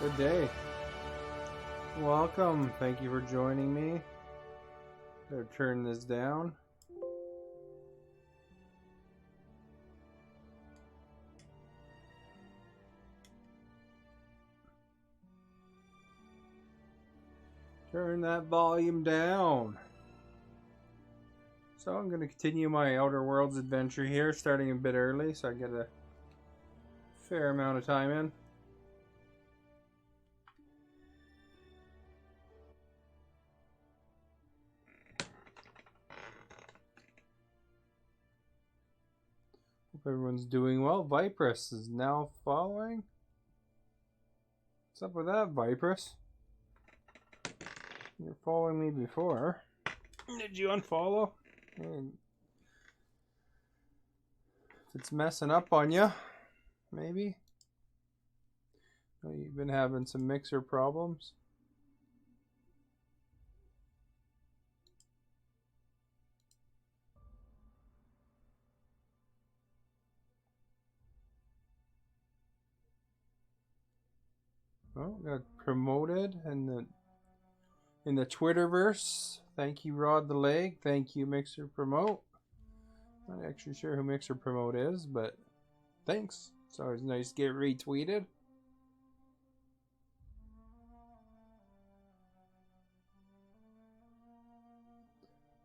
Good day. Welcome. Thank you for joining me. Better turn this down. Turn that volume down. So I'm going to continue my Outer Worlds adventure here, starting a bit early so I get a fair amount of time in. Hope everyone's doing well. Vipress is now following. What's up with that, Vipress? You're following me before. Did you unfollow? If it's messing up on you, maybe. You've been having some mixer problems. Oh, got promoted in the Twitterverse. Thank you, Rod the Leg. Thank you, Mixer Promote. Not actually sure who Mixer Promote is, but thanks. It's always nice to get retweeted.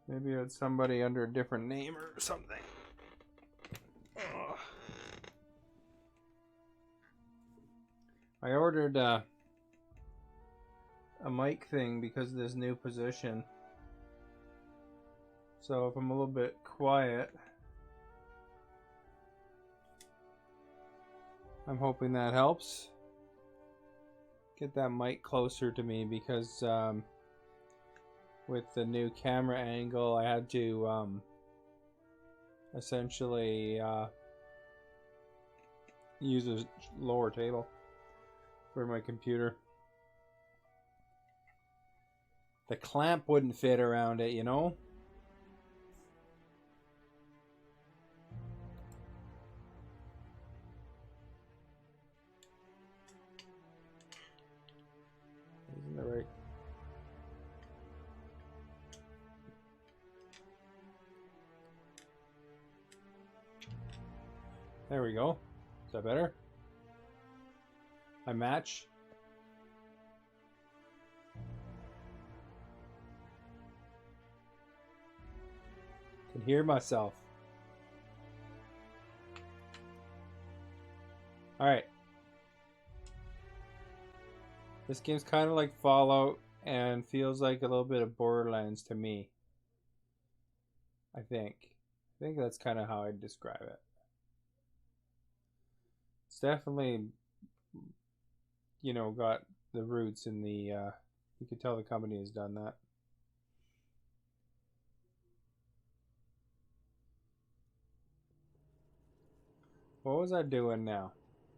Maybe it's somebody under a different name or something. Ugh. I ordered a mic thing because of this new position. So if I'm a little bit quiet, I'm hoping that helps. Get that mic closer to me because with the new camera angle, I had to essentially use a lower table for my computer. The clamp wouldn't fit around it, you know? Isn't it right? There we go. Is that better? I match. Can hear myself. Alright. This game's kind of like Fallout and feels like a little bit of Borderlands to me. I think that's kind of how I'd describe it. It's definitely, you know, got the roots in the, you could tell the company has done that. What was I doing now?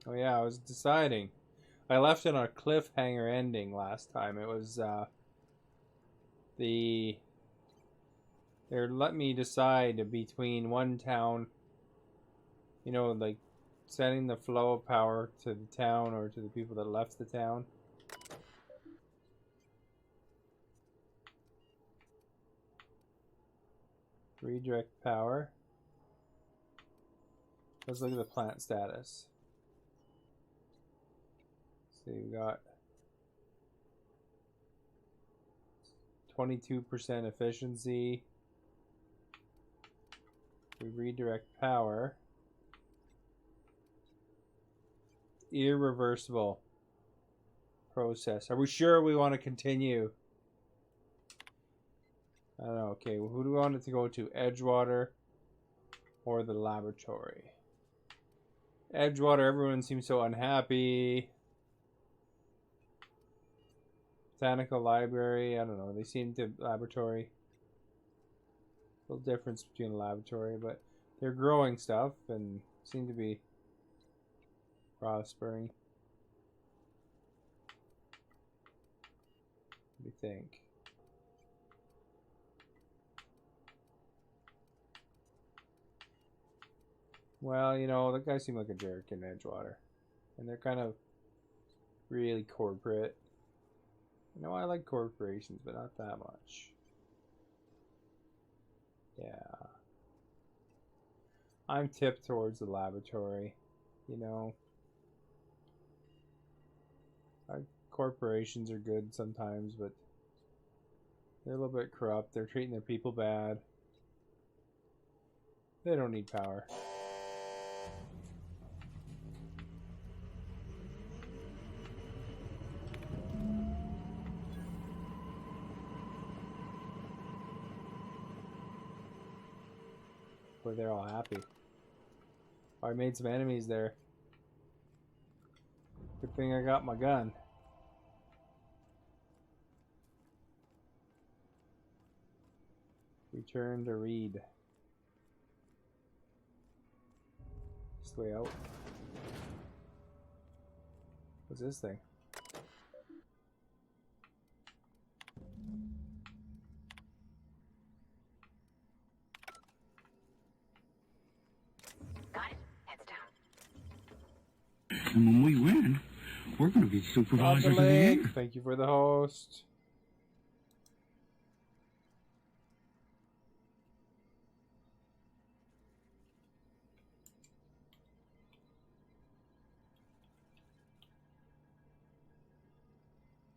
Oh yeah, I was deciding. I left it on a cliffhanger ending last time. It was, they let me decide between one town, you know, like sending the flow of power to the town or to the people that left the town. Redirect power. Let's look at the plant status. So we got 22% efficiency. We redirect power. Irreversible process. Are we sure we want to continue? I don't know. Okay, well, who do we want it to go to? Edgewater or the laboratory? Edgewater, everyone seems so unhappy. Botanical library, I don't know. They seem to laboratory. A little difference between a laboratory, but they're growing stuff and seem to be prospering. What do you think? Well, you know, that guy seemed like a jerk in Edgewater. And they're kind of really corporate. You know, I like corporations, but not that much. Yeah. I'm tipped towards the laboratory, you know. Corporations are good sometimes, but they're a little bit corrupt. They're treating their people bad. They don't need power. Boy, they're all happy. I made some enemies there. Good thing I got my gun. Return to Reed. This way out. What's this thing? Got it. Heads down. And when we win, we're going to be supervisors of the year. Thank you for the host.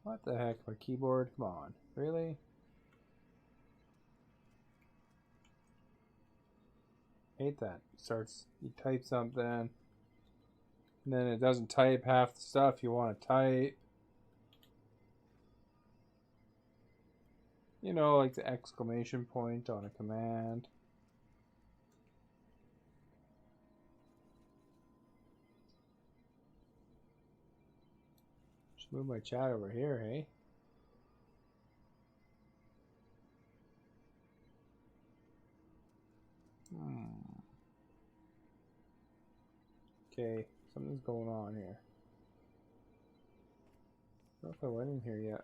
What the heck? My keyboard? Come on. Really? Hate that. You type something, and then it doesn't type half the stuff you want to type. You know, like the exclamation point on a command. Just move my chat over here, hey? Okay, something's going on here. I don't know if I went in here yet.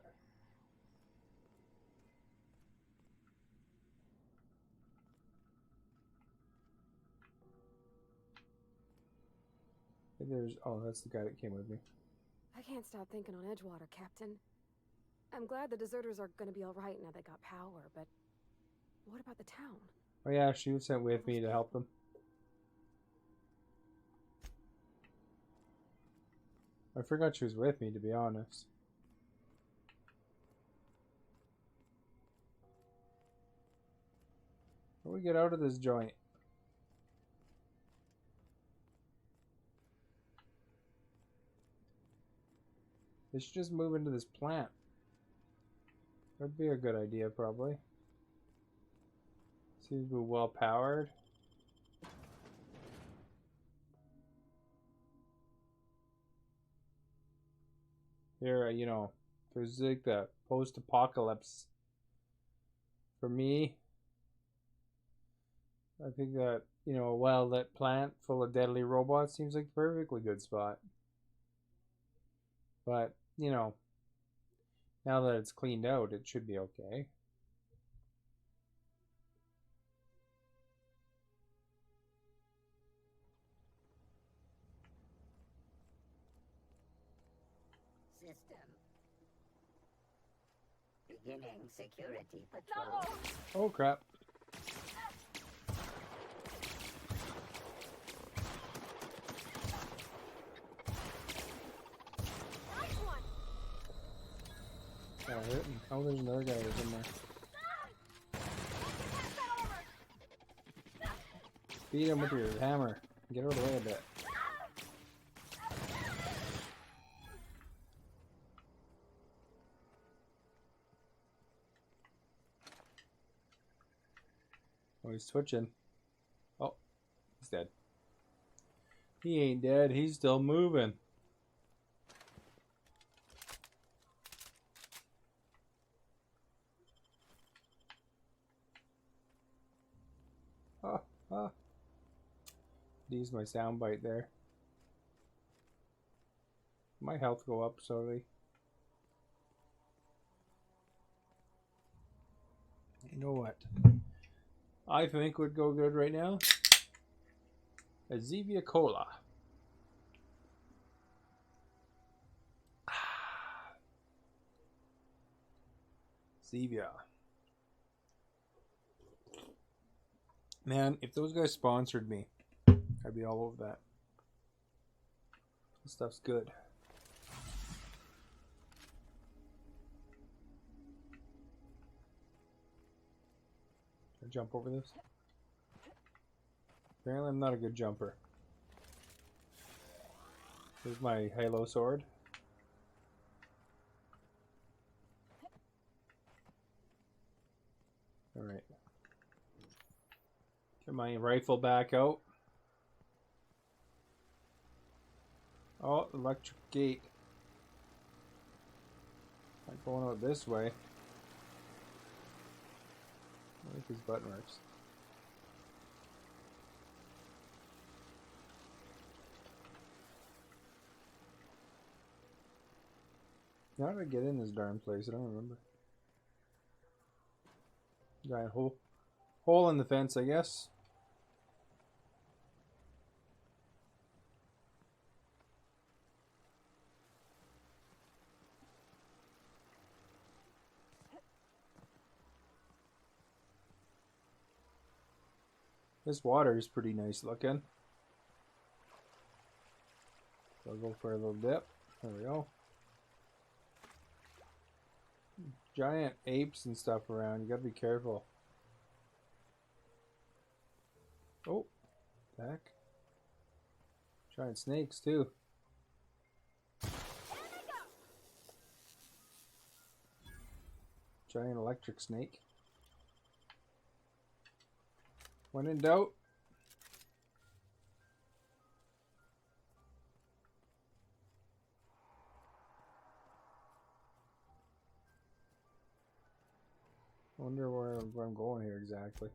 Oh, that's the guy that came with me. I can't stop thinking on Edgewater, Captain. I'm glad the deserters are gonna be alright now they got power, but what about the town? Oh yeah, she was sent with me to help them. I forgot she was with me, to be honest. How do we get out of this joint? They should just move into this plant. That'd be a good idea, probably. Seems to be well powered. Here, you know, there's like the post-apocalypse. For me, I think that, you know, a well-lit plant full of deadly robots seems like a perfectly good spot. But, you know, now that it's cleaned out, it should be okay. System. Beginning security patrol. Oh, crap. Got hit. Oh, there's another guy that's in there. Beat him with your hammer. Get out of the way a bit. Oh, he's twitching. Oh, he's dead. He ain't dead. He's still moving. Use my soundbite there. My health go up slowly. You know what? I think would go good right now. A Zevia Cola. Stevia. Man, if those guys sponsored me, I'd be all over that. This stuff's good. Can I jump over this? Apparently I'm not a good jumper. Here's my Halo sword. Alright. Get my rifle back out. Oh, electric gate. Not going out this way. I think his button works. How did I get in this darn place? I don't remember. Giant hole in the fence, I guess. This water is pretty nice looking. So I'll go for a little dip. There we go. Giant apes and stuff around. You gotta be careful. Oh, heck. Giant snakes too. Giant electric snake. When in doubt. Wonder where I'm going here exactly.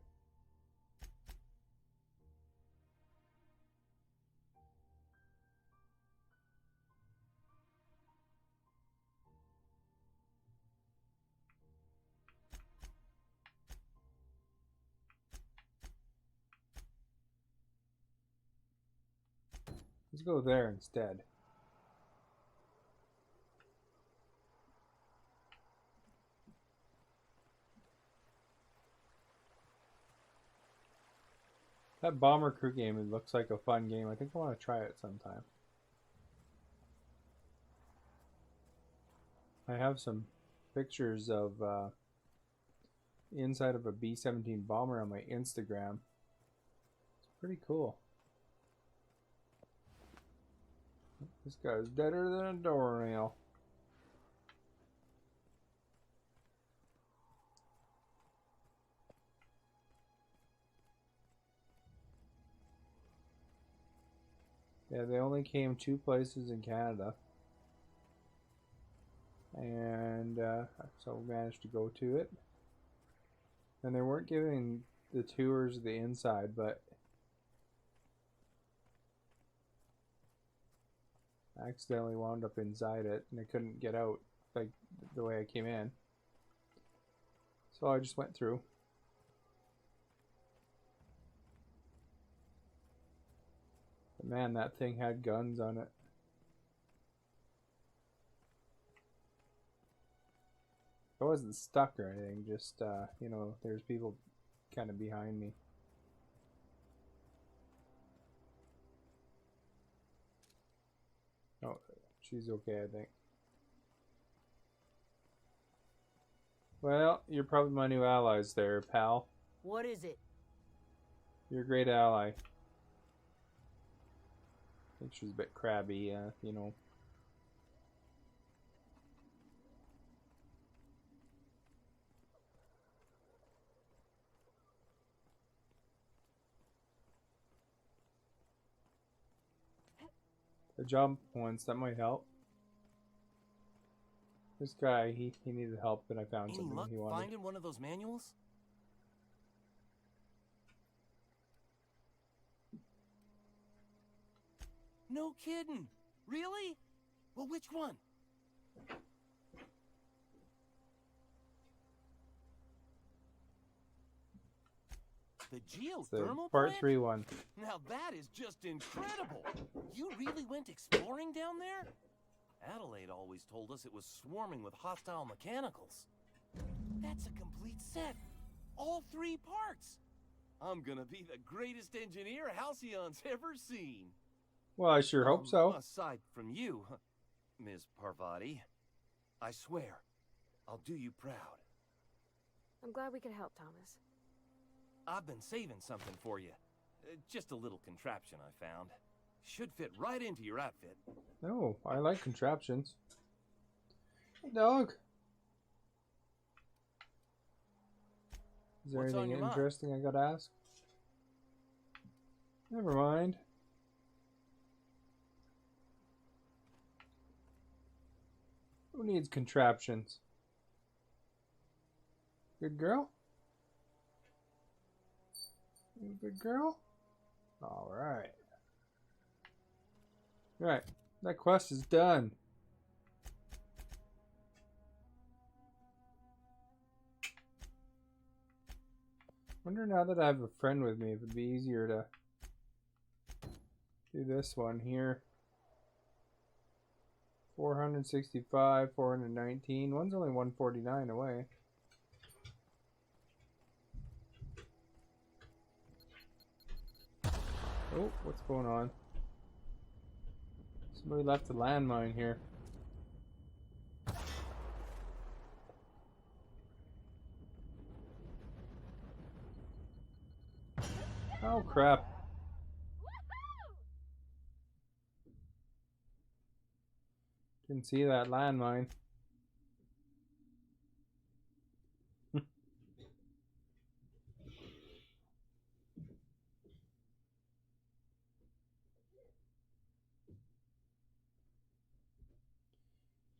Let's go there instead. That Bomber Crew game, it looks like a fun game. I think I want to try it sometime. I have some pictures of inside of a B-17 bomber on my Instagram. It's pretty cool. This guy's deader than a doornail. Yeah, they only came 2 places in Canada. And so managed to go to it. And they weren't giving the tours of the inside, but I accidentally wound up inside it and I couldn't get out like the way I came in. So I just went through. But man, that thing had guns on it. I wasn't stuck or anything, just, you know, there's people kind of behind me. Oh, she's okay, I think. Well, you're probably my new allies there, pal. What is it? You're a great ally. I think she's a bit crabby, you know. The jump once, that might help. This guy, he needed help, and I found Any something luck he wanted. finding one of those manuals? No kidding. Really? Well, which one? The It's the geothermal part plant? 3 one. Now that is just incredible. You really went exploring down there? Adelaide always told us it was swarming with hostile mechanicals. That's a complete set. All 3 parts. I'm gonna be the greatest engineer Halcyon's ever seen. Well, I sure hope so. Aside from you, Ms. Parvati, I swear, I'll do you proud. I'm glad we could help, Thomas. I've been saving something for you. Just a little contraption I found. Should fit right into your outfit. No, I like contraptions. Hey, dog. Is there What's on anything your mind? interesting I gotta ask? Never mind. Who needs contraptions? Good girl? You a good girl? Alright. Right. That quest is done. Wonder now that I have a friend with me if it'd be easier to do this one here. 465, 419. One's only 149 away. Oh, what's going on? Somebody left a landmine here. Oh crap. Didn't see that landmine.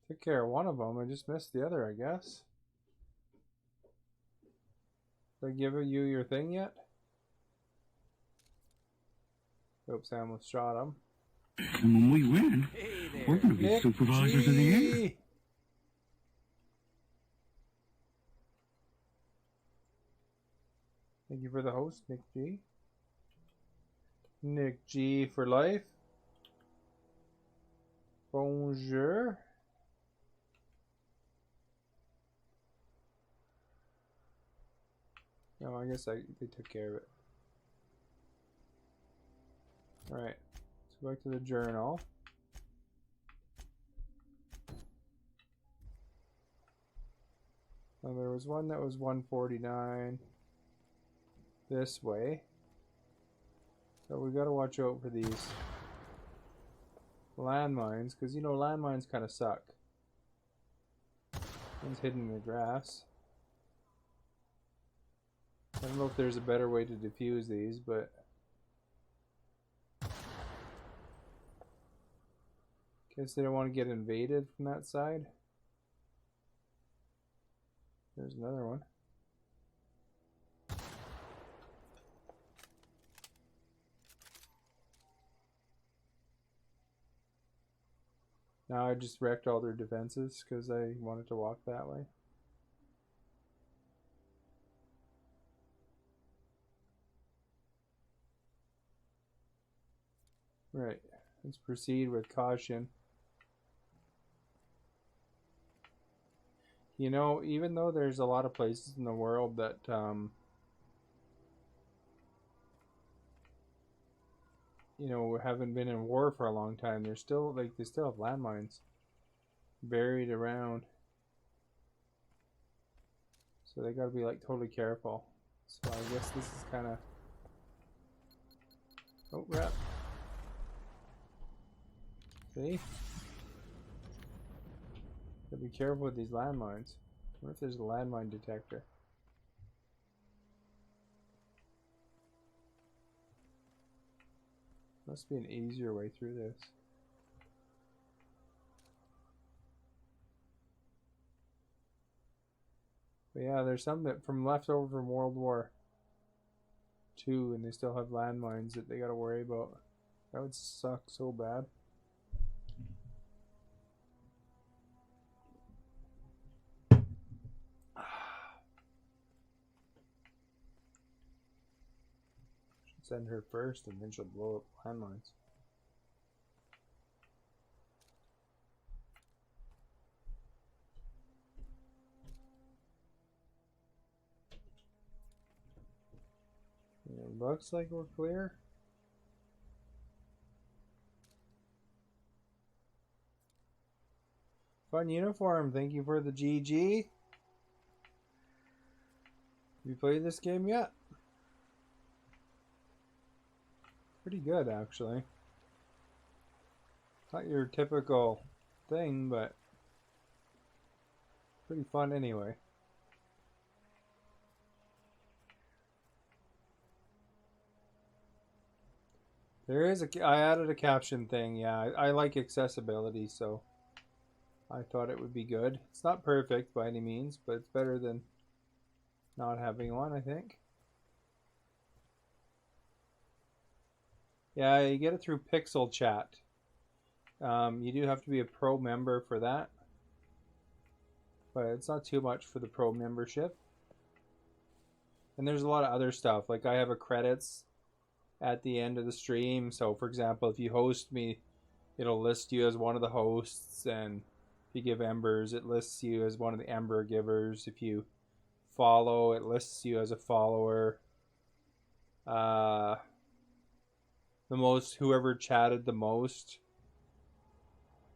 Took care of one of them. I just missed the other, I guess. Did I give you your thing yet? Oops, I almost shot him. And when we win, Hey we're there. going to be Nick supervisors of the air. G. Thank you for the host, Nick G. Nick G for life. Bonjour. No, I guess they took care of it. Alright, let's go back to the journal. Now there was one that was 149 this way. So we gotta watch out for these landmines, because you know landmines kind of suck. One's hidden in the grass. I don't know if there's a better way to defuse these, but guess they don't want to get invaded from that side. There's another one. Now I just wrecked all their defenses because I wanted to walk that way. Right, let's proceed with caution. You know, even though there's a lot of places in the world that you know, haven't been in war for a long time, they're still like they still have landmines buried around. So they gotta be like totally careful. So I guess this is kinda oh crap. See? Gotta be careful with these landmines. What if there's a landmine detector? Must be an easier way through this. But yeah, there's some that from leftover from World War II, and they still have landmines that they gotta worry about. That would suck so bad. Send her first, and then she'll blow up landmines. Looks like we're clear. Fun uniform. Thank you for the GG. You played this game yet? Pretty good, actually. Not your typical thing, but pretty fun anyway. There is I added a caption thing. Yeah, I like accessibility, so I thought it would be good. It's not perfect by any means, but it's better than not having one, I think. Yeah, you get it through Pixel Chat. You do have to be a pro member for that, but it's not too much for the pro membership. And there's a lot of other stuff. Like I have a credits at the end of the stream. So for example, if you host me, it'll list you as one of the hosts, and if you give embers, it lists you as one of the ember givers. If you follow, it lists you as a follower. Whoever chatted the most,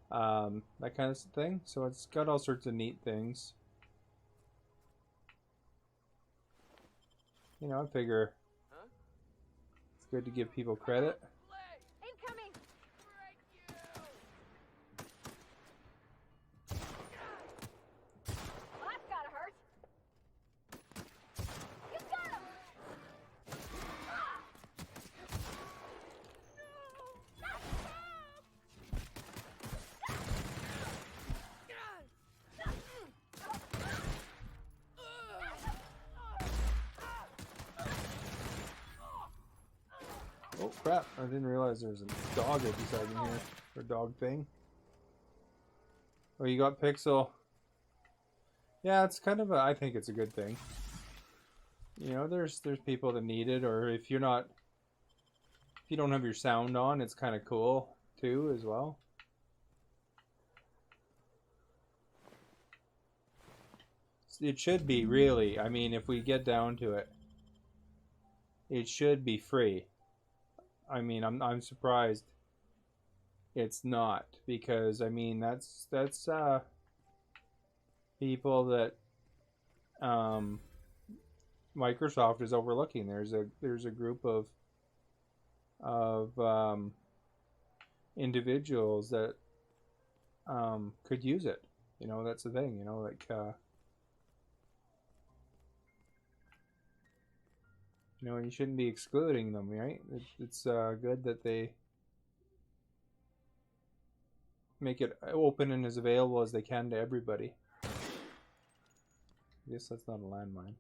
that kind of thing. So it's got all sorts of neat things. You know, I figure it's good to give people credit. Incoming! Well, that's gotta hurt. You got him! Oh crap, I didn't realize there was a dog right beside me here. Or dog thing. Oh, you got Pixel. Yeah, it's kind of I think it's a good thing. You know, there's people that need it, or if you don't have your sound on, it's kind of cool too as well. It should be, really. I mean, if we get down to it, it should be free. I mean, I'm surprised it's not, because I mean that's people that Microsoft is overlooking. There's a group of individuals that could use it. You know, that's the thing. You know, like you know, you shouldn't be excluding them, right? It's good that they make it open and as available as they can to everybody. I guess that's not a landmine.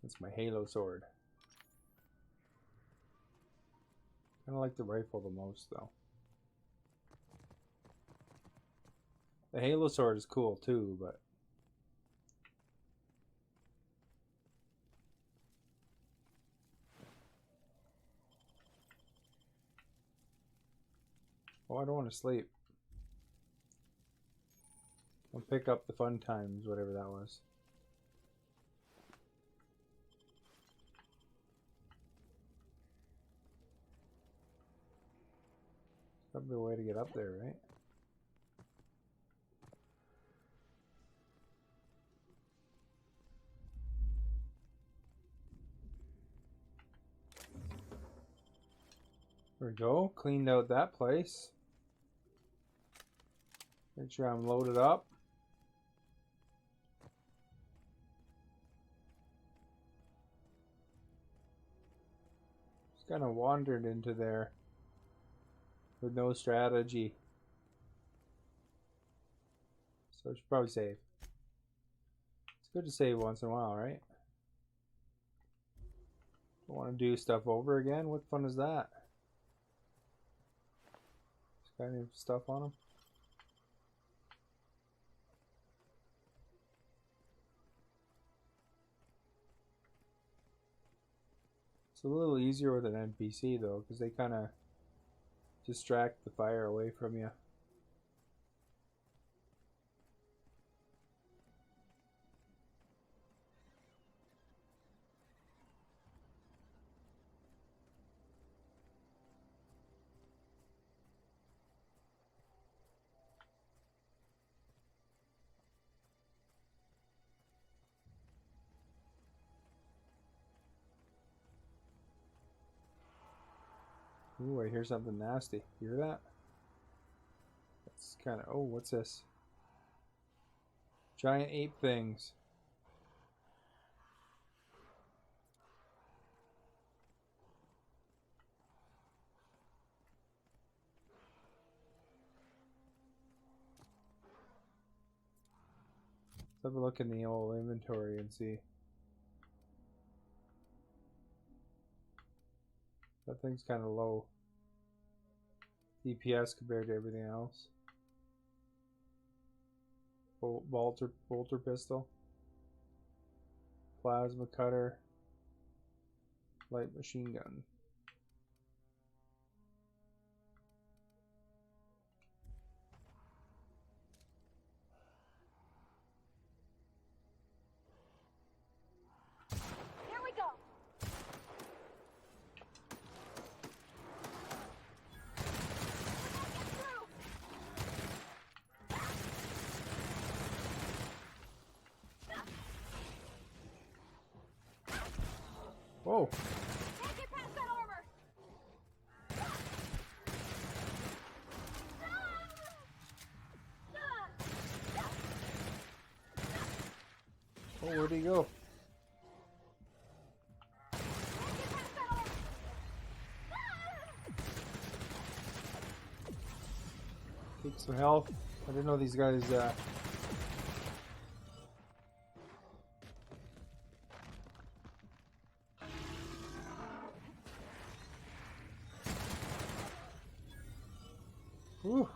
That's my Halo sword. I like the rifle the most, though. The Halo sword is cool too, but oh, I don't want to sleep. I'll pick up the fun times, whatever that was. Probably a way to get up there, right? There we go. Cleaned out that place. Make sure I'm loaded up. Just kind of wandered into there with no strategy. So I should probably save. It's good to save once in a while, right? Don't want to do stuff over again. What fun is that? Just got any stuff on them? It's a little easier with an NPC though, because they kind of distract the fire away from you. Ooh, I hear something nasty. You hear that? That's kind of... Oh, what's this? Giant ape things. Let's have a look in the old inventory and see. That thing's kind of low DPS compared to everything else. Bolter pistol, plasma cutter, light machine gun. Here we go. Whoa! Can't get past that armor. Oh, where'd he go? Take some health. I didn't know these guys. Whew.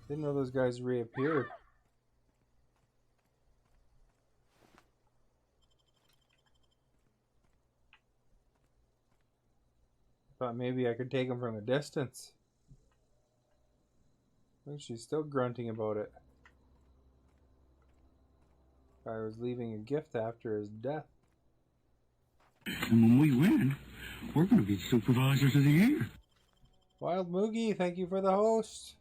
Didn't know those guys reappeared. Thought maybe I could take them from a distance. I think she's still grunting about it. I was leaving a gift after his death. And when we win, we're going to be supervisors of the year. Wild Moogie, thank you for the host.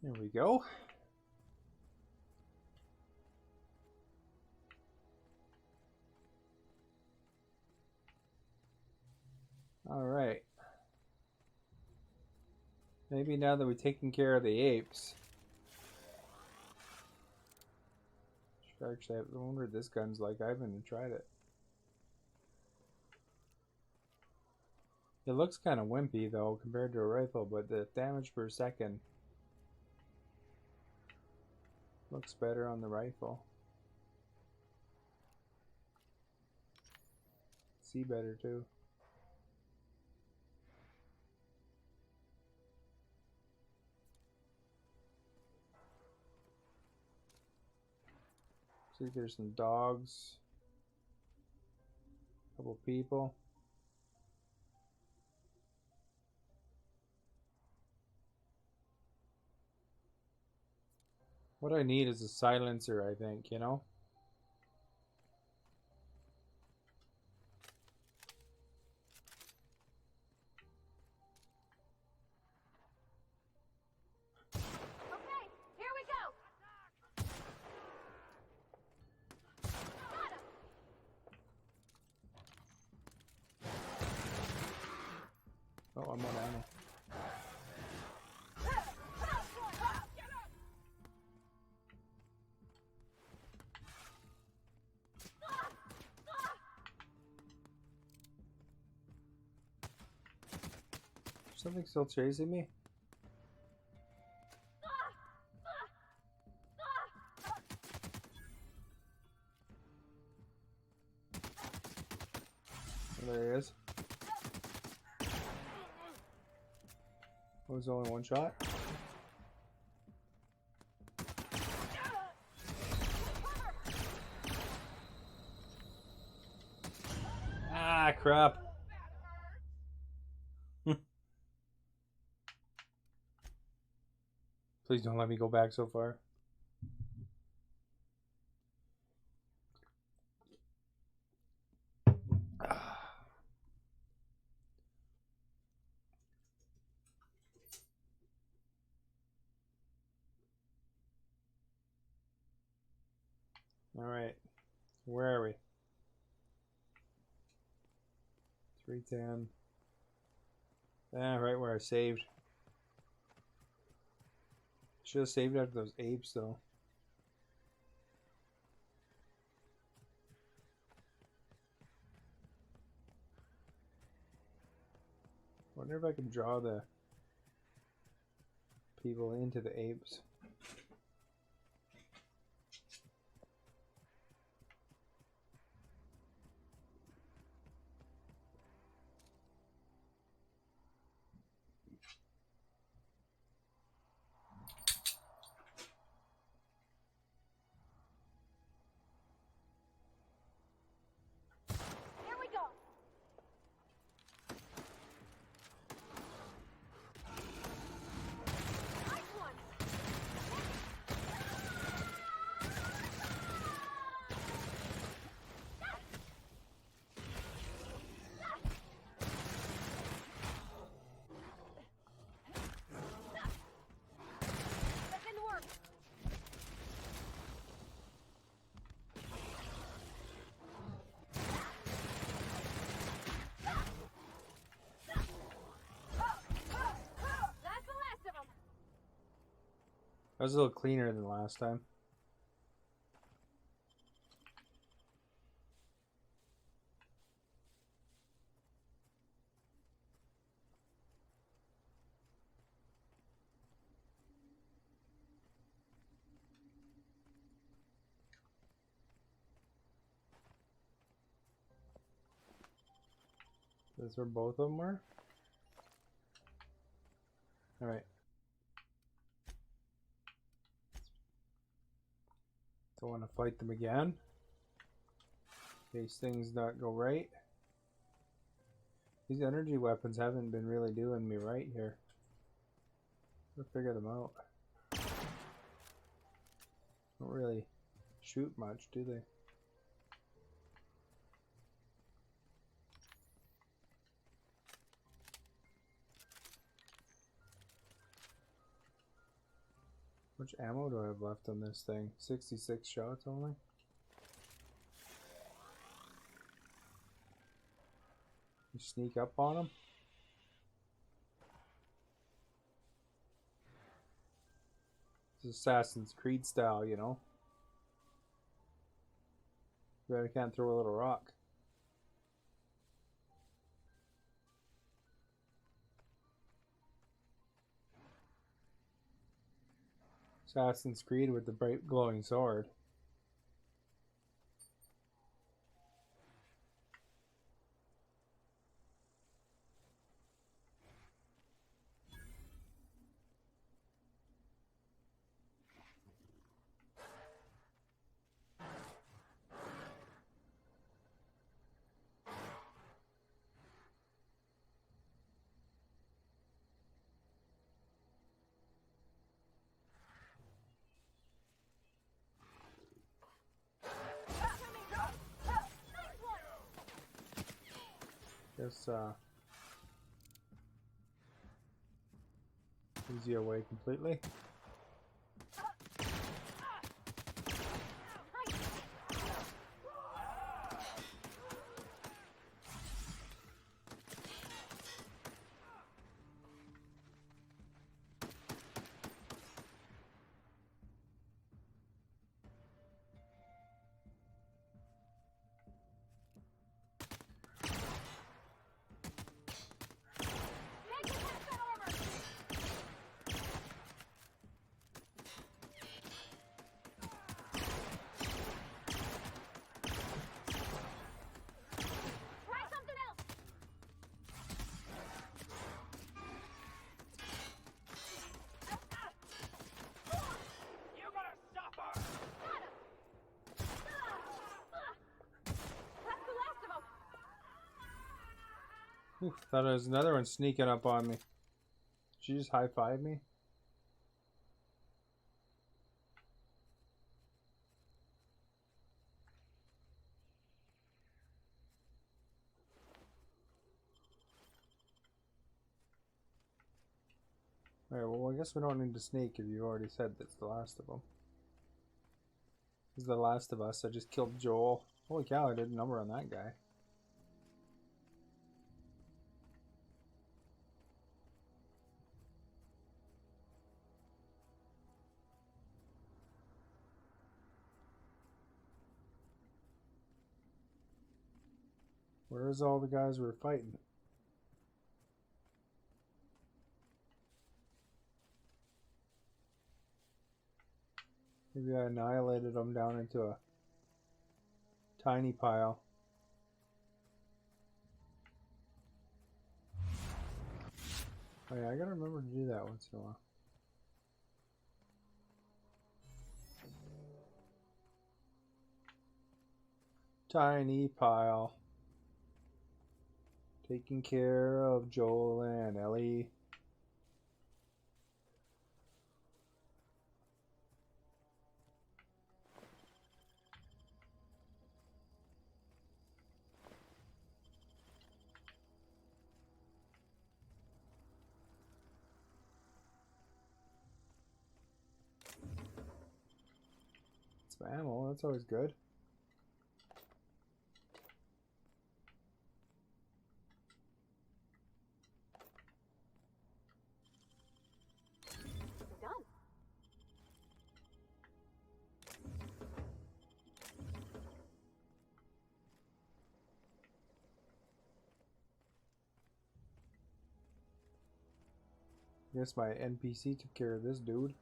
There we go. All right. Maybe now that we've taken care of the apes. Actually, I wonder what this gun's like. I haven't even tried it. It looks kind of wimpy though compared to a rifle, but the damage per second looks better on the rifle. See better too. See, there's some dogs, a couple people. What I need is a silencer, I think, you know? Okay, here we go. Got him. Oh, I'm on ammo. Something still chasing me? There he is. What was only one shot? Ah, crap. Please don't let me go back so far. All right, where are we? 310. Ah, right where I saved. Should have saved after those apes, though. Wonder if I can draw the people into the apes. Here we go. Nice one. That didn't work. That's the last of them. That was a little cleaner than last time. That's where both of them were? Alright. Don't want to fight them again. In case things not go right. These energy weapons haven't been really doing me right here. I'll figure them out. Don't really shoot much, do they? How much ammo do I have left on this thing? 66 shots only? You sneak up on them? It's Assassin's Creed style, you know? But I can't throw a little rock. Assassin's Creed with the bright glowing sword. Guess easy away completely. Oof, thought there was another one sneaking up on me. Did she just high-five me? Alright, well, I guess we don't need to sneak if you already said that's the last of them. This is the last of us. I just killed Joel. Holy cow, I did a number on that guy. Where's all the guys we were fighting? Maybe I annihilated them down into a tiny pile. Oh yeah, I gotta remember to do that once in a while. Tiny pile. Taking care of Joel and Ellie. Some ammo, that's always good. Done. Guess my NPC took care of this dude.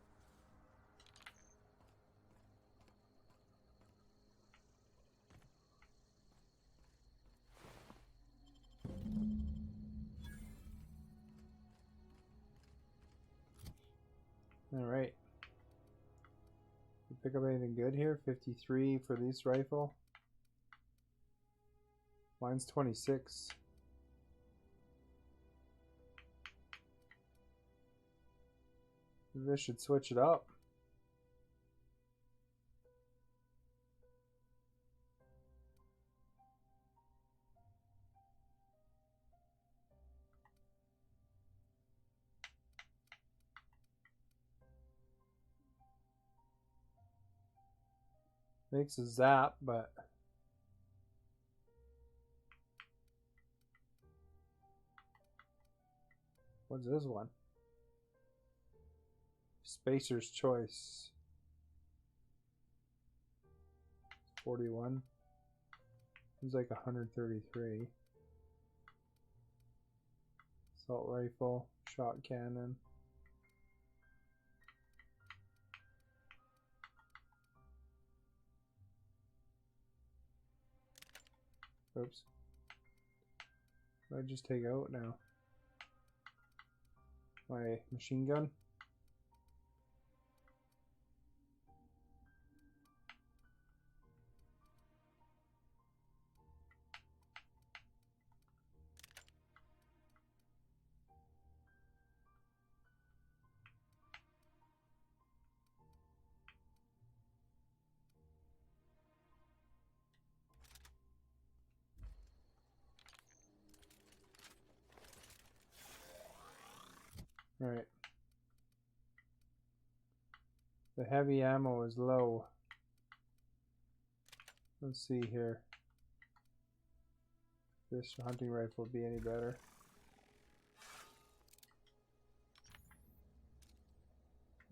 Alright. You pick up anything good here? 53 for this rifle. Mine's 26. Maybe I should switch it up. Makes a zap, but what's this one? Spacer's Choice. 41. Seems like 133. Assault rifle, shot cannon. Oops. What did I just take out now? My machine gun? Alright. The heavy ammo is low. Let's see here. If this hunting rifle would be any better.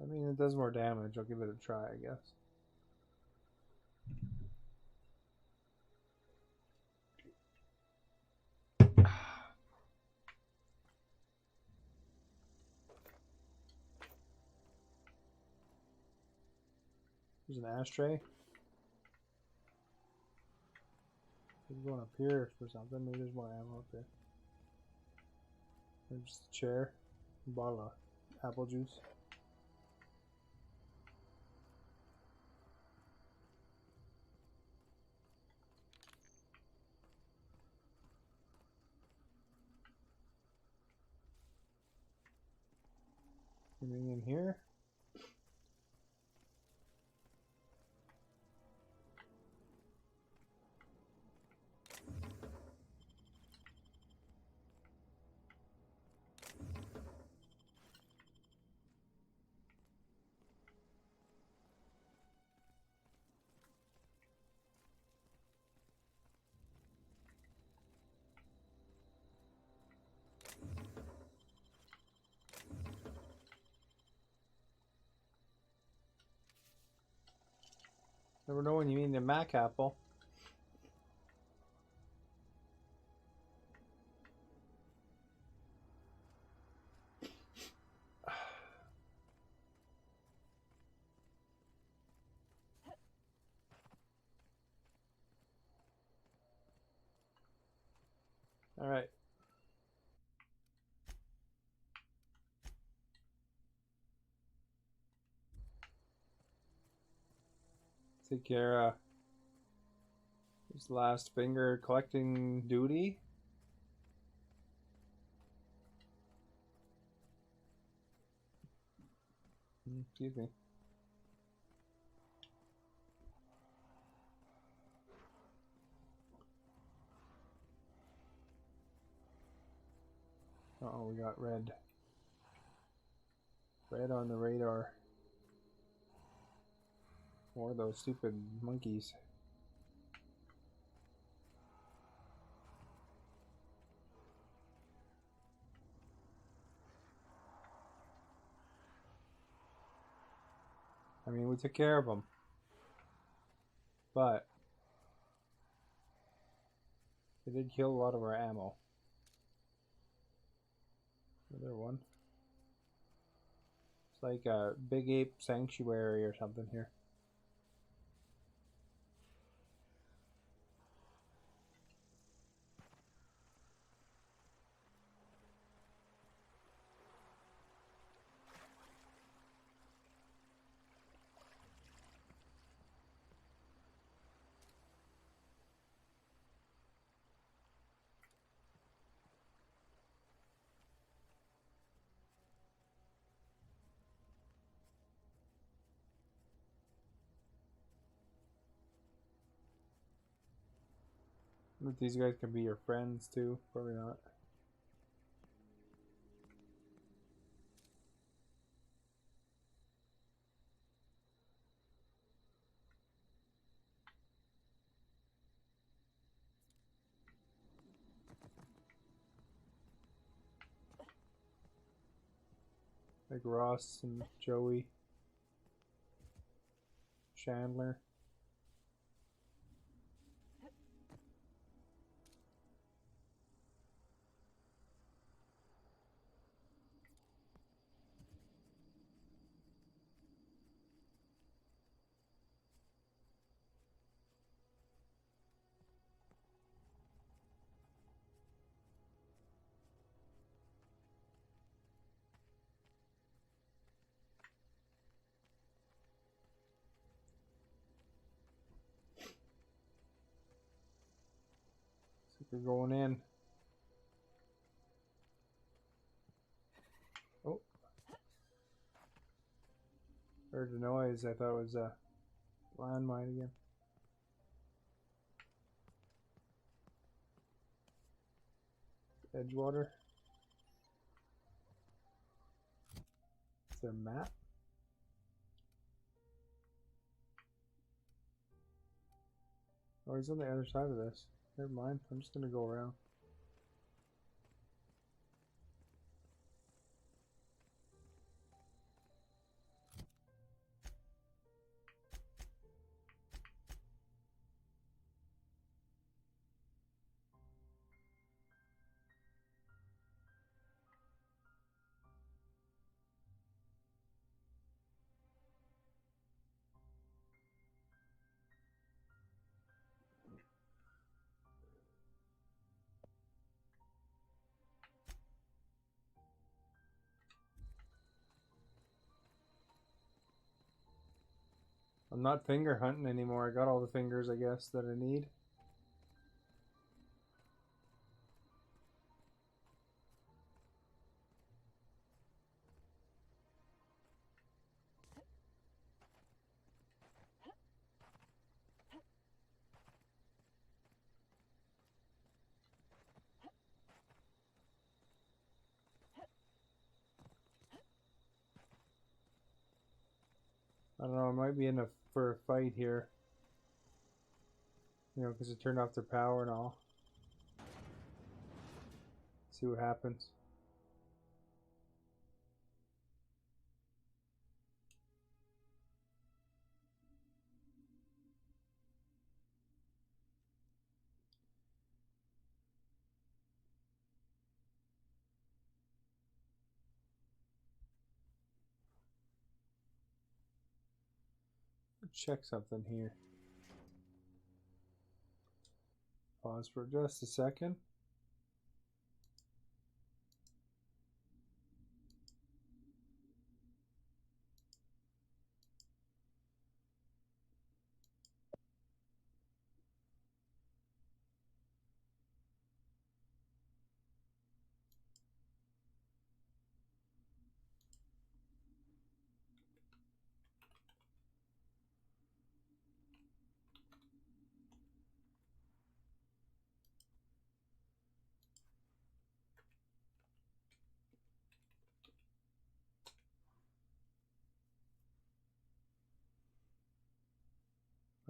I mean, it does more damage. I'll give it a try, I guess. There's an ashtray. There's one up here for something. Maybe there's more ammo up there. There's just a chair. A bottle of apple juice. Anything in here? Never know when you mean the Mac apple. All right. Take care of his last finger collecting duty. Excuse me. Uh-oh, we got red. Red on the radar. More of those stupid monkeys. I mean, we took care of them. But they did kill a lot of our ammo. Another one. It's like a big ape sanctuary or something here. But these guys can be your friends too. Probably not. Like Ross and Joey. Chandler. So we're going in. Oh. Heard a noise. I thought it was a landmine again. Edgewater. Is there a map? Oh, he's on the other side of this. Never mind. I'm just gonna go around. I'm not finger hunting anymore. I got all the fingers, I guess, that I need. I don't know, I might be in for a fight here. You know, because it turned off their power and all. See what happens. Check something here. Pause for just a second.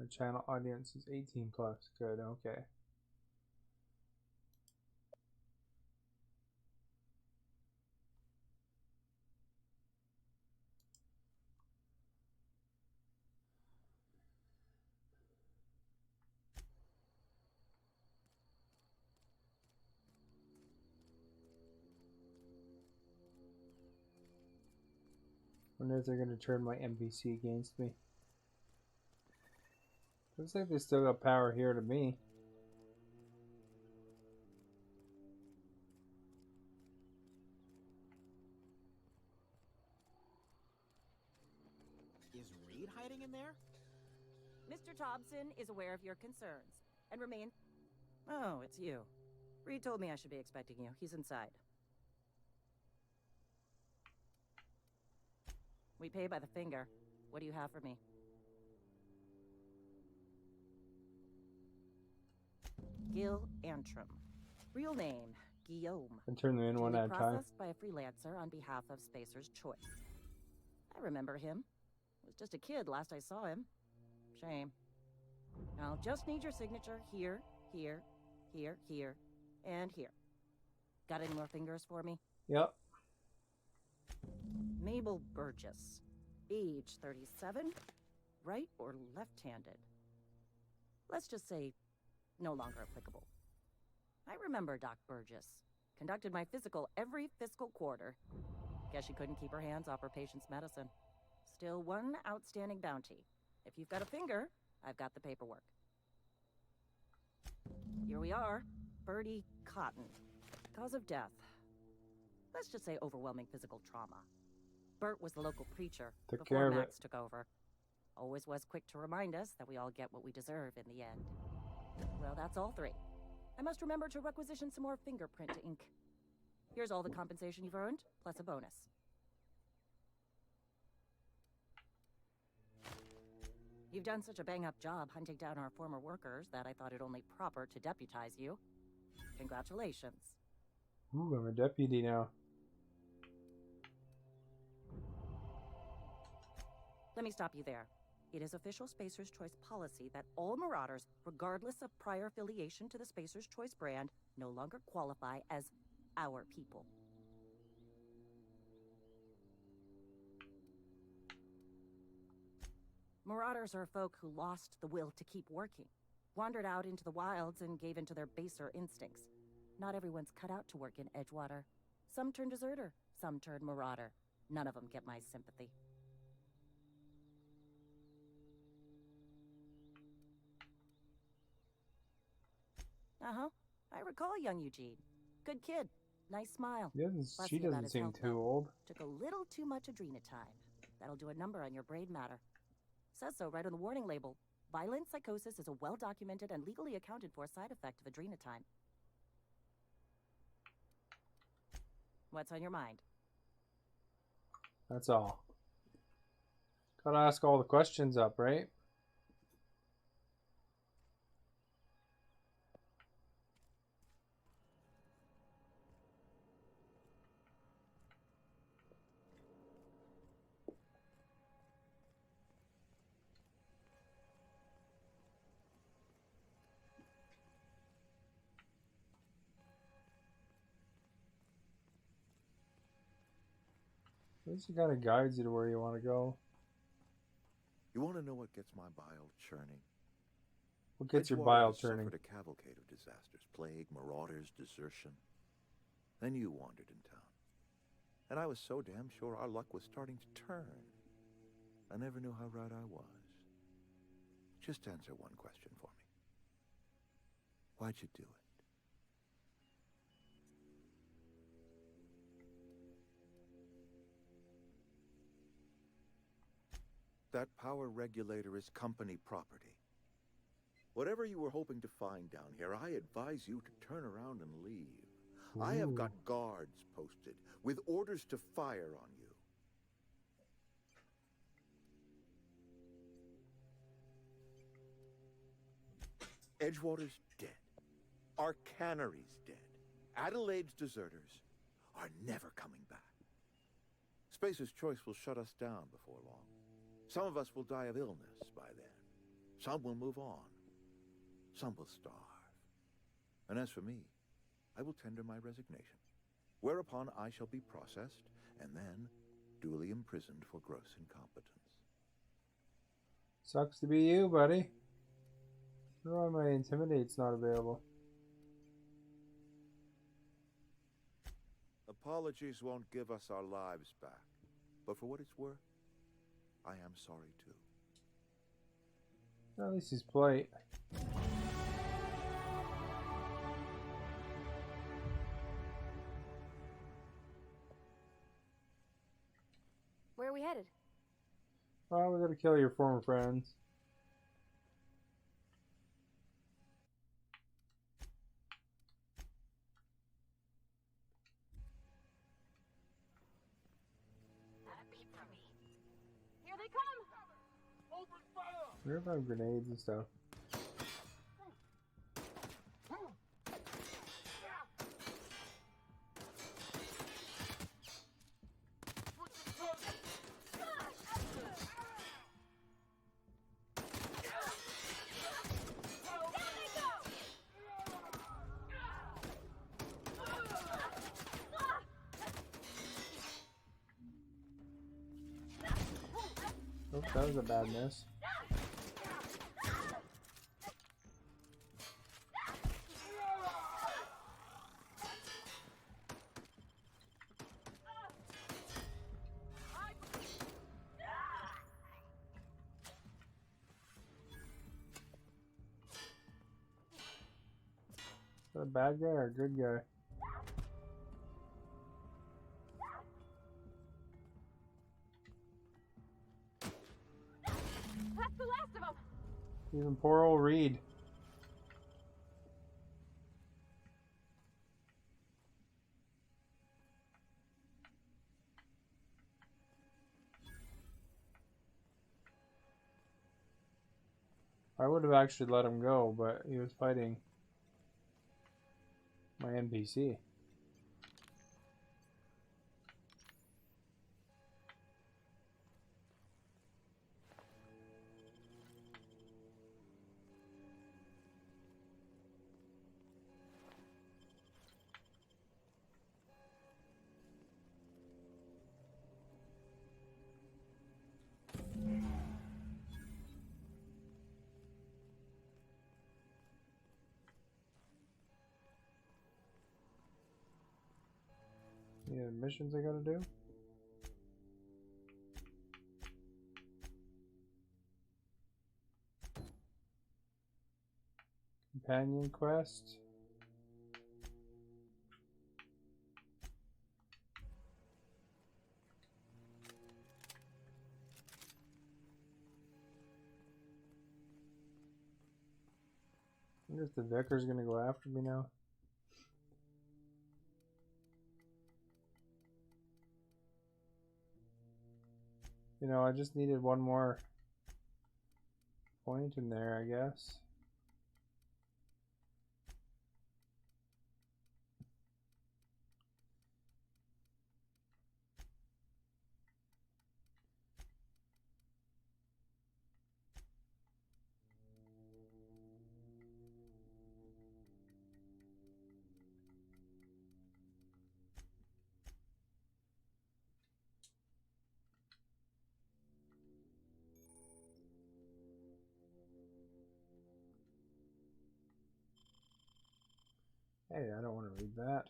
My channel audience is 18 plus. Good, okay. Wonder if they're gonna turn my MVC against me. Looks like they still got power here to me. Is Reed hiding in there? Mr. Thompson is aware of your concerns and remain. Oh, it's you. Reed told me I should be expecting you. He's inside. We pay by the finger. What do you have for me? Gil Antrim. Real name, Guillaume. And turn them in one at a time. Processed by a freelancer on behalf of Spacer's Choice. I remember him. Was just a kid last I saw him. Shame. I'll just need your signature here, here, here, here, and here. Got any more fingers for me? Yep. Mabel Burgess. Age 37. Right or left-handed? Let's just say no longer applicable. I remember Doc Burgess. Conducted my physical every fiscal quarter. Guess she couldn't keep her hands off her patient's medicine. Still one outstanding bounty. If you've got a finger, I've got the paperwork. Here we are. Bertie Cotton. Cause of death. Let's just say overwhelming physical trauma. Bert was the local preacher Took care before of it. Max took over. Always was quick to remind us that we all get what we deserve in the end. Well, that's all three. I must remember to requisition some more fingerprint ink. Here's all the compensation you've earned, plus a bonus. You've done such a bang-up job hunting down our former workers that I thought it only proper to deputize you. Congratulations. Ooh, I'm a deputy now. Let me stop you there. It is official Spacer's Choice policy that all Marauders, regardless of prior affiliation to the Spacer's Choice brand, no longer qualify as our people. Marauders are folk who lost the will to keep working, wandered out into the wilds and gave into their baser instincts. Not everyone's cut out to work in Edgewater. Some turn deserter, some turn marauder. None of them get my sympathy. Uh-huh. I recall young Eugene. Good kid. Nice smile. She Fussy about doesn't his seem health, too though. old. Took a little too much adrenatime. That'll do a number on your brain matter. Says so right on the warning label. Violent psychosis is a well-documented and legally accounted for side effect of adrenatime. What's on your mind? That's all. Gotta ask all the questions up, right? At least it kind of guides you to where you want to go. You want to know what gets my bile churning? What gets your Edgewater bile has turning? suffered a cavalcade of disasters: plague, marauders, desertion. Then you wandered in town, and I was so damn sure our luck was starting to turn. I never knew how right I was. Just answer one question for me. Why'd you do it? That power regulator is company property. Whatever you were hoping to find down here, I advise you to turn around and leave. I have got guards posted with orders to fire on you. Edgewater's dead. Our cannery's dead. Adelaide's deserters are never coming back. Spacer's Choice will shut us down before long. Some of us will die of illness by then. Some will move on. Some will starve. And as for me, I will tender my resignation, whereupon I shall be processed and then duly imprisoned for gross incompetence. Sucks to be you, buddy. I don't know why my Intimidate's not available. Apologies won't give us our lives back, but for what it's worth, I am sorry too. At least he's polite. Where are we headed? Oh, we gotta kill your former friends. Not a peep from me. Here they come! Open fire! What about grenades and stuff? Oh, that was a bad miss. Is that a bad guy or a good guy? That's the last of them! Even poor old Reed. I would have actually let him go, but he was fighting my NPC. Any missions I gotta do? Companion quest. I wonder if the Vicar's gonna go after me now. You know, I just needed one more point in there, I guess. Hey, I don't want to read that.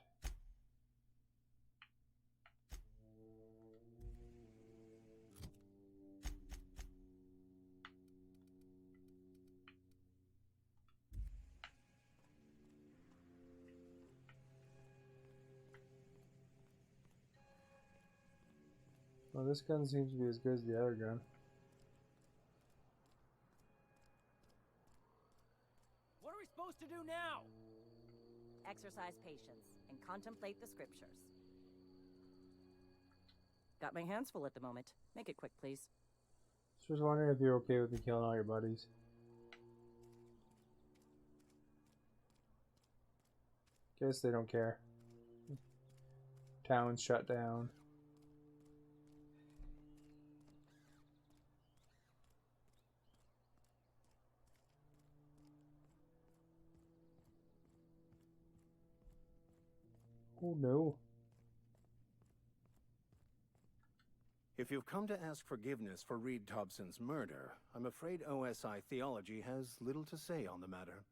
Well, this gun seems to be as good as the other gun. What are we supposed to do now? Exercise patience and contemplate the scriptures. Got my hands full at the moment. Make it quick, please. Just wondering if you're okay with me killing all your buddies. Guess they don't care. Town's shut down. Oh no. If you've come to ask forgiveness for Reed Thompson's murder, I'm afraid OSI Theology has little to say on the matter.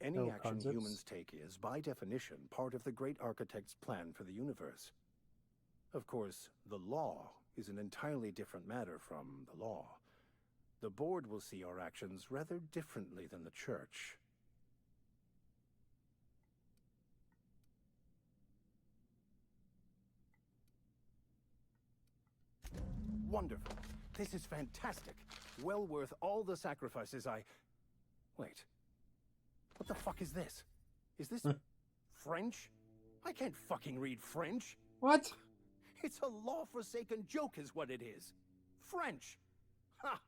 Any No action concepts. humans take is, by definition, part of the great architect's plan for the universe. Of course, the law is an entirely different matter from the law. The board will see our actions rather differently than the church. Wonderful. This is fantastic. Well worth all the sacrifices I... Wait. What the fuck is this? Is this French? I can't fucking read French. What? It's a law-forsaken joke is what it is. French. Ha!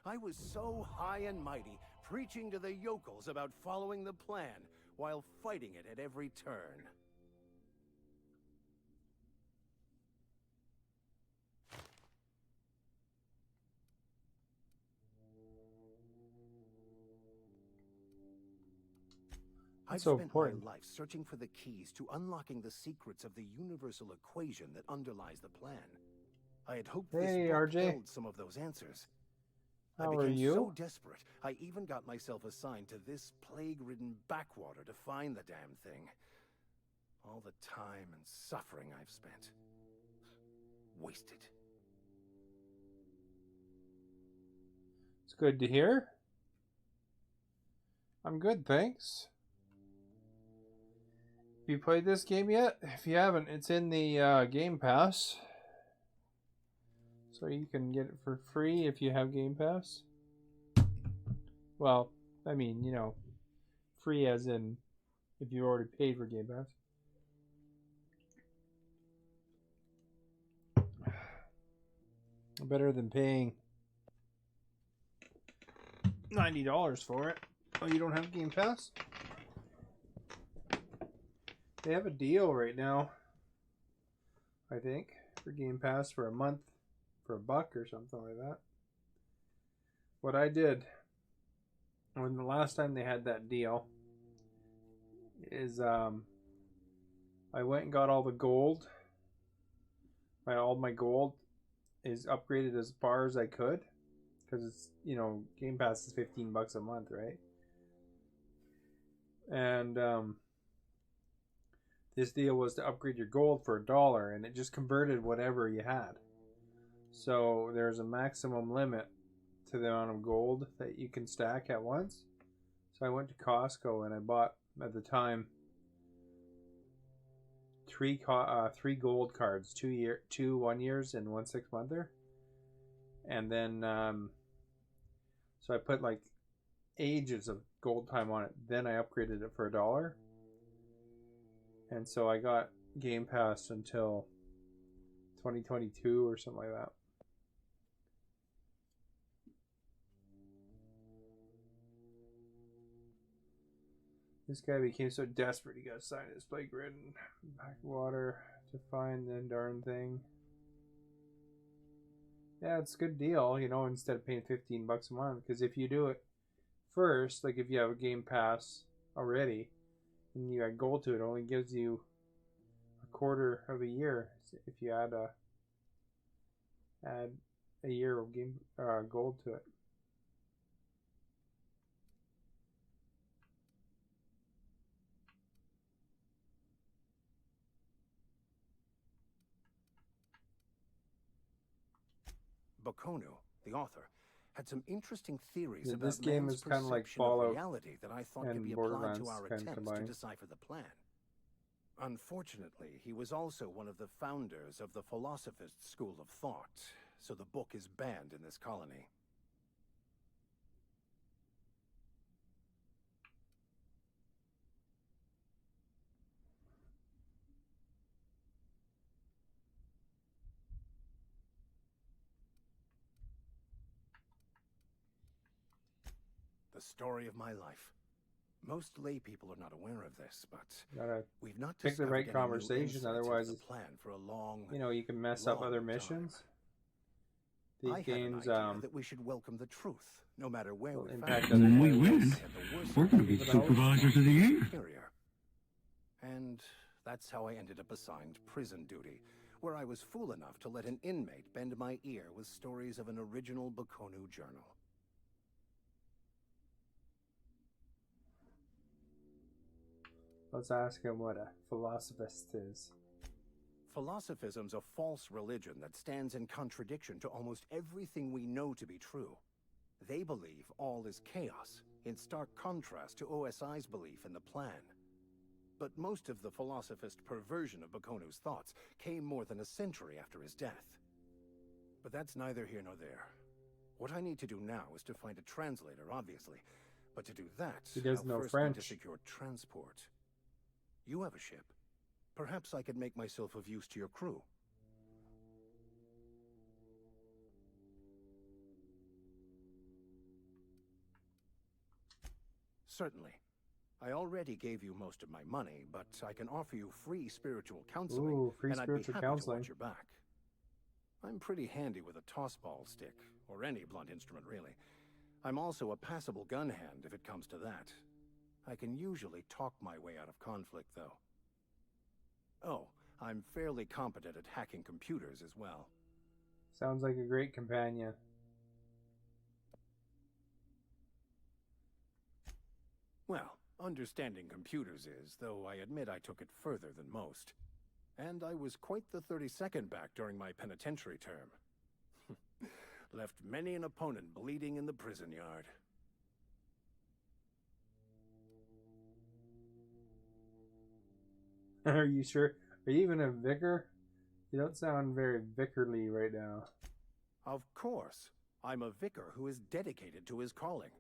I was so high and mighty, preaching to the yokels about following the plan, while fighting it at every turn. I've so spent important. my life searching for the keys to unlocking the secrets of the universal equation that underlies the plan. I had hoped this Hey, book RJ. held some of those answers. How I are became you? so desperate, I even got myself assigned to this plague-ridden backwater to find the damn thing. All the time and suffering I've spent. Wasted. It's good to hear. I'm good, thanks. Have you played this game yet? If you haven't, it's in the Game Pass. So you can get it for free if you have Game Pass. Well, I mean, you know, free as in if you already paid for Game Pass. Better than paying $90 for it. Oh, you don't have Game Pass? They have a deal right now, I think, for Game Pass for a month for $1 or something like that. What I did when the last time they had that deal is I went and got all the gold. All my gold is upgraded as far as I could because it's, you know, Game Pass is $15 a month, right? And this deal was to upgrade your gold for $1, and it just converted whatever you had. So there's a maximum limit to the amount of gold that you can stack at once. So I went to Costco and I bought, at the time, three gold cards, 2 1 years and 1 6 monther. And then so I put like ages of gold time on it. Then I upgraded it for $1. And so I got Game Pass until 2022 or something like that. This guy became so desperate he got assigned his plague-ridden backwater to find the darn thing. Yeah, it's a good deal, you know, instead of paying $15 a month. Because if you do it first, like if you have a Game Pass already, and you add gold to it, it only gives you a quarter of a year if you add a year of gold to it. Bokonu, the author, had some interesting theories Yeah, about this game man's is kind of like perception of Fallout reality that I thought could and be applied Borderlands to our kind of attempts to combined. decipher the plan. Unfortunately, he was also one of the founders of the Philosophist school of thought, so the book is banned in this colony. The story of my life. Most lay people are not aware of this, but Gotta we've not pick the discovered right any new conversation, insights into otherwise, the plan for a long, you know, you can mess up long other time. missions. I These had games an idea that we should welcome the truth, no matter where will we impact found it. other When we areas. win, And the worst we're going to be thing the host. supervisors of the year. superior. And that's how I ended up assigned prison duty, where I was fool enough to let an inmate bend my ear with stories of an original Bokonu journal. Let's ask him what a philosophist is. Philosophism's a false religion that stands in contradiction to almost everything we know to be true. They believe all is chaos, in stark contrast to OSI's belief in the plan. But most of the philosophist perversion of Bokonu's thoughts came more than a century after his death. But that's neither here nor there. What I need to do now is to find a translator, obviously. But to do that, He does I'll know first French. need to secure transport. You have a ship. Perhaps I could make myself of use to your crew. Certainly. I already gave you most of my money, but I can offer you free spiritual counseling, Ooh, free and I'd be spiritual happy counseling. to watch your back. I'm pretty handy with a tossball stick, or any blunt instrument, really. I'm also a passable gun hand, if it comes to that. I can usually talk my way out of conflict, though. Oh, I'm fairly competent at hacking computers as well. Sounds like a great companion. Well, understanding computers is, though I admit I took it further than most. And I was quite the 32nd back during my penitentiary term. Left many an opponent bleeding in the prison yard. Are you sure? Are you even a vicar? You don't sound very vicarly right now. Of course. I'm a vicar who is dedicated to his calling.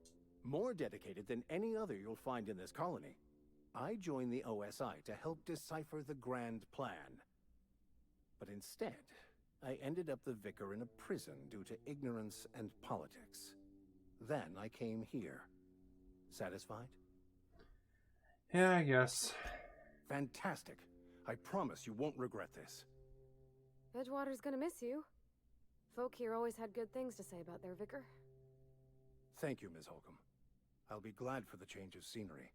More dedicated than any other you'll find in this colony. I joined the OSI to help decipher the grand plan. But instead, I ended up the vicar in a prison due to ignorance and politics. Then I came here. Satisfied? Yeah, I guess. Fantastic. I promise you won't regret this. Edgewater's gonna miss you. Folk here always had good things to say about their vicar. Thank you, Ms. Holcomb. I'll be glad for the change of scenery.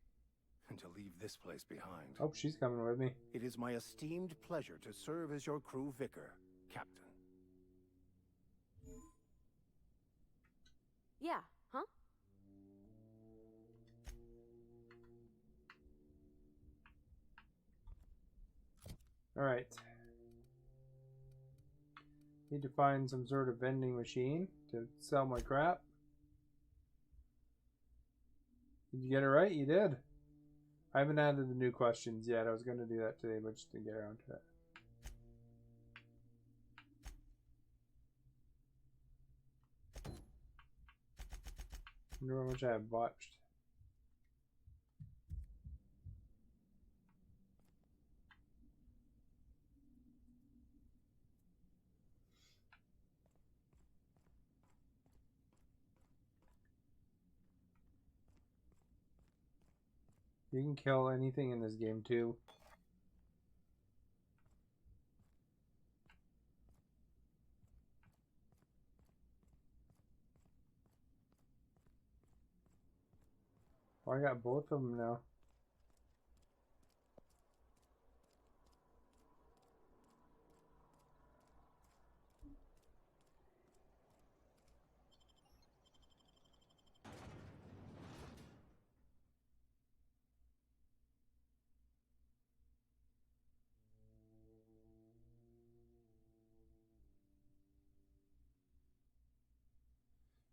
And to leave this place behind. Oh, she's coming with me. It is my esteemed pleasure to serve as your crew vicar, Captain. Yeah, huh? Alright. Need to find some sort of vending machine to sell my crap. Did you get it right? You did. I haven't added the new questions yet. I was going to do that today, but just didn't get around to it. I wonder how much I have botched. You can kill anything in this game too. Oh, I got both of them now.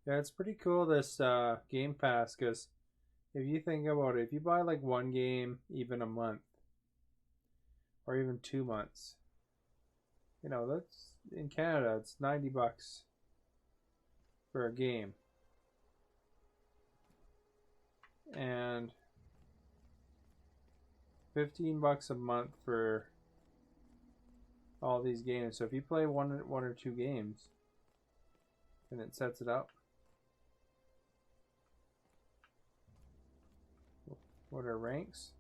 Yeah, it's pretty cool, this Game Pass, because if you think about it, if you buy like one game even a month, or even 2 months, you know, that's in Canada, it's $90 for a game. And $15 a month for all these games. So if you play one or two games, and it sets it up. What are ranks?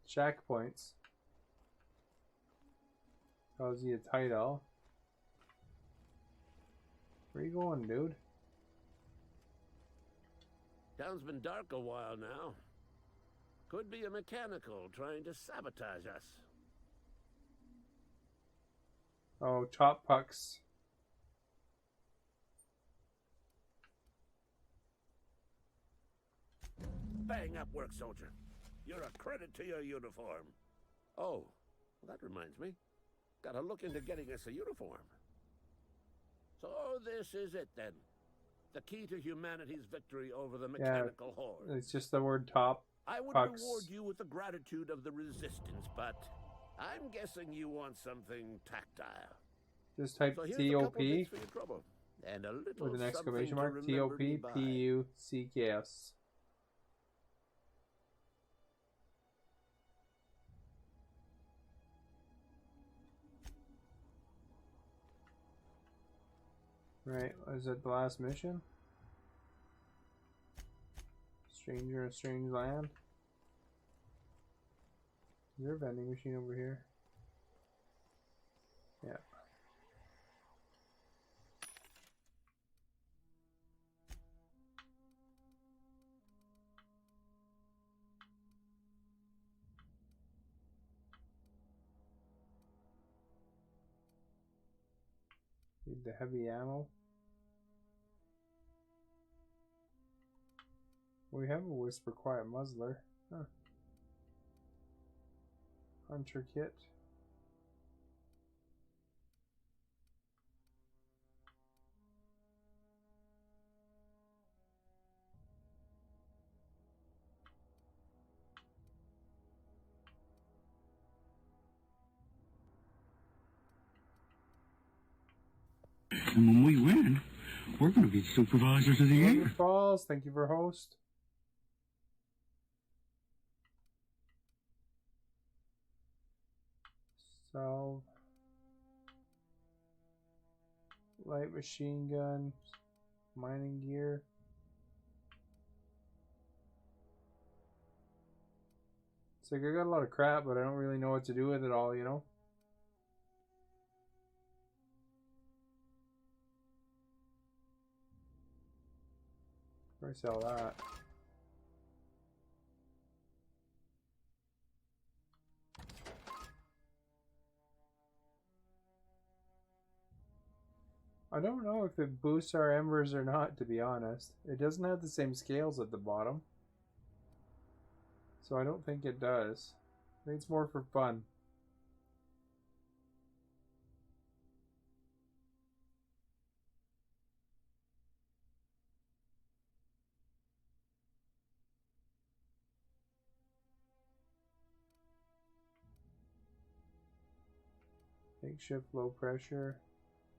Shack points. Tells you a title. Where you going, dude? Town's been dark a while now. Could be a mechanical trying to sabotage us. Oh, Top Pucks. Bang up work, soldier. You're a credit to your uniform. Oh, that reminds me. Gotta look into getting us a uniform. So this is it then. The key to humanity's victory over the mechanical horde. It's just the word Top I would Pucks. reward you with the gratitude of the resistance, but I'm guessing you want something tactile. Just type So here's a couple bits TOP for your trouble. And a little with an exclamation something mark. to remember me by. TOPPUCKS. Right, is it the last mission? Stranger in a strange land. Is there a vending machine over here? Yeah. Need the heavy ammo. We have a Whisper Quiet Muzzler. Huh. Hunter kit. And when we win, we're going to be supervisors of the year. Falls, thank you for host. Salve. Light machine gun. Mining gear. It's like I got a lot of crap, but I don't really know what to do with it all, you know? Probably sell that. I don't know if it boosts our embers or not, to be honest. It doesn't have the same scales at the bottom. So I don't think it does. I think it's more for fun. Makeshift low pressure.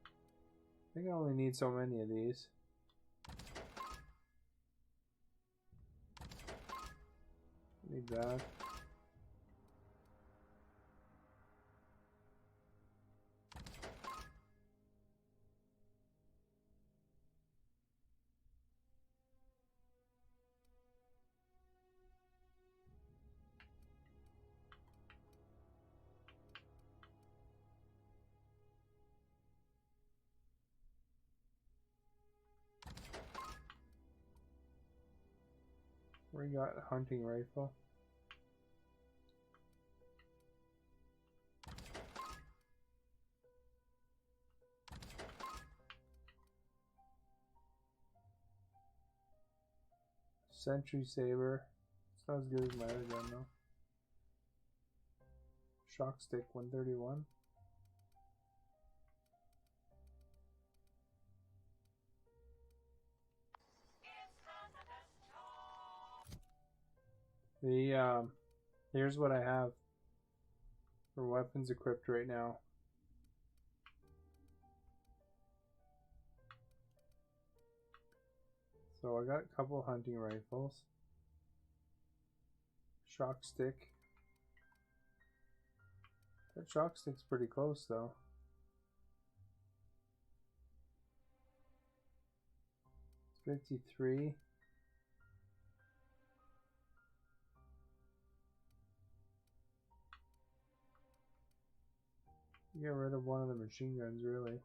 I think I only need so many of these. Need that. We got a hunting rifle. Sentry saber. It's not as good as my other gun though. Shock stick 131. Here's what I have for weapons equipped right now. So I got a couple hunting rifles. Shock stick. That shock stick's pretty close though. It's 53. Get rid of one of the machine guns, really.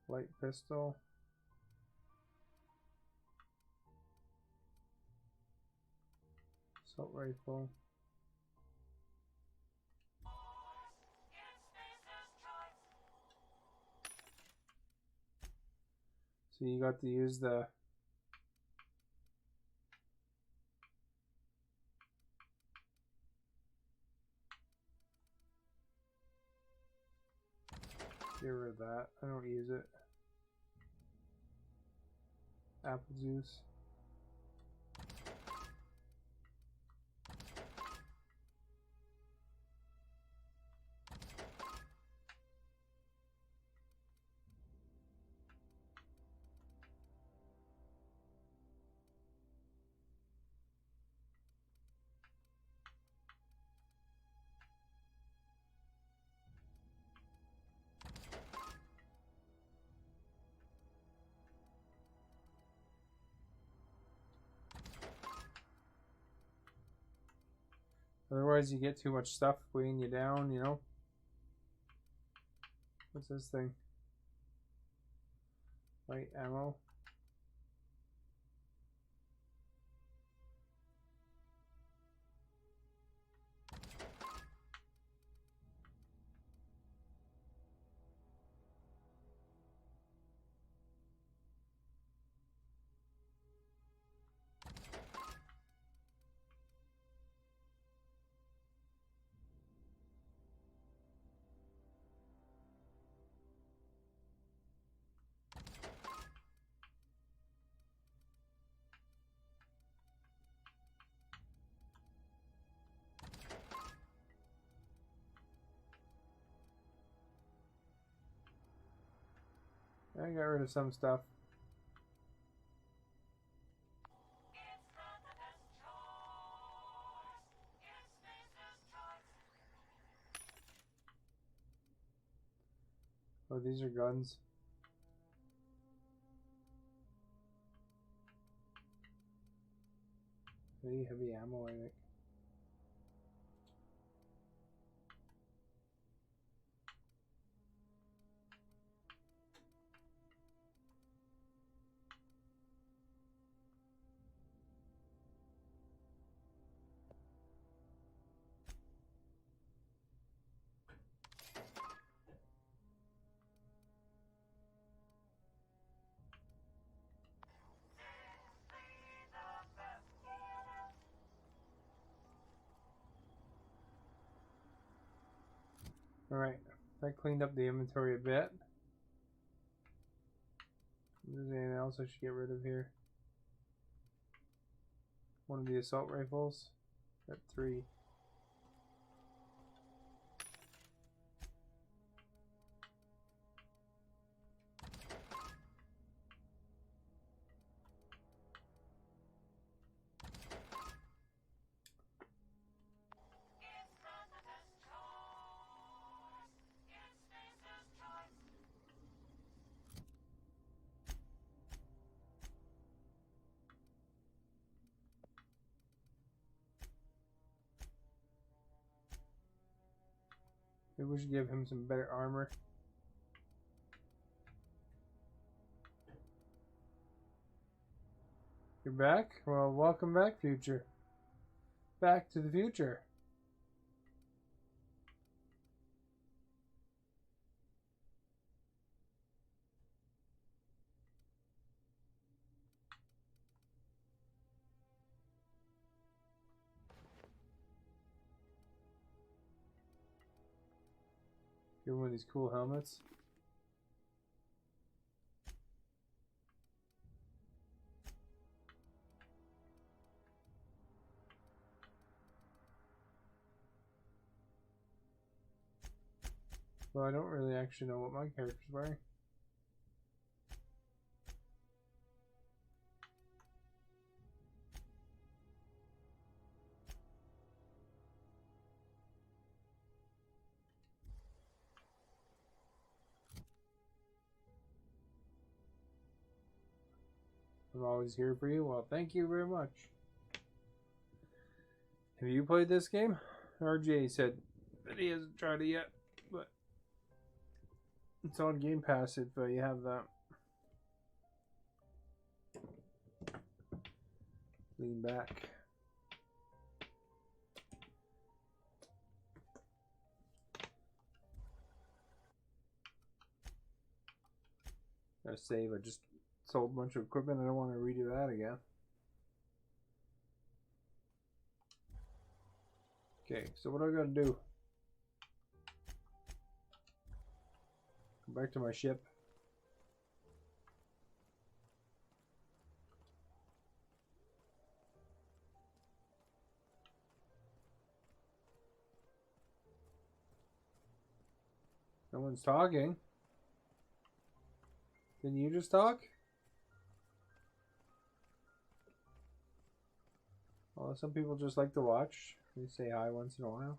Light pistol. Assault rifle. So you got to use the get rid of that. I don't use it. Apple juice. Otherwise you get too much stuff weighing you down, you know? What's this thing? Light ammo. I got rid of some stuff. Oh, these are guns. Pretty heavy ammo, I think. Alright, that cleaned up the inventory a bit. If there's anything else I should get rid of here. One of the assault rifles. Got 3. Maybe we should give him some better armor. You're back? Well, welcome back, future. Back to the future. Give him one of these cool helmets. Well, I don't really actually know what my character's wearing. I'm always here for you. Well, thank you very much. Have you played this game? RJ said that he hasn't tried it yet, but it's on Game Pass if you have that. Lean back. Gotta save. I just sold a bunch of equipment. I don't want to redo that again. Okay, so what do I gotta do? Go back to my ship. No one's talking. Didn't you just talk? Well, some people just like to watch. They say hi once in a while.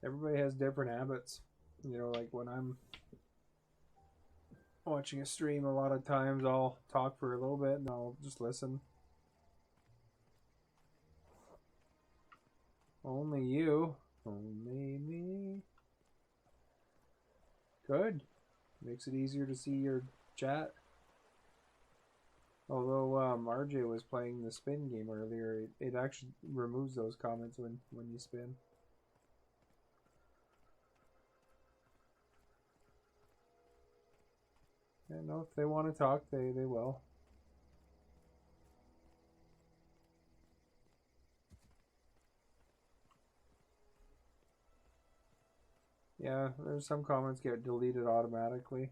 Everybody has different habits. You know, like when I'm watching a stream, a lot of times I'll talk for a little bit and I'll just listen. Only you. Only me. Good. Makes it easier to see your chat. Although RJ was playing the spin game earlier, it actually removes those comments when you spin. Yeah, no, if they want to talk, they will. Yeah, there's some comments get deleted automatically.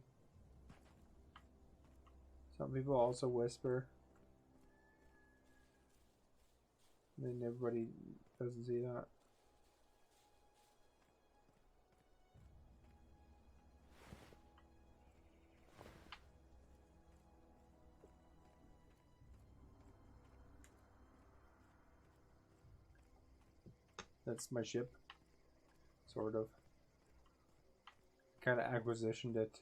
Some people also whisper. And then everybody doesn't see that. That's my ship. Sort of. Kind of acquisitioned it.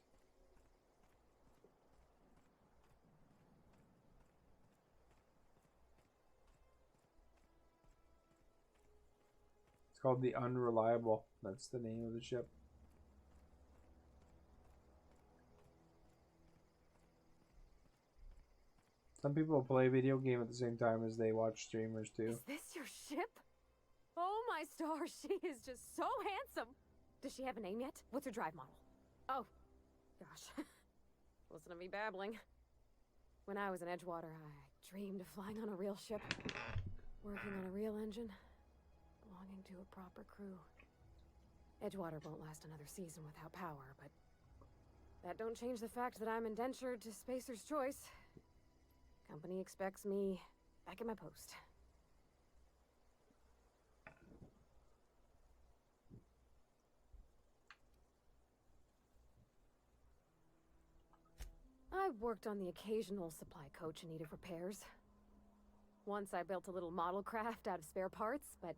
It's called the Unreliable. That's the name of the ship. Some people play video game at the same time as they watch streamers too. Is this your ship? Oh my stars, she is just so handsome. Does she have a name yet? What's her drive model? Oh, gosh. Listen to me babbling. When I was in Edgewater, I dreamed of flying on a real ship, working on a real engine, belonging to a proper crew. Edgewater won't last another season without power, but that don't change the fact that I'm indentured to Spacer's Choice. Company expects me back at my post. I've worked on the occasional supply coach in need of repairs. Once I built a little model craft out of spare parts, but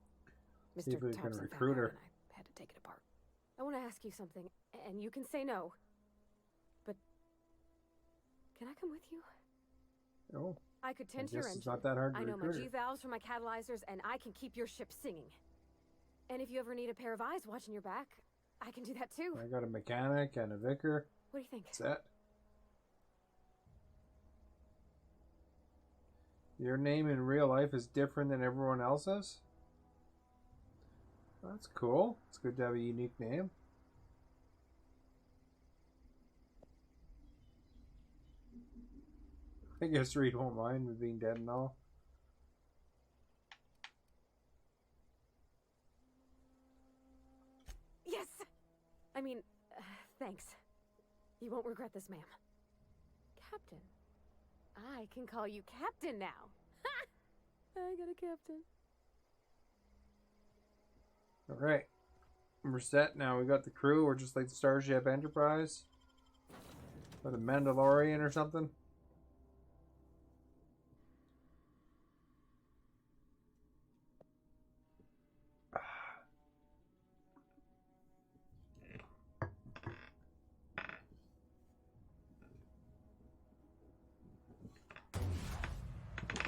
See if Mr. we can Thompson recruit found out her. and I had to take it apart. I want to ask you something, and you can say no. But can I come with you? Oh, I could I tend to your guess engine. it's not that hard to I know my recruit her. G-valves for my catalyzers, and I can keep your ship singing. And if you ever need a pair of eyes watching your back, I can do that too. I got a mechanic and a vicar. What do you think? Set. Your name in real life is different than everyone else's? That's cool. It's good to have a unique name. I guess Reed won't mind with being dead and all. Yes! I mean, thanks. You won't regret this, ma'am. Captain. I can call you Captain now. Ha! I got a captain. Alright. We're set now. We got the crew. We're just like the Starship Enterprise. Or the Mandalorian or something.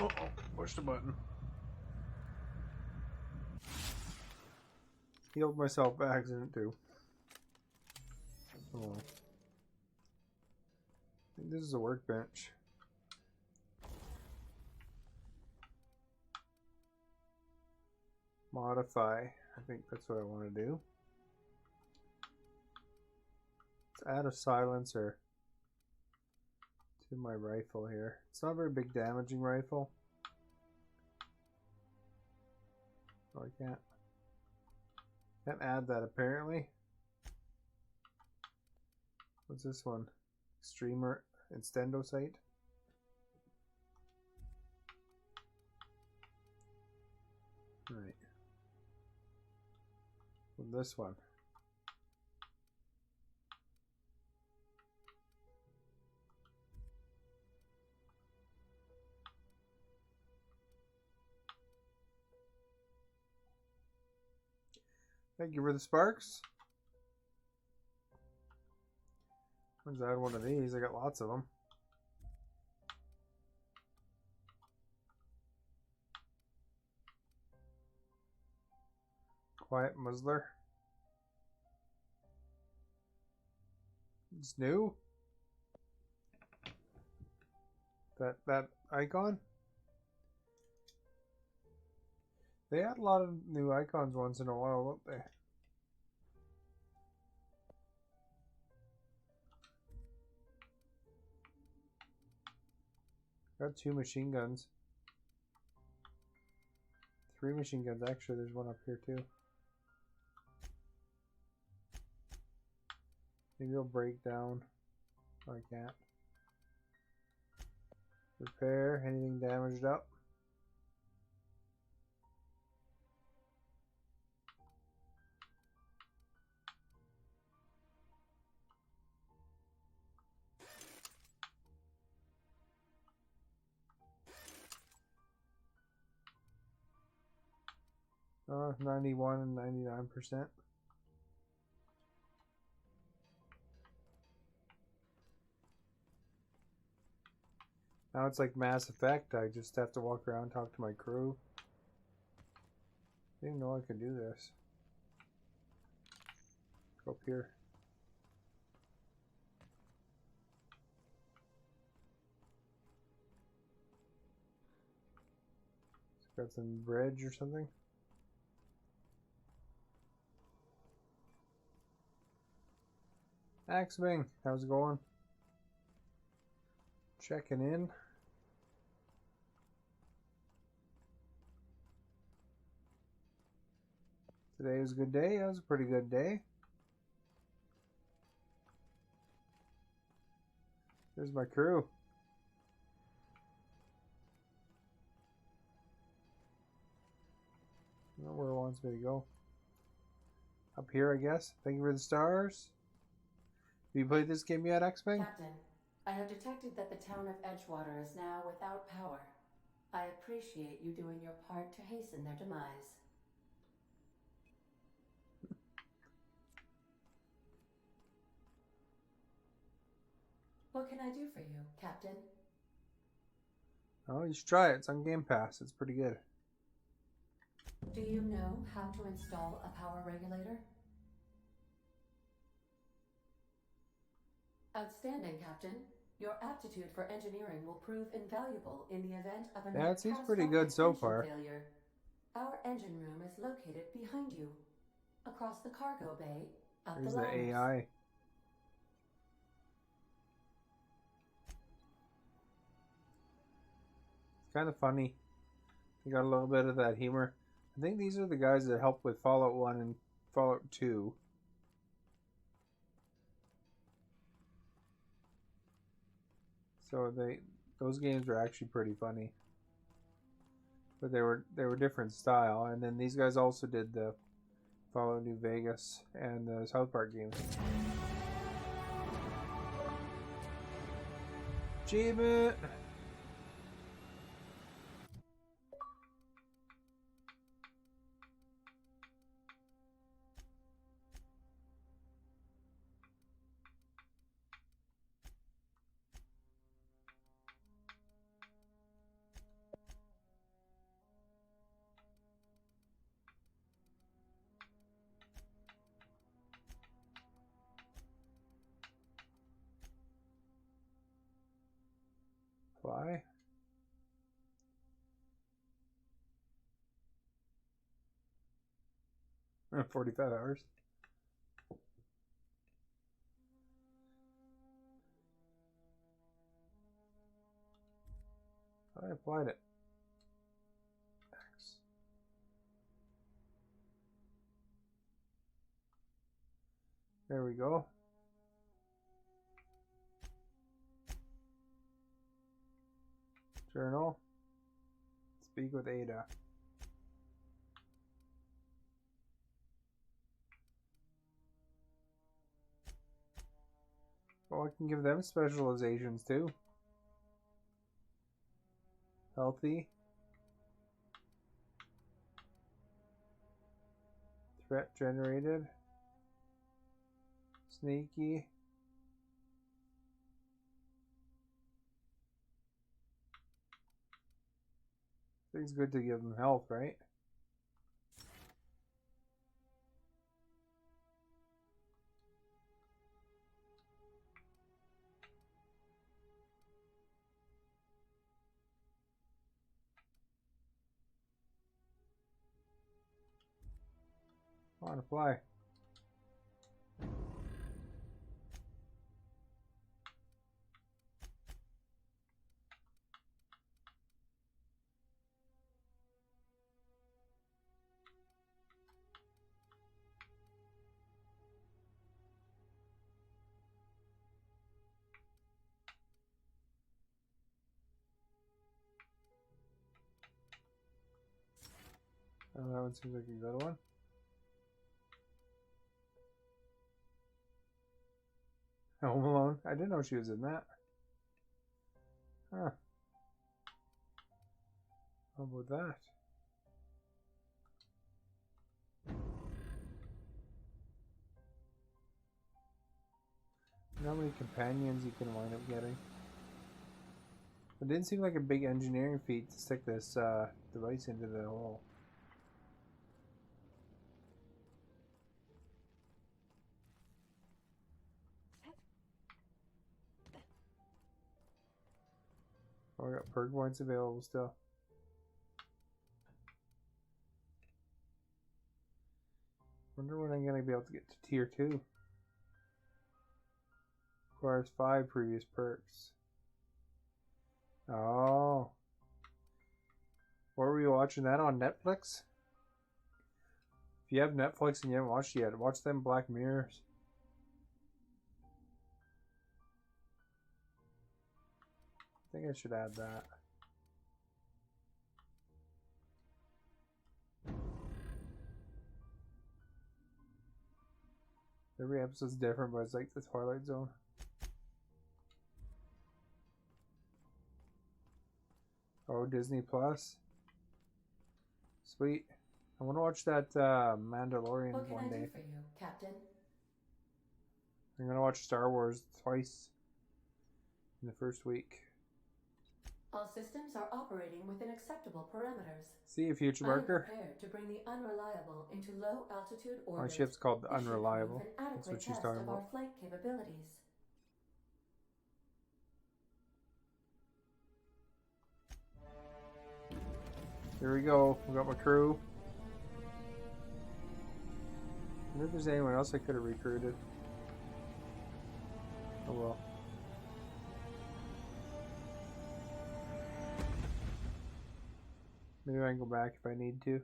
Uh-oh. Push the button. Healed myself by accident too. Oh. I think this is a workbench. Modify. I think that's what I want to do. Let's add a silencer to my rifle here. It's not a very big damaging rifle. Oh, I can't add that apparently. What's this one? Streamer Extendo sight. Right. And this one. Thank you for the sparks. Let's add one of these. I got lots of them. Quiet Muzzler. It's new. That icon. They add a lot of new icons once in a while, don't they? Got 2 machine guns. 3 machine guns, actually. There's one up here too. Maybe it'll break down. Oh, I can't. Repair. Anything damaged up? . 91 and 99%. Now it's like Mass Effect. I just have to walk around, talk to my crew. I didn't know I could do this. Go up here. Got some bridge or something. Axbing, how's it going? Checking in. Today was a good day. That was a pretty good day. There's my crew. I don't know where it wants me to go. Up here, I guess. Thank you for the stars. Have you played this game yet, X-Wing? Captain, I have detected that the town of Edgewater is now without power. I appreciate you doing your part to hasten their demise. What can I do for you, Captain? Oh, you should try it. It's on Game Pass. It's pretty good. Do you know how to install a power regulator? Outstanding, Captain. Your aptitude for engineering will prove invaluable in the event of a Yeah, it seems pretty good so far. failure. Our engine room is located behind you, across the cargo bay. There's the AI. It's kind of funny. You got a little bit of that humor. I think these are the guys that helped with Fallout 1 and Fallout 2. So those games were actually pretty funny. But they were different style. And then these guys also did the Fallout New Vegas and the South Park games. Achievement! Fly? 45 hours. I applied it. X. There we go. Journal. Speak with Ada. Oh, I can give them specializations too. Healthy. Threat generated. Sneaky. I think it's good to give them health, right? Come on, apply. Oh, that one seems like a good one. Home Alone. I didn't know she was in that. Huh. How about that? You know how many companions you can wind up getting? It didn't seem like a big engineering feat to stick this device into the hole. Oh, I got perk points available still. Wonder when I'm gonna be able to get to tier 2. Requires 5 previous perks. Oh. Where were you watching that on Netflix? If you have Netflix and you haven't watched it yet, watch them Black Mirrors. I think I should add that. Every episode's different, but it's like the Twilight Zone. Oh, Disney Plus. Sweet. I want to watch that Mandalorian What can one I day. do for you, Captain? I'm gonna watch Star Wars twice in the first week. All systems are operating within acceptable parameters. See you, Future I am Barker. prepared to bring the unreliable into low altitude orbit. My ship's called the This should prove Unreliable. an That's adequate what she's test talking of our about. flight capabilities. Here we go. We got my crew. I wonder if there's anyone else I could have recruited. Oh well. Maybe I can go back if I need to.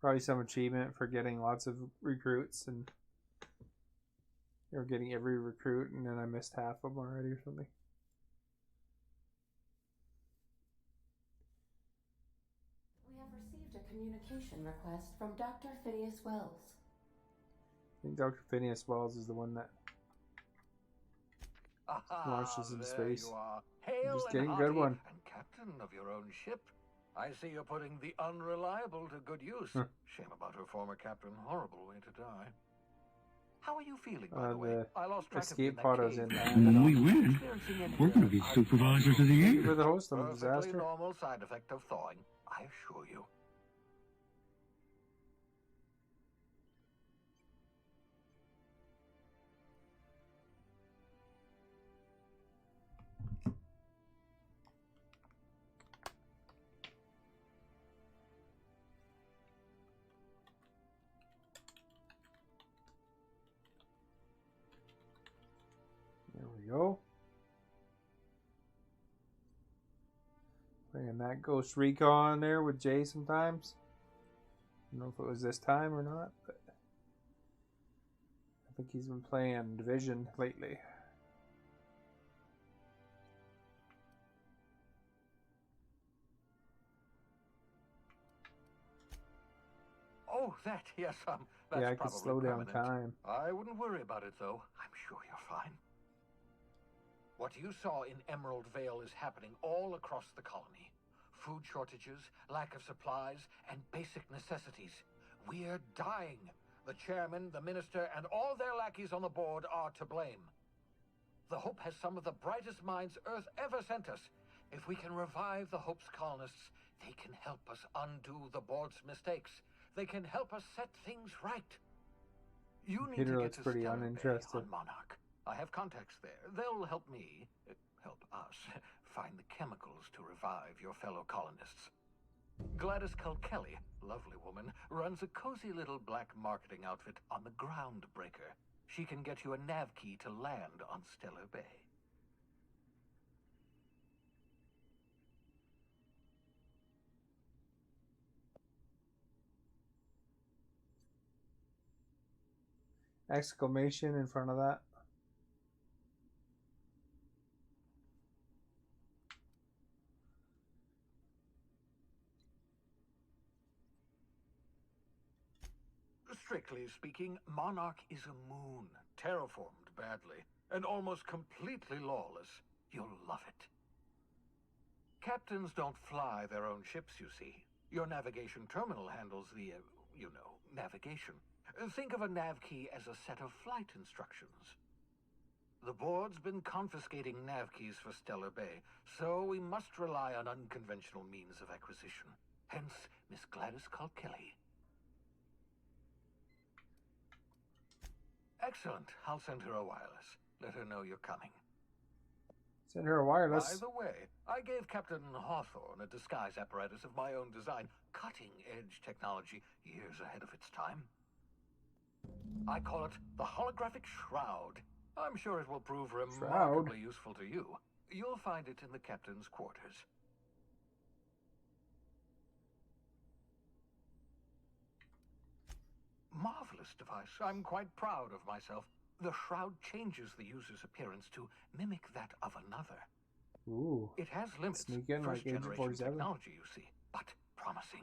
Probably some achievement for getting lots of recruits and or getting every recruit, and then I missed half of them already or something. We have received a communication request from Dr. Phineas Wells. I think Dr. Phineas Wells is the one that launches into space. You are. Hail Just and getting a hearty, good one. and captain of your own ship. I see you're putting the unreliable to good use. Shame about her former captain. Horrible way to die. How are you feeling, by the way? I lost track of you in escape that pod was cave. in that. And when we win, we're going to be supervisors of the Thank you year. for the host of a Perfectly disaster. normal side effect of thawing, I assure you. There we go. Playing that Ghost Recon there with Jay sometimes. I don't know if it was this time or not, but I think he's been playing Division lately. Oh, that, yes, that's Yeah, I could probably slow down permanent. time. I wouldn't worry about it, though. I'm sure you're fine. What you saw in Emerald Vale is happening all across the colony. Food shortages, lack of supplies, and basic necessities. We're dying. The chairman, the minister, and all their lackeys on the board are to blame. The Hope has some of the brightest minds Earth ever sent us. If we can revive the Hope's colonists, they can help us undo the board's mistakes. They can help us set things right. You need Peter to get looks to pretty Stellar Bay uninterested. on Monarch. I have contacts there. They'll help me, help us, find the chemicals to revive your fellow colonists. Gladys Culkelly, lovely woman, runs a cozy little black marketing outfit on the Groundbreaker. She can get you a nav key to land on Stellar Bay. Exclamation in front of that. Strictly speaking, Monarch is a moon, terraformed badly, and almost completely lawless. You'll love it. Captains don't fly their own ships, you see. Your navigation terminal handles the, navigation. Think of a nav key as a set of flight instructions. The board's been confiscating nav keys for Stellar Bay, so we must rely on unconventional means of acquisition. Hence, Miss Gladys Culkelly. Excellent. I'll send her a wireless. Let her know you're coming. Send her a wireless. By the way, I gave Captain Hawthorne a disguise apparatus of my own design, cutting-edge technology years ahead of its time. I call it the Holographic Shroud. I'm sure it will prove remarkably useful to you. You'll find it in the captain's quarters. Marvelous device. I'm quite proud of myself. The shroud changes the user's appearance to mimic that of another. Ooh. It has limits. Sneak in like Agent First-generation 47. technology, you see, but promising.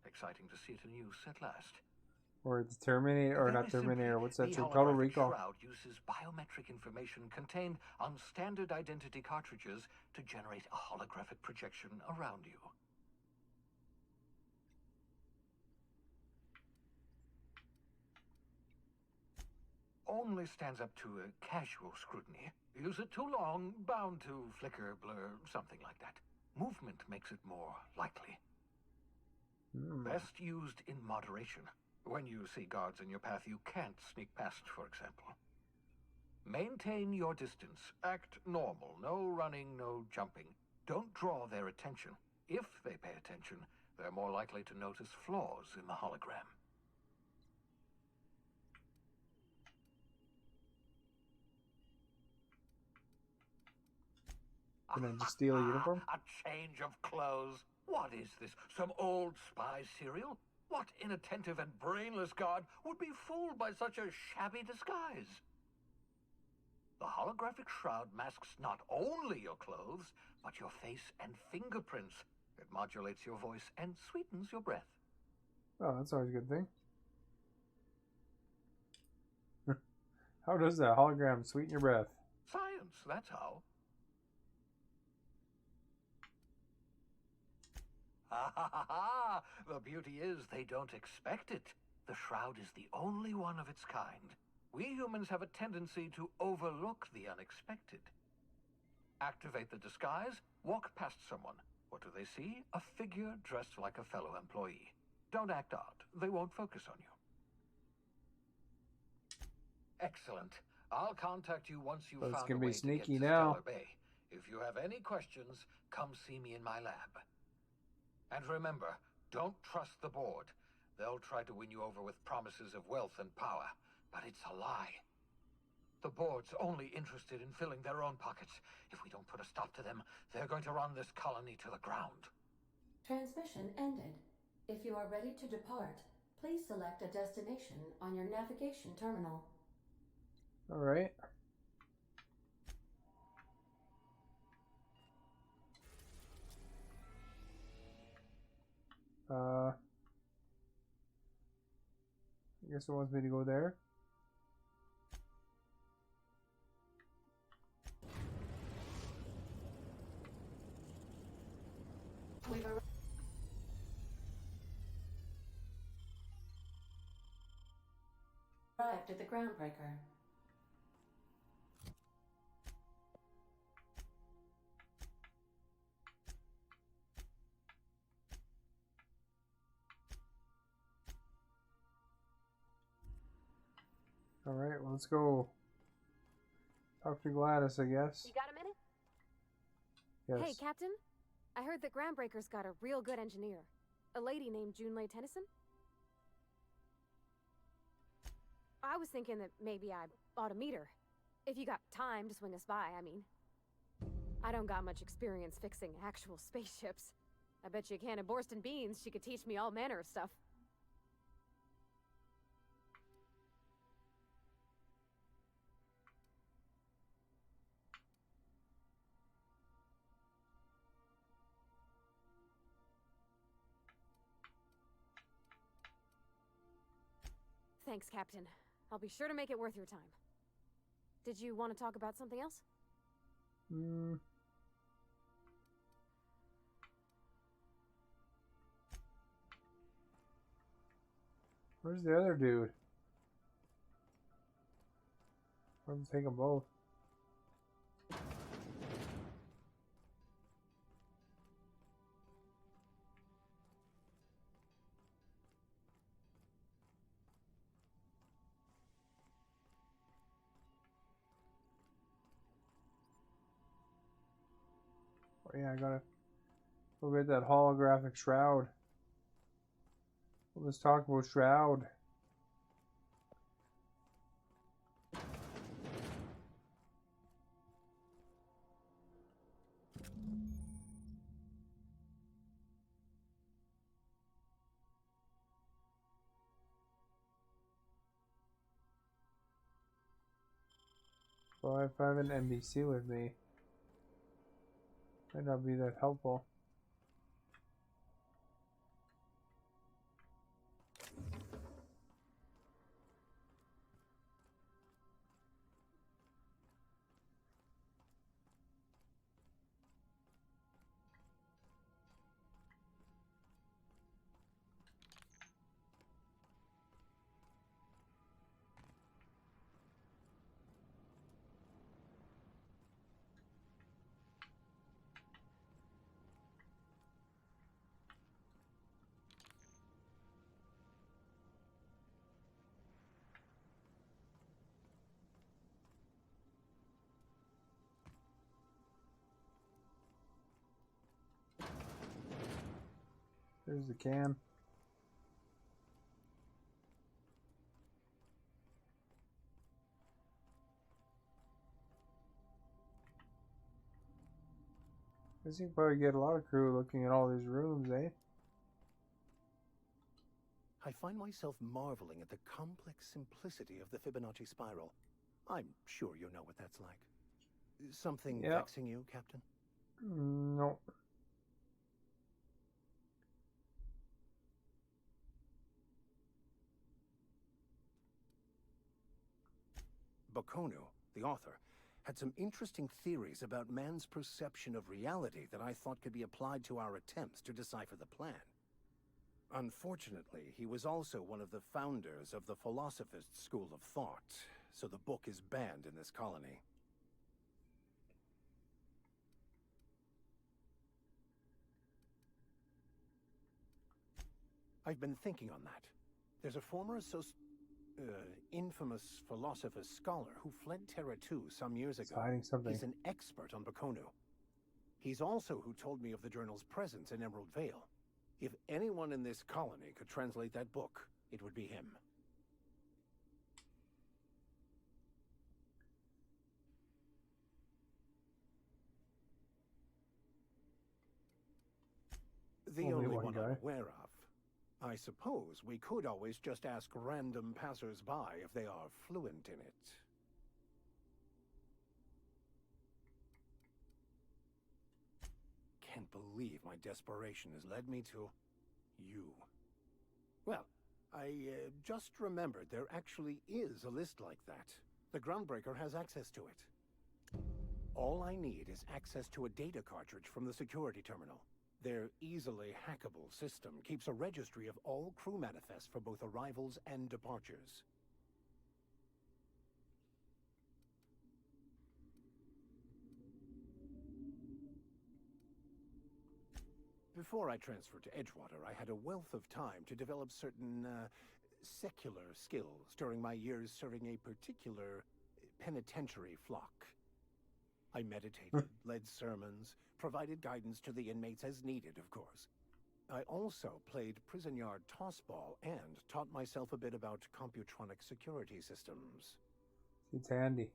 Exciting to see it in use at last. Or the Terminator, or Very not Terminator, simply, what's that the show? Total holographic Recall. shroud uses biometric information contained on standard identity cartridges to generate a holographic projection around you. Only stands up to a casual scrutiny. Use it too long, bound to flicker, blur, something like that. Movement makes it more likely. Best used in moderation. When you see guards in your path you can't sneak past, for example. Maintain your distance. Act normal. No running, no jumping. Don't draw their attention. If they pay attention, they're more likely to notice flaws in the hologram. Can I just steal a uniform? A change of clothes. What is this? Some old spy serial? What inattentive and brainless guard would be fooled by such a shabby disguise? The holographic shroud masks not only your clothes, but your face and fingerprints. It modulates your voice and sweetens your breath. Oh, that's always a good thing. How does that hologram sweeten your breath? Science, that's how. Ha ha ha ha! The beauty is they don't expect it. The shroud is the only one of its kind. We humans have a tendency to overlook the unexpected. Activate the disguise, walk past someone. What do they see? A figure dressed like a fellow employee. Don't act odd. They won't focus on you. Excellent. I'll contact you once you've So it's found gonna a be way to get sneaky to now. Stellar Bay. If you have any questions, come see me in my lab. And remember, don't trust the board. They'll try to win you over with promises of wealth and power, but it's a lie. The board's only interested in filling their own pockets. If we don't put a stop to them, they're going to run this colony to the ground. Transmission ended. If you are ready to depart, please select a destination on your navigation terminal. All right. I guess it wants me to go there. We've arrived at the Groundbreaker. All right, well, let's go talk to Gladys, I guess. You got a minute? Yes. Hey, Captain. I heard that Groundbreaker's got a real good engineer. A lady named Junlei Tennyson. I was thinking that maybe I ought to meet her. If you got time to swing us by, I mean. I don't got much experience fixing actual spaceships. I bet you a can of Borston beans she could teach me all manner of stuff. Thanks, Captain. I'll be sure to make it worth your time. Did you want to talk about something else? Where's the other dude? I'm take them both. Oh yeah, I gotta go get that holographic shroud. Let's talk about Shroud. Well, if I have an NBC with me, might not be that helpful. There's the can. Guess you can probably get a lot of crew looking at all these rooms, eh? I find myself marveling at the complex simplicity of the Fibonacci spiral. I'm sure you know what that's like. Something Yep. vexing you, Captain? No. Bakono, the author, had some interesting theories about man's perception of reality that I thought could be applied to our attempts to decipher the plan. Unfortunately, he was also one of the founders of the Philosophist school of thought, so the book is banned in this colony. I've been thinking on that. There's a former infamous Philosophist scholar who fled Terra 2 some years It's ago. hiding something. He's an expert on Bakono. He's also who told me of the journal's presence in Emerald Vale. If anyone in this colony could translate that book, it would be him. The Only only one one guy. I'm aware of. I suppose we could always just ask random passers-by if they are fluent in it. Can't believe my desperation has led me to you. Well, I just remembered there actually is a list like that. The Groundbreaker has access to it. All I need is access to a data cartridge from the security terminal. Their easily hackable system keeps a registry of all crew manifests for both arrivals and departures. Before I transferred to Edgewater, I had a wealth of time to develop certain, secular skills during my years serving a particular penitentiary flock. I meditated, led sermons, provided guidance to the inmates as needed, of course. I also played prison yard tossball and taught myself a bit about computronic security systems. It's handy.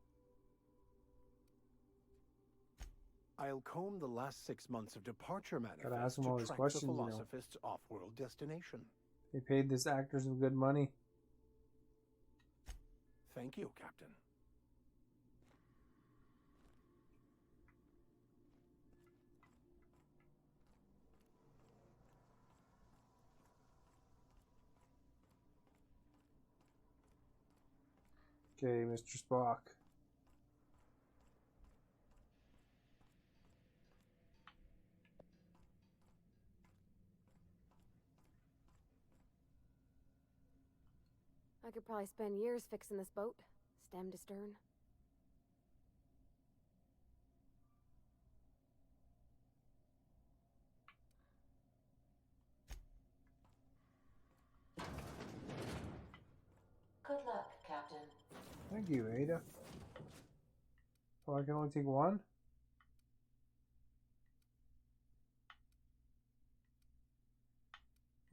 I'll comb the last 6 months of departure Gotta ask manifests them all to these track questions, the you know. Philosophist's off-world destination. They paid this actor some good money. Thank you, Captain. Okay, Mr. Spock. I could probably spend years fixing this boat, stem to stern. Good luck, Captain. Thank you, Ada. Oh, I can only take one?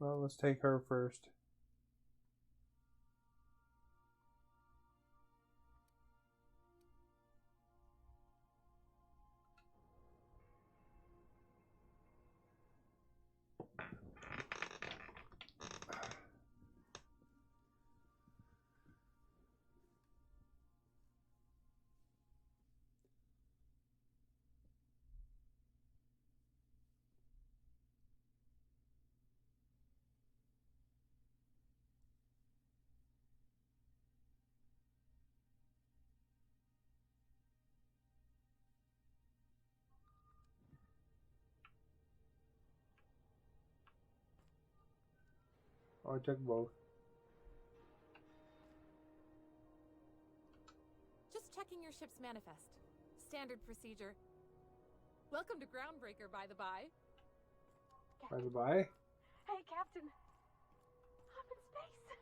Well, let's take her first. Oh, I took both. Just checking your ship's manifest. Standard procedure. Welcome to Groundbreaker, by the by. By the by. Hey, Captain. I'm in space.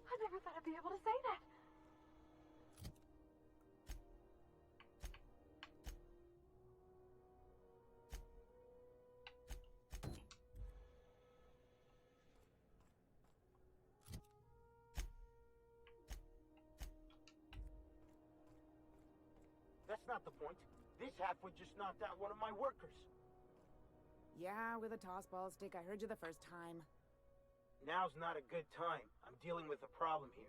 I never thought I'd be able to say that. That's not the point. This halfwit just knocked out one of my workers. Yeah, with a tossball stick. I heard you the first time. Now's not a good time. I'm dealing with a problem here.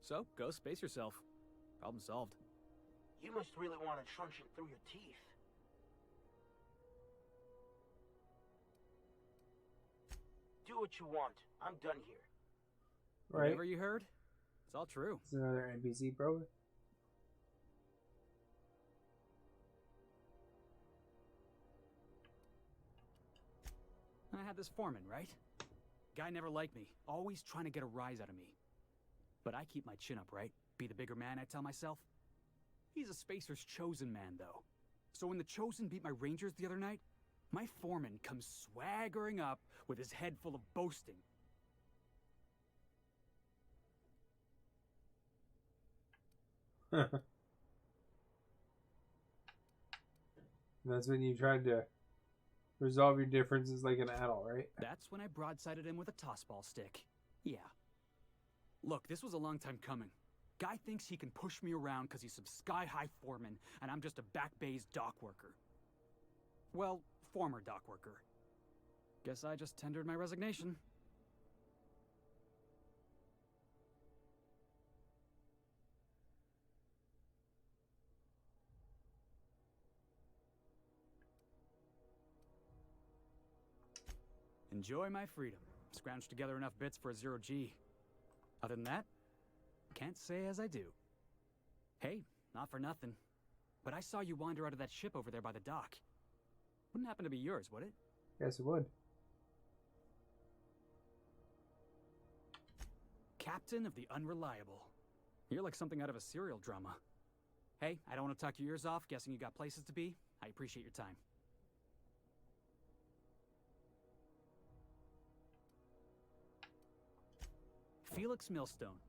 So, go space yourself. Problem solved. You must really want to truncheon through your teeth. Do what you want. I'm done here. Right. Whatever you heard, it's all true. It's another NPC, bro. I had this foreman, right? Guy never liked me, always trying to get a rise out of me. But I keep my chin up, right? Be the bigger man, I tell myself. He's a Spacer's chosen man, though. So when the Chosen beat my Rangers the other night, my foreman comes swaggering up with his head full of boasting. That's when you tried to resolve your differences like an adult, right? That's when I broadsided him with a tossball stick. Yeah. Look, this was a long time coming. Guy thinks he can push me around because he's some sky-high foreman, and I'm just a back bay's dock worker. Well, former dock worker. Guess I just tendered my resignation. Enjoy my freedom. Scrounged together enough bits for a 0G. Other than that, can't say as I do. Hey, not for nothing, but I saw you wander out of that ship over there by the dock. Wouldn't happen to be yours, would it? Yes, it would. Captain of the Unreliable. You're like something out of a serial drama. Hey, I don't want to talk your ears off, guessing you got places to be. I appreciate your time. Felix Millstone.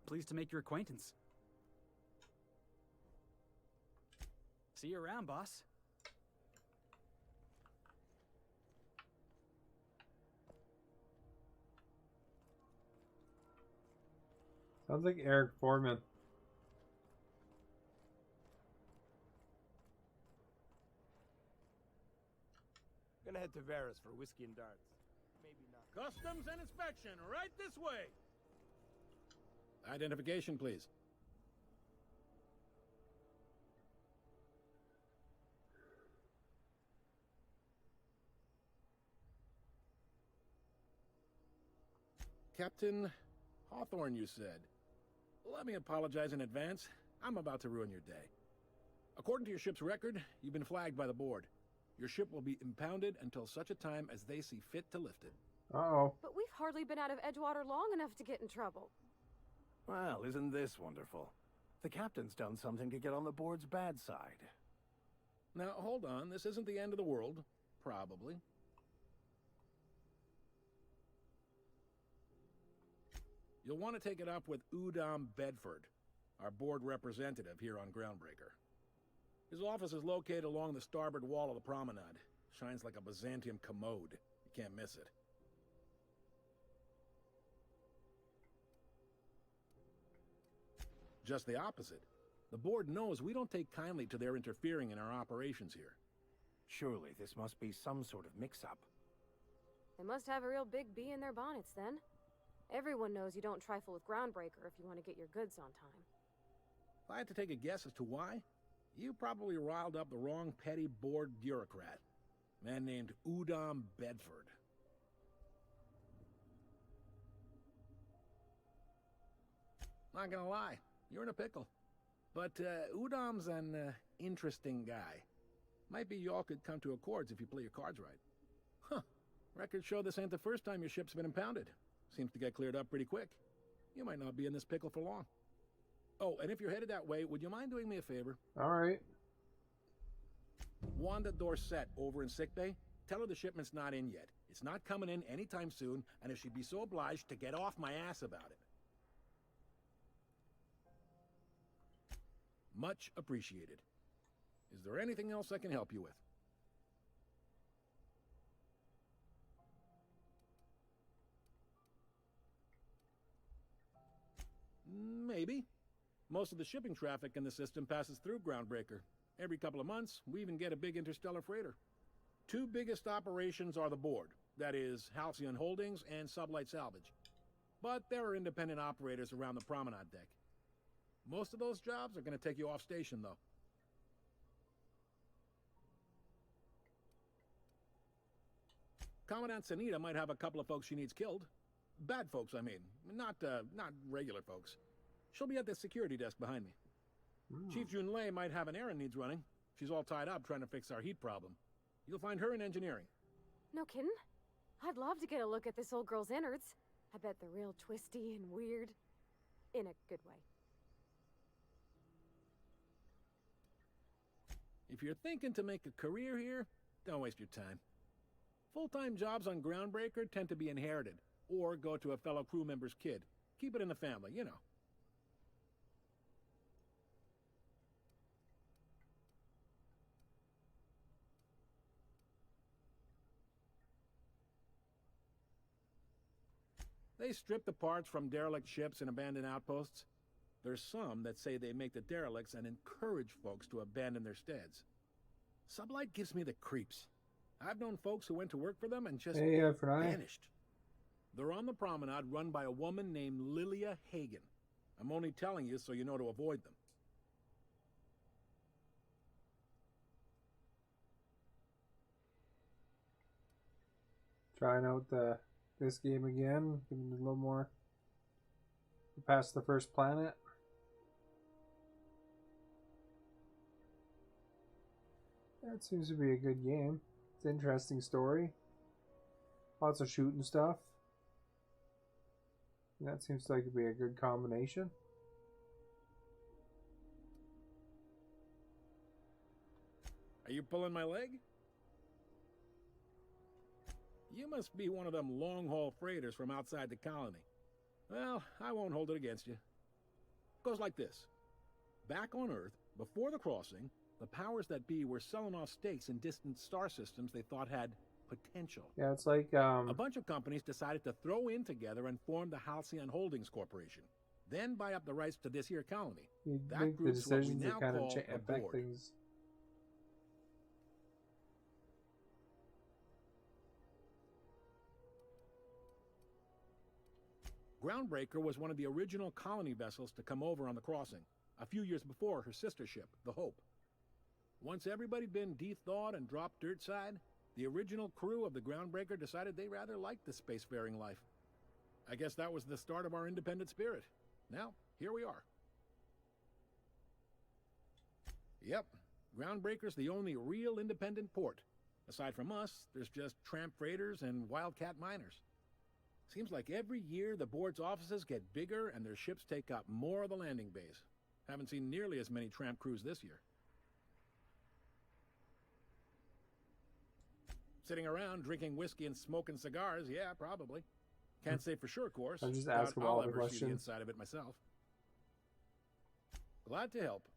Pleased to make your acquaintance. See you around, boss. Sounds like Eric Foreman. Gonna head to Vera's for whiskey and darts. Maybe not. Customs and inspection, right this way. Identification, please. Captain Hawthorne, you said. Let me apologize in advance. I'm about to ruin your day. According to your ship's record, you've been flagged by the board. Your ship will be impounded until such a time as they see fit to lift it. Uh-oh. But we've hardly been out of Edgewater long enough to get in trouble. Well, isn't this wonderful? The captain's done something to get on the board's bad side. Now, hold on. This isn't the end of the world. Probably. You'll want to take it up with Udom Bedford, our board representative here on Groundbreaker. His office is located along the starboard wall of the promenade. Shines like a Byzantium commode. You can't miss it. Just the opposite. The board knows we don't take kindly to their interfering in our operations here. Surely this must be some sort of mix-up. They must have a real big bee in their bonnets, then. Everyone knows you don't trifle with Groundbreaker if you want to get your goods on time. If I had to take a guess as to why, you probably riled up the wrong petty board bureaucrat. A man named Udom Bedford. Not gonna lie, you're in a pickle. But Udom's an interesting guy. Might be y'all could come to accords if you play your cards right. Huh. Records show this ain't the first time your ship's been impounded. Seems to get cleared up pretty quick. You might not be in this pickle for long. Oh, and if you're headed that way, would you mind doing me a favor? All right. Wanda Dorset over in sickbay, tell her the shipment's not in yet. It's not coming in anytime soon, and if she'd be so obliged to get off my ass about it. Much appreciated. Is there anything else I can help you with? Maybe. Most of the shipping traffic in the system passes through Groundbreaker. Every couple of months, we even get a big interstellar freighter. Two biggest operations are the board, That is, Halcyon Holdings and Sublight Salvage. But there are independent operators around the promenade deck. Most of those jobs are going to take you off station, though. Commandant Sanita might have a couple of folks she needs killed. Bad folks, I mean. Not regular folks. She'll be at the security desk behind me. Chief Junlei might have an errand needs running. She's all tied up trying to fix our heat problem. You'll find her in engineering. No kidding? I'd love to get a look at this old girl's innards. I bet they're real twisty and weird. In a good way. If you're thinking to make a career here, don't waste your time. Full-time jobs on Groundbreaker tend to be inherited, or go to a fellow crew member's kid. Keep it in the family, you know. They strip the parts from derelict ships and abandoned outposts. There's some that say they make the derelicts and encourage folks to abandon their steads. Sublight gives me the creeps. I've known folks who went to work for them and just vanished. They're on the promenade run by a woman named Lilia Hagen. I'm only telling you so you know to avoid them. Trying out this game again, giving it a little more past the first planet. That seems to be a good game. It's an interesting story. Lots of shooting stuff. That seems like it'd be a good combination. Are you pulling my leg? You must be one of them long-haul freighters from outside the colony. Well, I won't hold it against you. It goes like this. Back on Earth, before the crossing, the powers that be were selling off stakes in distant star systems they thought had potential. Yeah, it's like a bunch of companies decided to throw in together and form the Halcyon Holdings Corporation, then buy up the rights to this here colony. you That make the group's what we decisions now that kind of call a affect board. things. Groundbreaker was one of the original colony vessels to come over on the crossing, a few years before her sister ship, the Hope. Once everybody'd been de-thawed and dropped dirt side, the original crew of the Groundbreaker decided they rather liked the spacefaring life. I guess that was the start of our independent spirit. Now, here we are. Yep, Groundbreaker's the only real independent port. Aside from us, there's just tramp freighters and wildcat miners. Seems like every year the board's offices get bigger and their ships take up more of the landing bays. Haven't seen nearly as many tramp crews this year. Sitting around drinking whiskey and smoking cigars, yeah, probably. Can't say for sure, of course. I'll just Doubt ask them I'll all the ever see the questions. inside of it myself. Glad to help.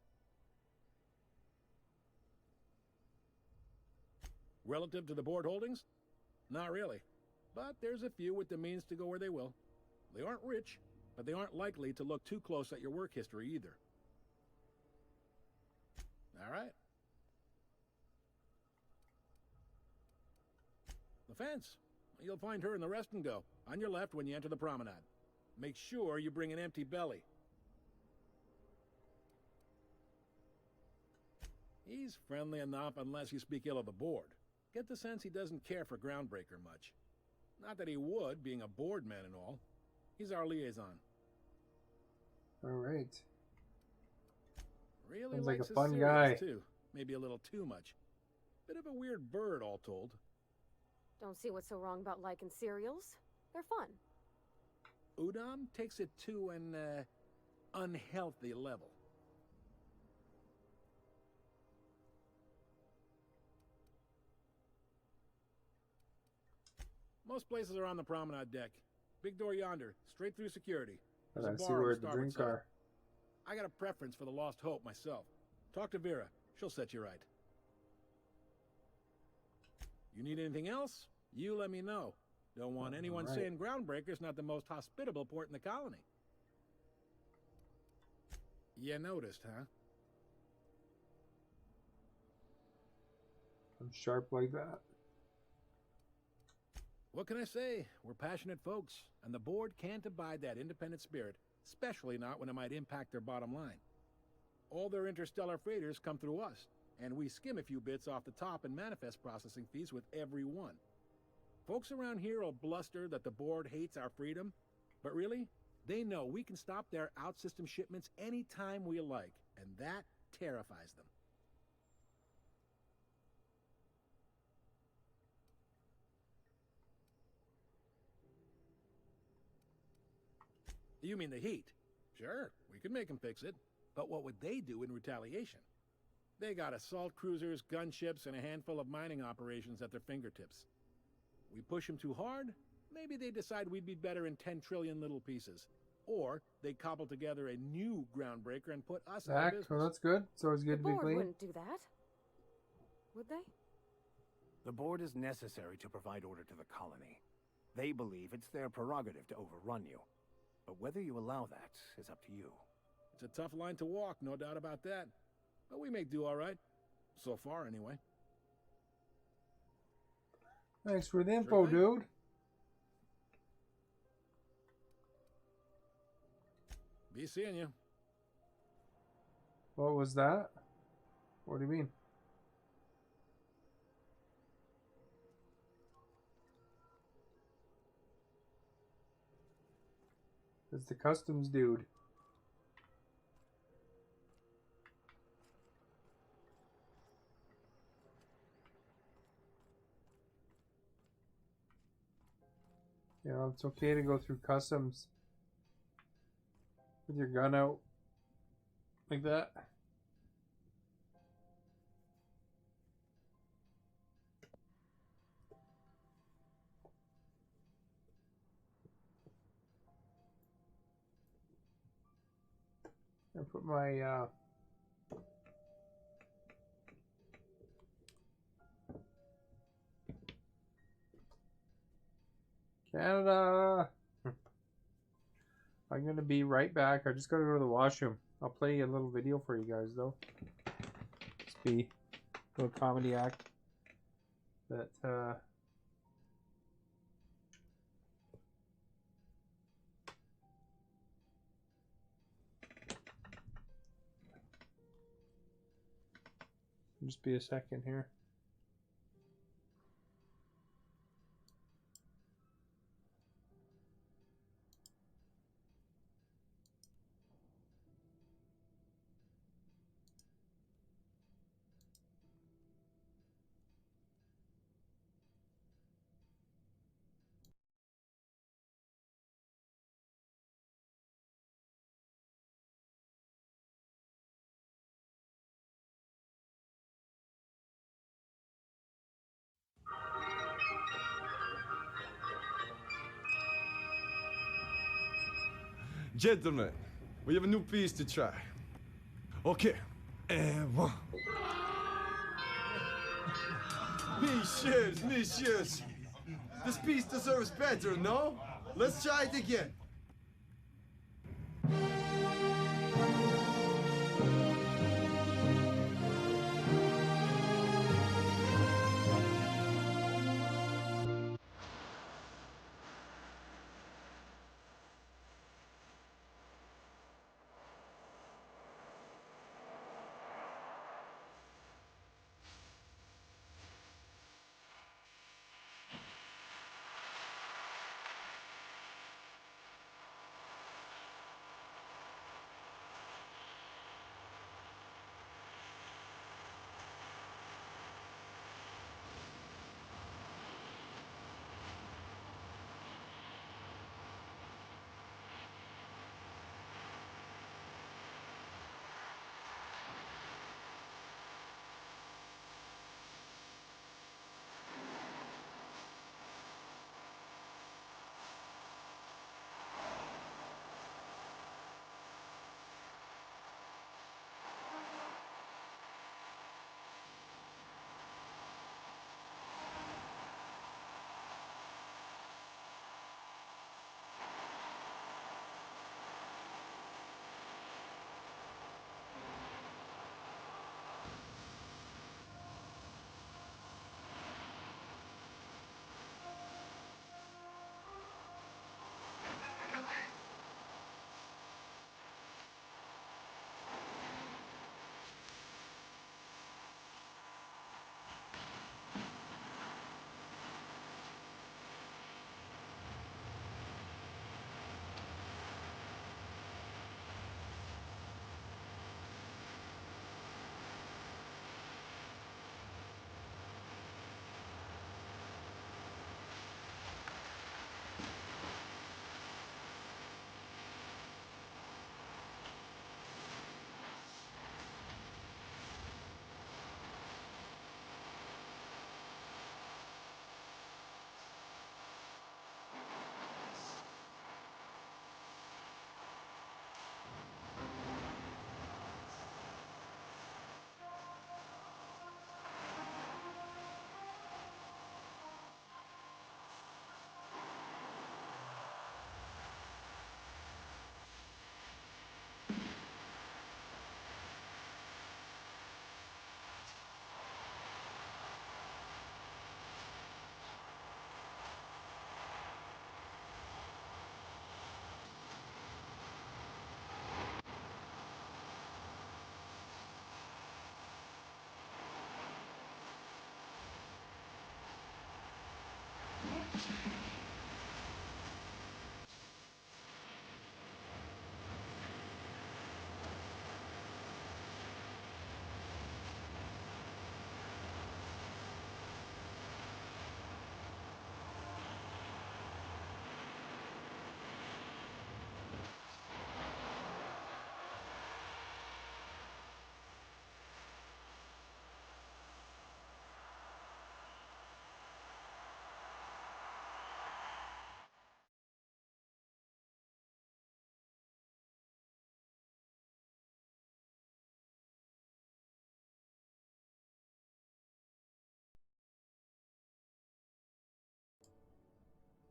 Relative to the board holdings? Not really. But there's a few with the means to go where they will. They aren't rich, but they aren't likely to look too close at your work history either. All right. The fence. You'll find her in the rest and go, on your left when you enter the promenade. Make sure you bring an empty belly. He's friendly enough unless you speak ill of the board. Get the sense he doesn't care for Groundbreaker much. Not that he would, being a board man and all. He's our liaison. All right. Really Sounds like likes a his fun cereals, guy. too. Maybe a little too much. Bit of a weird bird, all told. Don't see what's so wrong about liking cereals. They're fun. Udom takes it to an unhealthy level. Most places are on the promenade deck. Big door yonder, straight through security. I There's a see bar on where the the starboard drinks side. are. I got a preference for the Lost Hope myself. Talk to Vera. She'll set you right. You need anything else? You let me know. Don't want anyone right. saying Groundbreaker's not the most hospitable port in the colony. You noticed, huh? I'm sharp like that. What can I say? We're passionate folks, and the board can't abide that independent spirit, especially not when it might impact their bottom line. All their interstellar freighters come through us, and we skim a few bits off the top in manifest processing fees with every one. Folks around here will bluster that the board hates our freedom, but really, they know we can stop their out-system shipments anytime we like, and that terrifies them. You mean the heat? Sure, we could make them fix it. But what would they do in retaliation? They got assault cruisers, gunships, and a handful of mining operations at their fingertips. We push them too hard, maybe they decide we'd be better in 10 trillion little pieces. Or they cobble together a new groundbreaker and put us out of Back. business. Well, that's good. It's always good The to be board clean. wouldn't do that. Would they? The board is necessary to provide order to the colony. They believe it's their prerogative to overrun you. But whether you allow that is up to you. It's a tough line to walk, no doubt about that. But we make do all right. So far, anyway. Thanks for the info, thing. dude. Be seeing you. What was that? What do you mean? It's the customs dude. Yeah, it's okay to go through customs with your gun out like that. I put my Canada. I'm gonna be right back. I just gotta go to the washroom. I'll play a little video for you guys though. Just be a little comedy act that just be a second here. Gentlemen, we have a new piece to try. Okay, and one. Messieurs, messieurs, this piece deserves better, no? Let's try it again.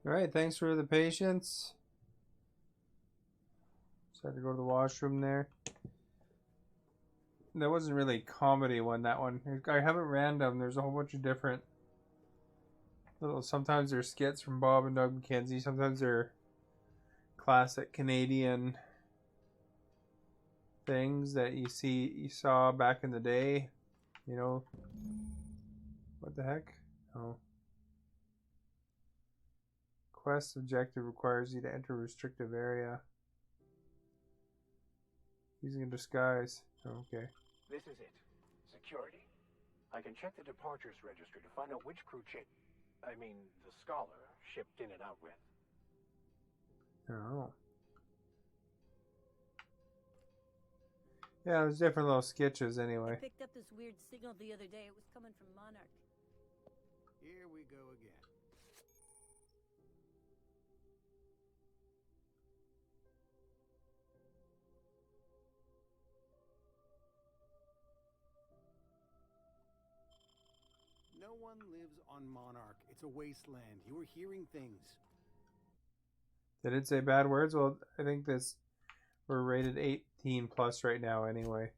Alright, thanks for the patience. Just had to go to the washroom there. That wasn't really a comedy one, that one. I have it random. There's a whole bunch of different little, sometimes they're skits from Bob and Doug McKenzie, sometimes they're classic Canadian things that you saw back in the day. You know, what the heck? Oh. Quest objective requires you to enter a restrictive area using a disguise. Oh, okay. This is it. Security. I can check the departures register to find out which crew the Scholar shipped in and out with. Oh. Yeah, there's different little sketches anyway. I picked up this weird signal the other day. It was coming from Monarch. Here we go again. No one lives on Monarch. It's a wasteland. You were hearing things. Did it say bad words? Well, I think we're rated 18 plus right now anyway.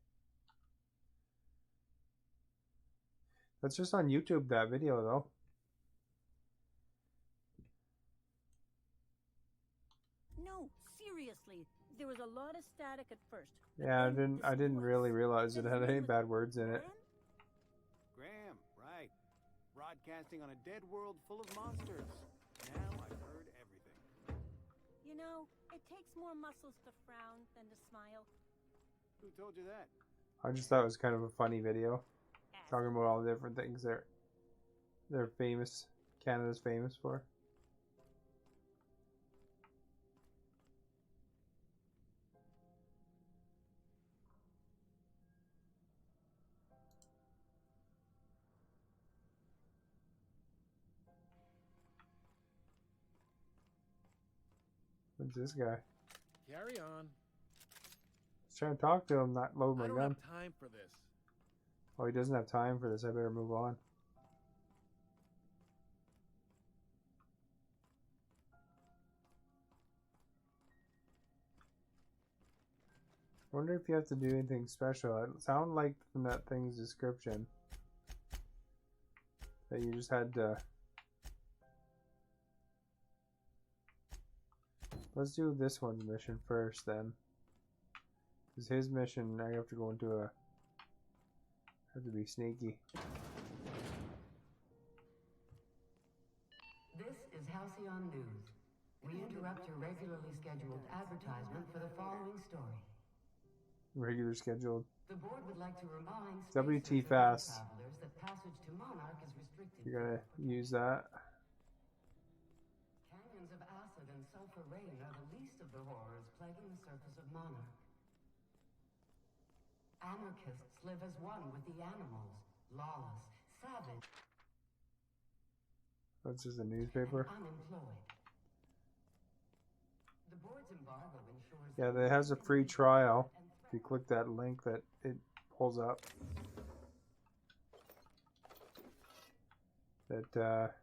That's just on YouTube, that video though. No, seriously. There was a lot of static at first. Yeah, I didn't really realize it had any bad words in it. Graham, right. Broadcasting on a dead world full of monsters. Now I've heard everything. You know, it takes more muscles to frown than to smile. Who told you that? I just thought it was kind of a funny video. Talking about all the different things they're famous, Canada's famous for. What's this guy? Carry on. Just trying to talk to him, not load my I don't gun. have time for this. Oh, he doesn't have time for this. I better move on. Wonder if you have to do anything special. It sounded like from that thing's description that you just had to. Let's do this one's mission first then. Because his mission, I have to go into a. Have to be sneaky. This is Halcyon News. We interrupt your regularly scheduled advertisement for the following story. Regular scheduled. The board would like to remind WT spacers and fast. travelers that passage to Monarch is restricted. You're gonna use that. Canyons of acid and sulfur rain are the least of the horrors plaguing the surface of Monarch. Anarchists live as one with the animals, lawless, savage, That's just a newspaper. unemployed. The board's embargo ensures Yeah, that has a free trial. If you click that link that it pulls up. That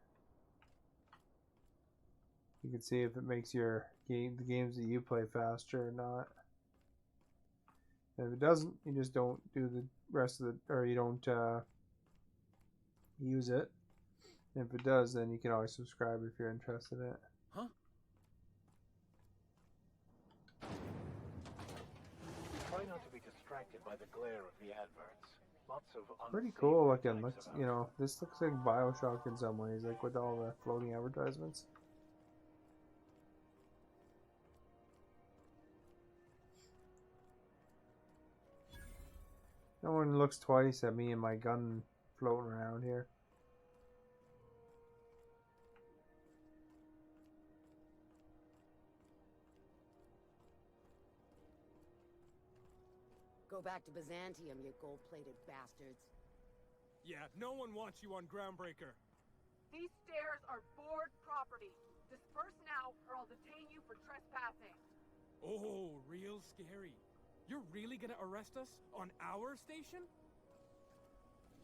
you can see if it makes the games that you play faster or not. And if it doesn't, you just don't do the rest of the, or you don't use it. And if it does, then you can always subscribe if you're interested in it. Huh? Try not to be distracted by the glare of the adverts. Lots of Pretty cool looking. Looks, you know, this looks like BioShock in some ways, like with all the floating advertisements. No one looks twice at me and my gun floating around here. Go back to Byzantium, you gold-plated bastards. Yeah, no one wants you on Groundbreaker. These stairs are board property. Disperse now, or I'll detain you for trespassing. Oh, real scary. You're really gonna arrest us on our station?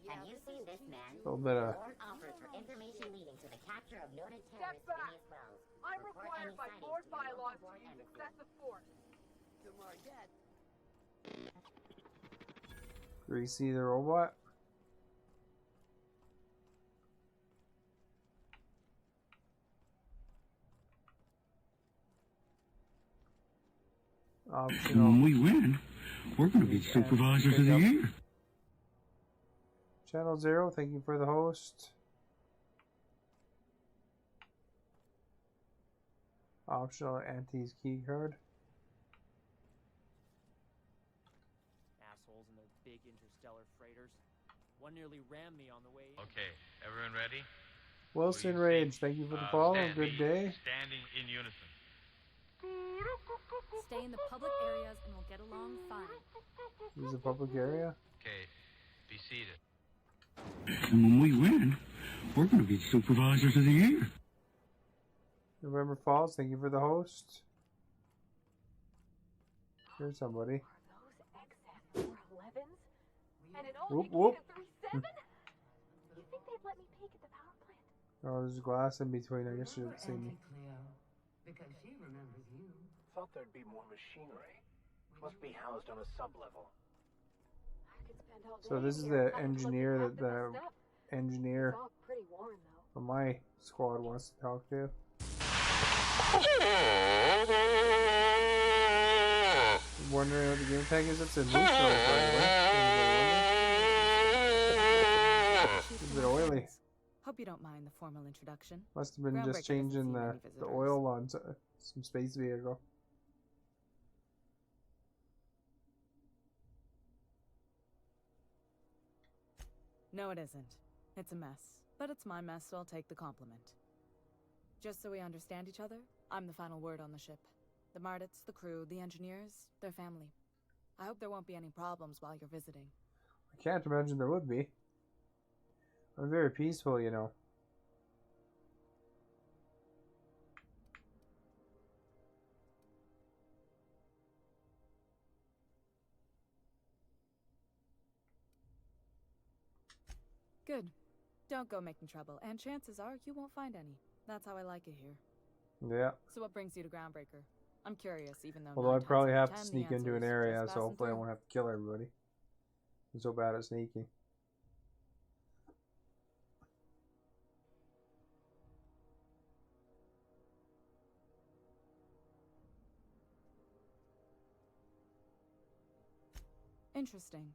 Have you seen this man? A little bit of Board offers for information leading to the capture of noted terrorist Phineas Wells. I'm Report required any by sightings board to your local bylaws to board use embassy. excessive force. To Marquette. Greasy the robot. Optional. And when we win, we're going to be supervisors of the year. Channel 0, thank you for the host. Optional Auntie's key card. Assholes in their big interstellar freighters. One nearly rammed me on the way in. Okay, everyone ready? Wilson Rage, thank you for the follow. And Good me, day. Standing in unison. Stay in the public areas and we'll get along fine. This is a public area. Okay, be seated. And when we win, we're going to be supervisors of the year. November Falls, thank you for the host. Here's somebody. And it Whoop, only whoop. came in 3-7? You think they'd let me peek at the power plant? Oh, there's glass in between. I guess you didn't see me. Cleo, because she remembers you. Thought there'd be more machinery. Must be housed on a sub-level. I could spend all day So this is here. the I was engineer looking that half the messed up. engineer It's all pretty warm though. from my squad wants to talk to. Wondering what the game tag is? It's a Moose Road, by the way. Is it oily? Hope you don't mind the formal introduction. Must have been Groundbreaker just doesn't changing see the many visitors. oil on some space vehicle. No, it isn't. It's a mess. But it's my mess, so I'll take the compliment. Just so we understand each other, I'm the final word on the ship. The Mardits, the crew, the engineers, their family. I hope there won't be any problems while you're visiting. I can't imagine there would be. I'm very peaceful, you know. Good. Don't go making trouble, and chances are you won't find any. That's how I like it here. Yeah. So what brings you to Groundbreaker? I'm curious, even though Although 9 I'd times probably out of have to 10 the sneak into answer an is area, just so passing hopefully I through. won't have to kill everybody. I'm so bad at sneaking. Interesting.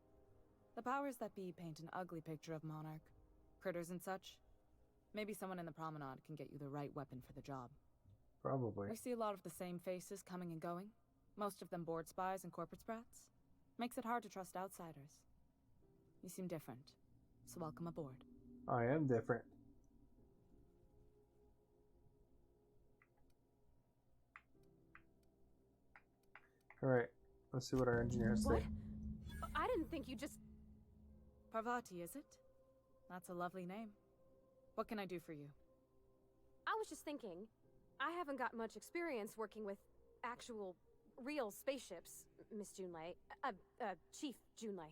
The powers that be paint an ugly picture of Monarch. Critters and such. Maybe someone in the promenade can get you the right weapon for the job. Probably. We see a lot of the same faces coming and going. Most of them board spies and corporate sprats. Makes it hard to trust outsiders. You seem different, so welcome aboard. I am different. Alright, let's see what our engineers What? say. I didn't think you just... Parvati, is it? That's a lovely name. What can I do for you? I was just thinking, I haven't got much experience working with actual, real spaceships, Miss Junlei. Chief Junlei.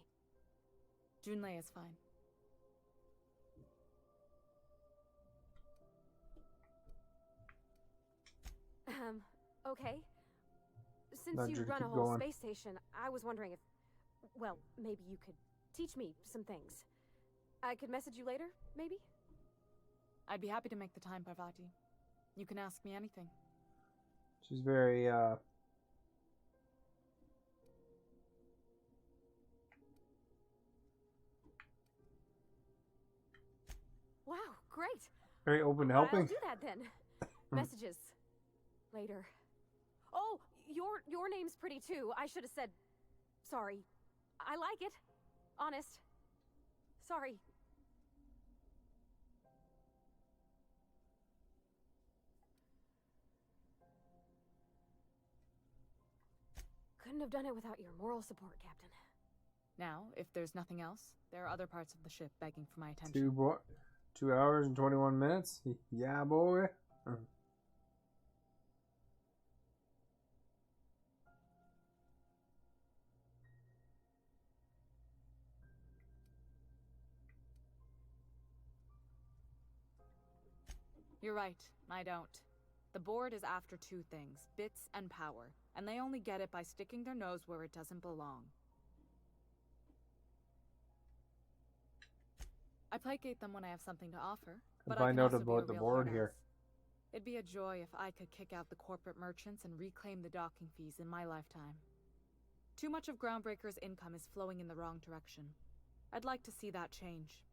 Junlei is fine. Okay. Since Nudge you her to run a keep whole going. space station, I was wondering if, well, maybe you could teach me some things. I could message you later, maybe? I'd be happy to make the time, Parvati. You can ask me anything. She's very, Wow, great. very open to I'll helping. do that then. Messages. Later. Oh, your name's pretty too. I should have said sorry. I like it. Honest. Sorry. Couldn't have done it without your moral support, Captain. Now, if there's nothing else, there are other parts of the ship begging for my attention. 2 hours and 21 minutes? Yeah, boy. You're right, I don't. The board is after two things, bits and power, and they only get it by sticking their nose where it doesn't belong. I placate them when I have something to offer, but I Find can out also be a about the real board hard here. ass. It'd be a joy if I could kick out the corporate merchants and reclaim the docking fees in my lifetime. Too much of Groundbreaker's income is flowing in the wrong direction. I'd like to see that change.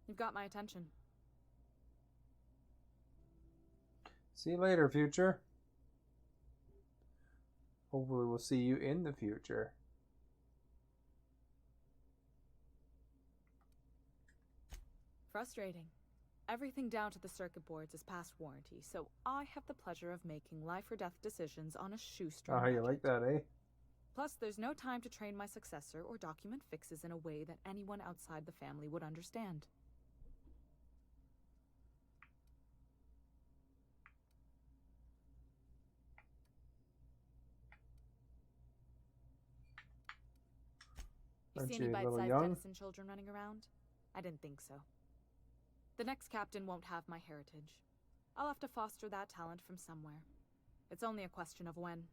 You've got my attention. See you later, future. Hopefully we'll see you in the future. Frustrating. Everything down to the circuit boards is past warranty, so I have the pleasure of making life or death decisions on a shoestring. Oh, you like that, eh? Plus, there's no time to train my successor or document fixes in a way that anyone outside the family would understand. You Aren't see you any a little bite-sized young? Denison children running around? I didn't think so. The next captain won't have my heritage. I'll have to foster that talent from somewhere. It's only a question of when.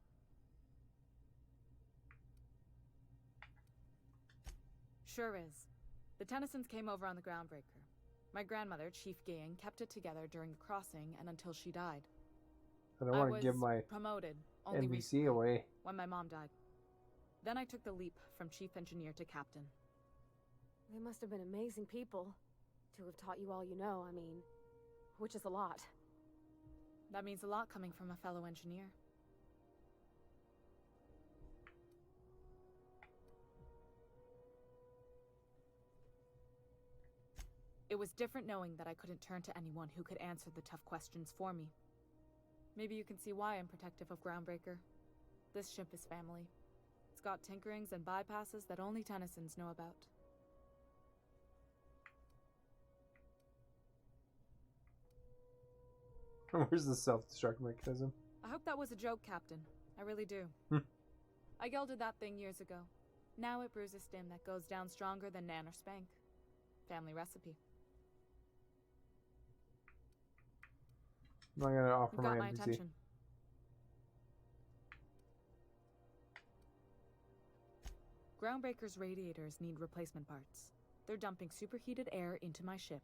Sure is. The Tennysons came over on the Groundbreaker. My grandmother, Chief Gayan, kept it together during the crossing and until she died. I don't want to give my promoted only NBC recently, away. when my mom died. Then I took the leap from chief engineer to captain. They must have been amazing people to have taught you all you know, I mean, which is a lot. That means a lot coming from a fellow engineer. It was different knowing that I couldn't turn to anyone who could answer the tough questions for me. Maybe you can see why I'm protective of Groundbreaker. This ship is family. It's got tinkerings and bypasses that only Tennysons know about. Where's the self-destruct mechanism? I hope that was a joke, Captain. I really do. I gelded that thing years ago. Now it brews a stem that goes down stronger than Nan or Spank. Family recipe. I'm not gonna offer You've got my my NPC. attention. Groundbreaker's radiators need replacement parts. They're dumping superheated air into my ship.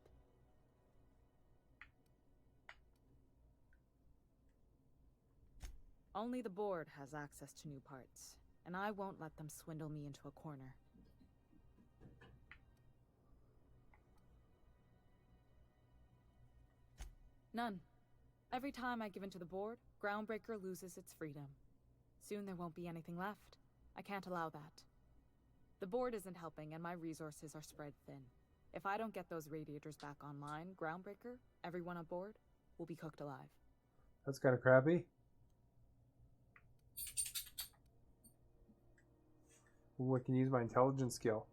Only the board has access to new parts, and I won't let them swindle me into a corner. None. Every time I give in to the board, Groundbreaker loses its freedom. Soon there won't be anything left. I can't allow that. The board isn't helping, and my resources are spread thin. If I don't get those radiators back online, Groundbreaker, everyone on board, will be cooked alive. That's kind of crappy. Ooh, I can use my intelligence skill.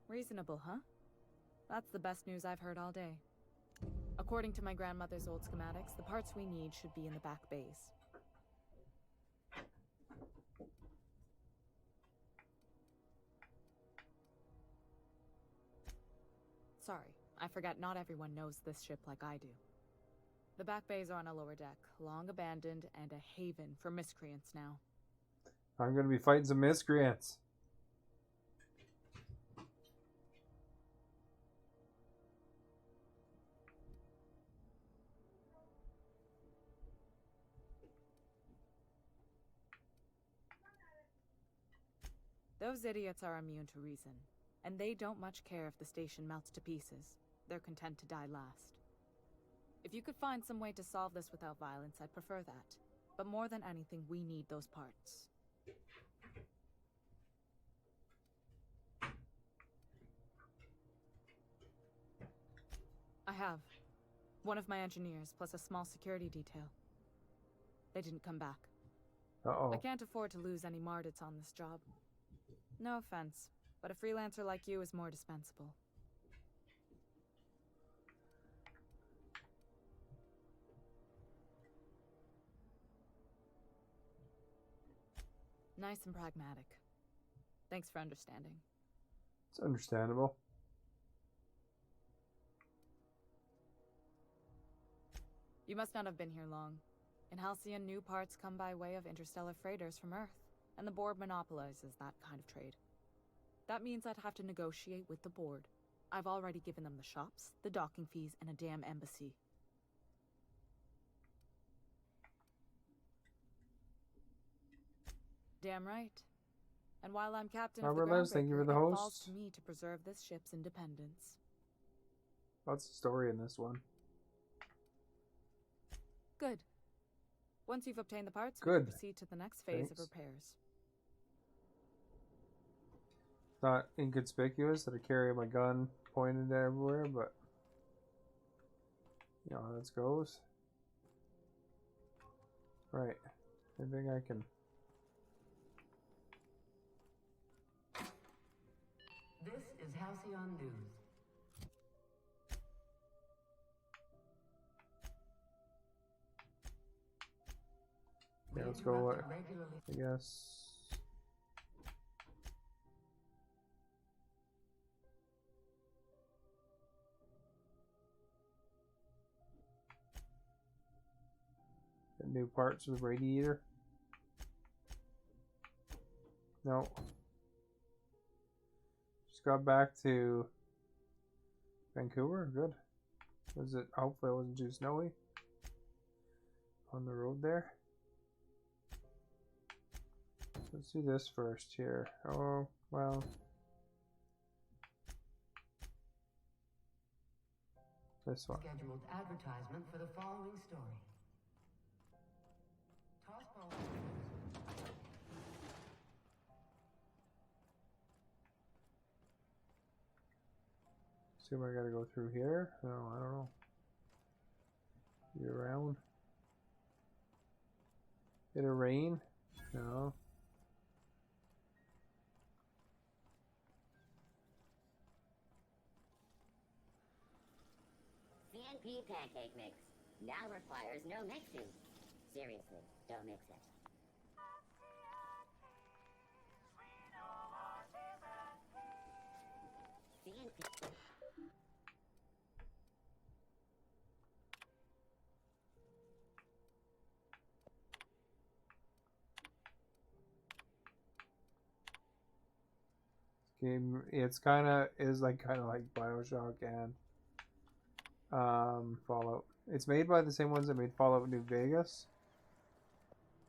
Reasonable, huh? That's the best news I've heard all day. According to my grandmother's old schematics, the parts we need should be in the back bays. Sorry, I forgot not everyone knows this ship like I do. The back bays are on a lower deck, long abandoned and a haven for miscreants now. I'm gonna be fighting some miscreants. Those idiots are immune to reason, and they don't much care if the station melts to pieces. They're content to die last. If you could find some way to solve this without violence, I'd prefer that. But more than anything, we need those parts. I have. One of my engineers, plus a small security detail. They didn't come back. Uh-oh. I can't afford to lose any Mardits on this job. No offense, but a freelancer like you is more dispensable. Nice and pragmatic. Thanks for understanding. It's understandable. You must not have been here long. In Halcyon, new parts come by way of interstellar freighters from Earth, and the board monopolizes that kind of trade. That means I'd have to negotiate with the board. I've already given them the shops, the docking fees, and a damn embassy. Damn right. And while I'm captain of the Robert, thank you for Groundbreaker, the it falls host. to me to preserve this ship's independence. Lots of story in this one. Good. Once you've obtained the parts, we Good. can proceed to the next phase of Thanks. repairs. Not inconspicuous that I carry my gun pointed everywhere, but you know how this goes. Right. I think I can. This is Halcyon News. Yeah, let's go. I guess. Get new parts for the radiator. No. Just got back to Vancouver. Good. Was it? Hopefully, it wasn't too snowy on the road there. Let's do this first here. Oh, well. This one. Scheduled advertisement for the following story. Tossball. Assume I gotta go through here. No, I don't know. Be around. It'll rain. No. CNP pancake mix now requires no mixing. Seriously, don't mix it. CNP. Game. It's kind of like BioShock and Fallout. It's made by the same ones that made Fallout New Vegas,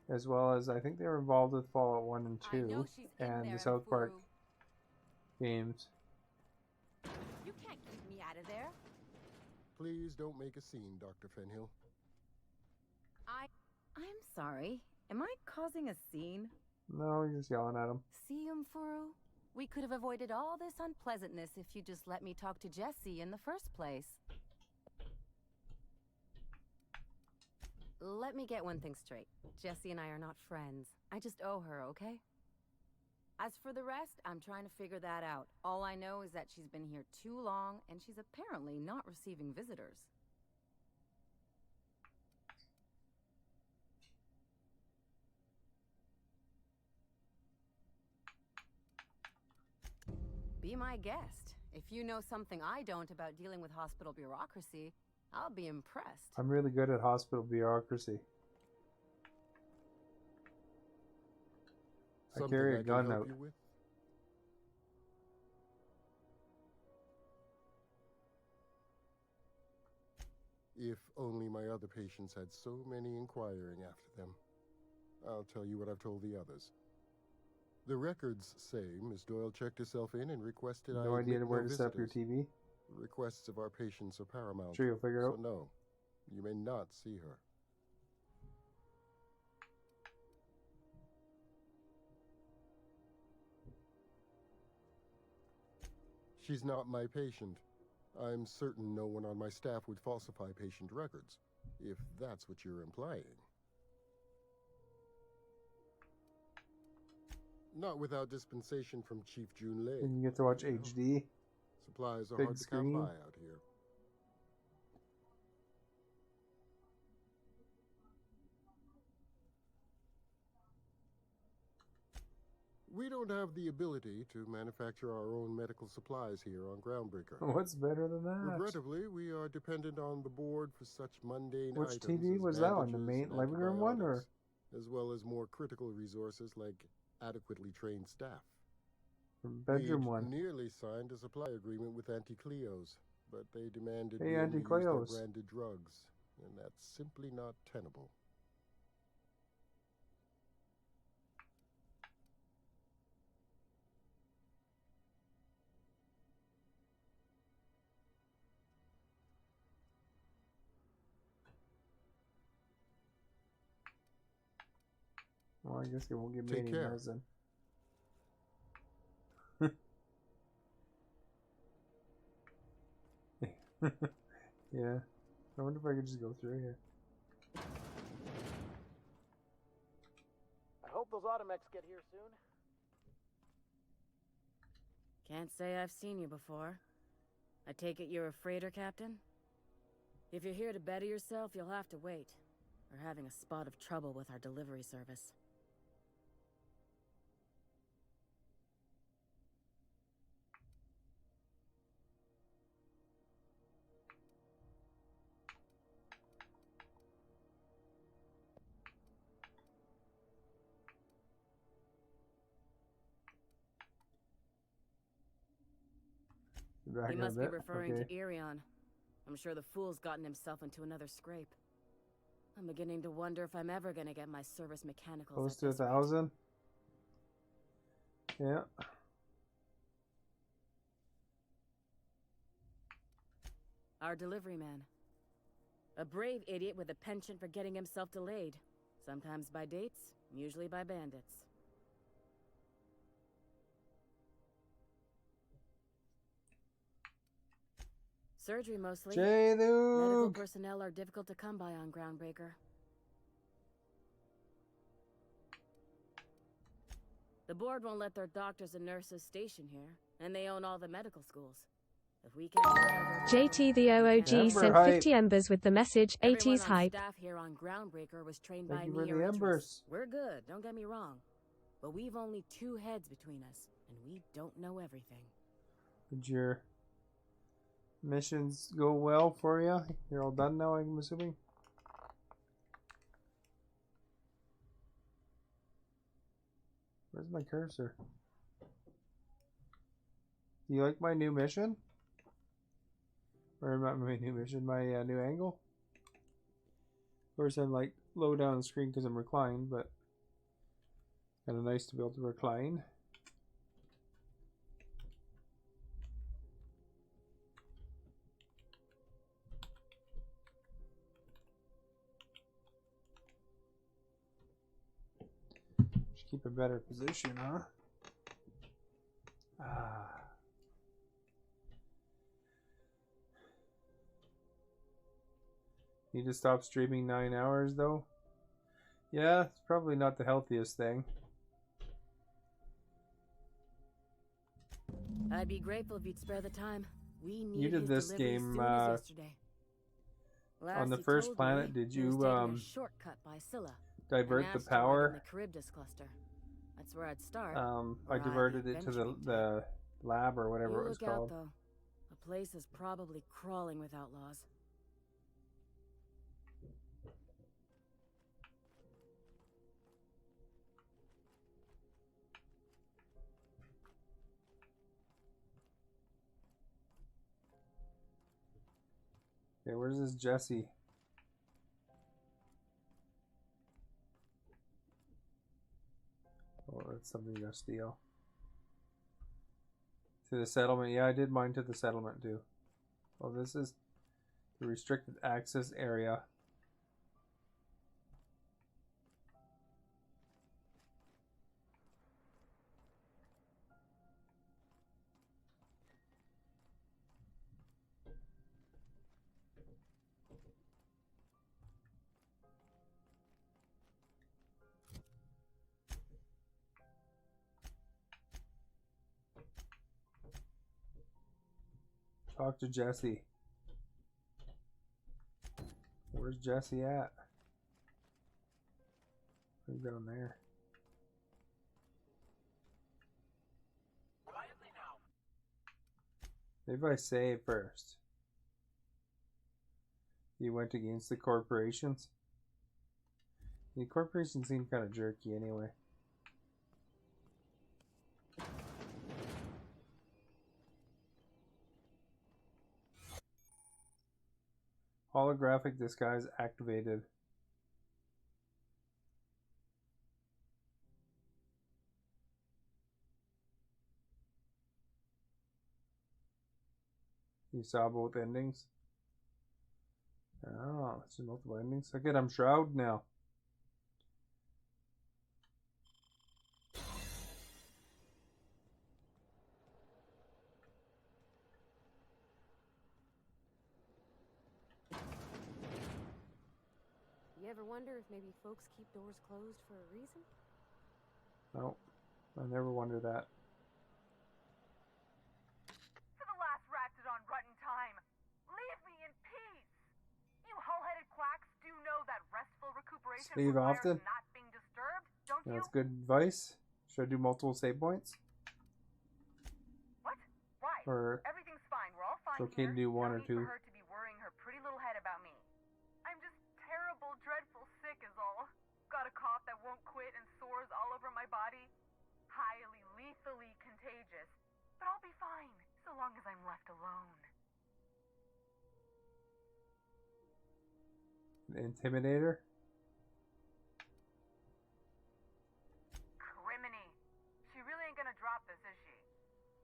as well as I think they were involved with Fallout 1 and 2 and the South Park games. You can't keep me out of there. Please don't make a scene, Dr. Fenhill. I'm sorry. Am I causing a scene? No, you're just yelling at him. See, Umfuru? We could have avoided all this unpleasantness if you just let me talk to Jesse in the first place. Let me get one thing straight. Jesse and I are not friends. I just owe her, okay? As for the rest, I'm trying to figure that out. All I know is that she's been here too long, and she's apparently not receiving visitors. Be my guest. If you know something I don't about dealing with hospital bureaucracy, I'll be impressed. I'm really good at hospital bureaucracy. I carry a gun out. If only my other patients had so many inquiring after them. I'll tell you what I've told the others. The records say Miss Doyle checked herself in and requested No idea where to set up your TV? Requests of our patients are paramount. Sure, you'll figure it out. So no, you may not see her. She's not my patient. I'm certain no one on my staff would falsify patient records, if that's what you're implying. Not without dispensation from Chief Jun Lei. And you get to watch HD. Supplies are Big hard to screen. come by out here. We don't have the ability to manufacture our own medical supplies here on Groundbreaker. What's better than that? Regrettably, we are dependent on the board for such mundane Which items TV as was that one? The bandages main and living room one, or? antibiotics, as well as more critical resources like adequately trained staff. Bedroom We'd one. nearly signed a supply agreement with Anti-Cleos, but they demanded Hey, we only use their Anti-Cleos. branded drugs, and that's simply not tenable. Well, I guess he won't give me Take any care. medicine. Yeah. I wonder if I could just go through here. I hope those Automex get here soon. Can't say I've seen you before. I take it you're a freighter captain? If you're here to better yourself, you'll have to wait. We're having a spot of trouble with our delivery service. Back He in a must be bit? referring Okay. to Irion. I'm sure the fool's gotten himself into another scrape. I'm beginning to wonder if I'm ever gonna get my service mechanicals. Close at to this rate. 1,000. Yeah. Our delivery man. A brave idiot with a penchant for getting himself delayed. Sometimes by dates, usually by bandits. Surgery mostly. Medical personnel are difficult to come by on Groundbreaker. The board won't let their doctors and nurses station here, and they own all the medical schools. If we can't JT the OOG sent 50 embers with the message 80s hype. Staff here on Groundbreaker was trained Thank by you me for the or embers. Idris. We're good, don't get me wrong. But we've only 2 heads between us, and we don't know everything. Did your missions go well for you? You're all done now, I'm assuming? Where's my cursor? Do you like my new mission? Or not my new mission, my new angle? Of course, I'm like low down the screen because I'm reclined, but kind of nice to be able to recline. Should keep a better position, huh? Ah. Need to stop streaming 9 hours though? Yeah, it's probably not the healthiest thing. I'd be grateful if you'd spare the time. We need You did his this delivery game soon as yesterday. on the Last he first told planet. me Did he was you taking a shortcut by Scylla, divert an the asteroid power? in the Charybdis cluster. That's where I'd start. I where I'd diverted it to eventually the lab or whatever You it was look out, called. though. The place is probably crawling with outlaws. Okay, where's this Jesse? Oh, that's something you gotta steal. To the settlement. Yeah, I did mine to the settlement too. Oh, this is the restricted access area. Talk to Jesse. Where's Jesse at? He's down there. Maybe I say it first. You went against the corporations? The corporations seem kind of jerky anyway. Holographic disguise activated. You saw both endings? Oh, it's multiple endings. Okay, I'm Shroud now. You ever wonder if maybe folks keep doors closed for a reason? No, I never wonder that. For the last Ratchet on Rutton time, leave me in peace! You hull-headed quacks do know that restful recuperation Sleeve requires often? not being disturbed, don't you? That's good advice. Should I do multiple save points? What? Why? Or Everything's fine. We're all fine it's okay here. to do one no or need two? for her to be worrying her pretty little head about me. I'm just terrible, dreadful sick is all. Got a cough that won't quit and sores all over my body. Highly, lethally contagious. But I'll be fine, so long as I'm left alone. Intimidator? Criminy. She really ain't gonna drop this, is she?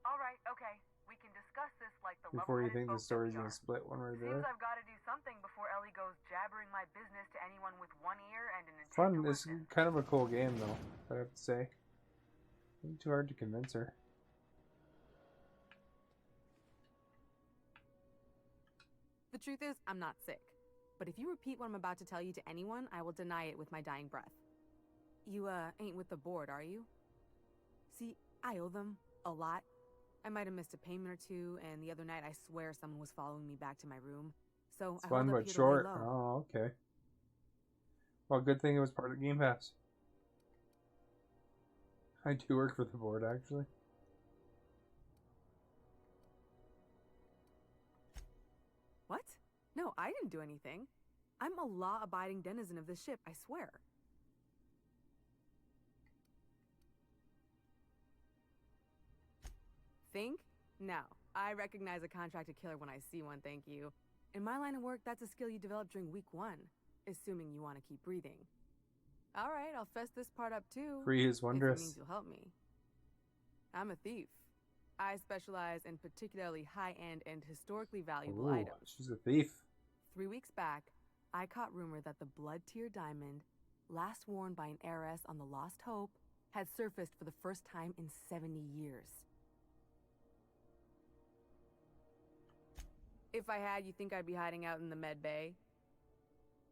Alright, okay. We can discuss this like the Before you level-headed think the folks that story's we gonna are. split one right Seems there. I've got to do something before Ellie goes jabbering my business to anyone with one ear and an intent Fun. to It's listen. kind of a cool game though, I have to say. Not too hard to convince her. The truth is, I'm not sick. But if you repeat what I'm about to tell you to anyone, I will deny it with my dying breath. You, ain't with the board, are you? See, I owe them a lot. I might have missed a payment or two, and the other night I swear someone was following me back to my room. So It's I fun hold up but here short. to lay low. Oh, okay. Well, good thing it was part of Game Pass. I do work for the board, actually. What? No, I didn't do anything. I'm a law-abiding denizen of this ship, I swear. Think? No. I recognize a contracted killer when I see one, thank you. In my line of work, that's a skill you develop during week 1, assuming you want to keep breathing. All right, I'll fess this part up too. Free is if wondrous. it means you'll help me. I'm a thief. I specialize in particularly high-end and historically valuable Ooh, items. she's a thief. 3 weeks back, I caught rumor that the Blood Tier diamond, last worn by an heiress on the Lost Hope, had surfaced for the first time in 70 years. If I had, you think I'd be hiding out in the med bay?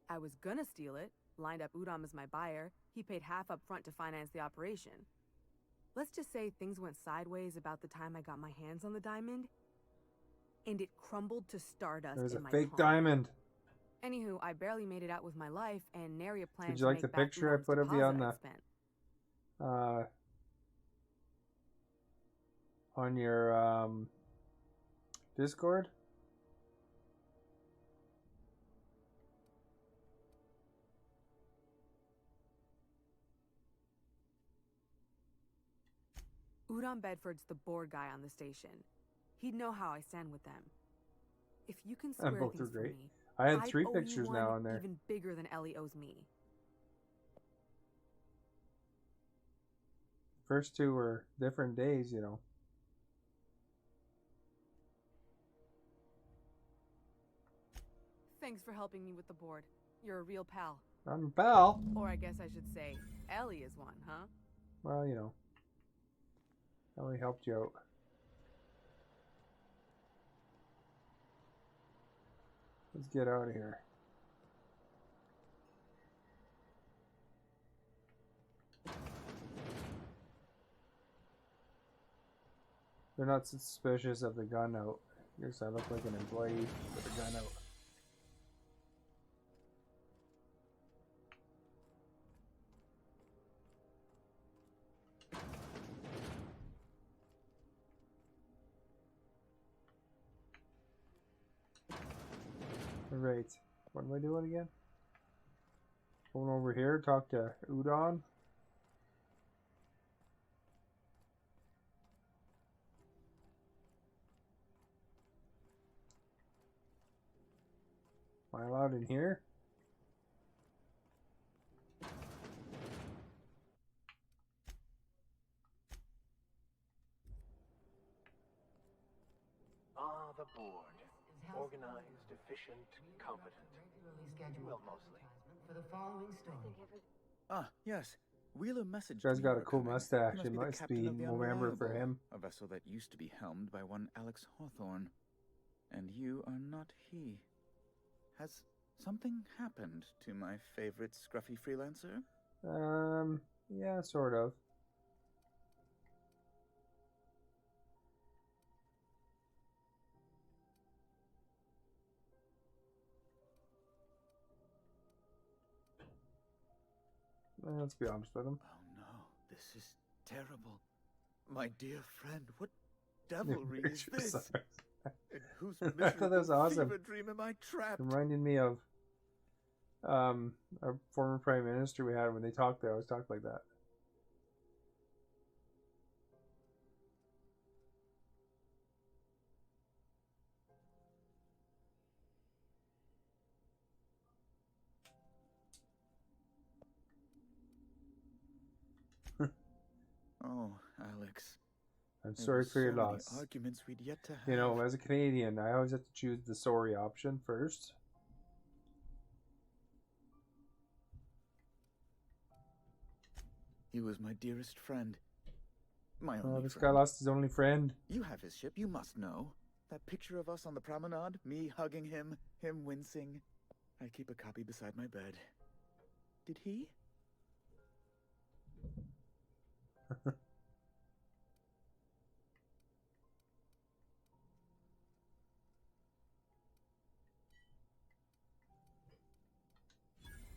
I was gonna steal it, lined up Udom as my buyer. He paid half up front to finance the operation. Let's just say things went sideways about the time I got my hands on the diamond, and it crumbled to stardust There's a in my fake palm. diamond. Anywho, I barely made it out with my life, and nary a plan Did to you like make the back picture I Udom's put up deposit on I'd the spent. On your Discord? Udom Bedford's the board guy on the station. He'd know how I stand with them. If you can square both things are for great. me, I had I'd 3 owe you pictures now one on there. even bigger than Ellie owes me. First 2 were different days, you know. Thanks for helping me with the board. You're a real pal. I'm a pal. Or I guess I should say, Ellie is one, huh? Well, you know. I only helped you out. Let's get out of here. They're not suspicious of the gun out. I guess I look like an employee with a gun out. Alright. What am I doing again? Going over here, talk to Udon. Am I allowed in here? Ah, the board. Organized, efficient, competent. Well, mostly. For the following story. Ah, yes. Wheeler messaged Guy's me got you a were cool coming. mustache. He It must be the must captain be of the November for Unreliable, him. a vessel that used to be helmed by one Alex Hawthorne. And you are not he. Has something happened to my favorite scruffy freelancer? Yeah, sort of. Let's be honest with him. Oh no, this is terrible. My dear friend, what devilry is this? In whose I thought that was miserable awesome. fever dream am I trapped? Reminded me of a former prime minister we had when they talked. They always talked like that. Oh, Alex. I'm There sorry were for your so many loss. arguments we'd yet to have. You know, as a Canadian, I always have to choose the sorry option first. He was my dearest friend. My Oh, only this guy friend. lost his only friend. You have his ship, you must know. That picture of us on the promenade, me hugging him, him wincing. I keep a copy beside my bed. Did he?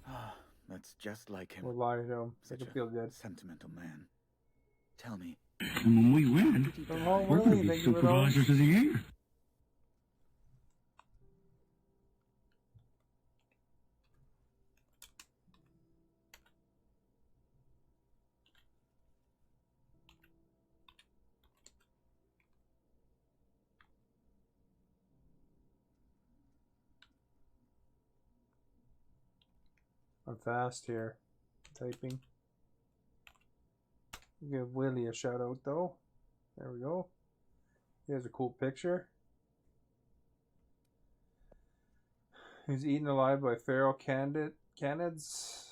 Ah, that's just like him. We'll lie to him. Such Make him feel good. sentimental man. Tell me. And when we win, Oh, we're going really? to be Thank you for those. supervisors of the year. I'm fast here. Typing. Give Willie a shout out though. There we go. Here's a cool picture. He's eaten alive by feral canids.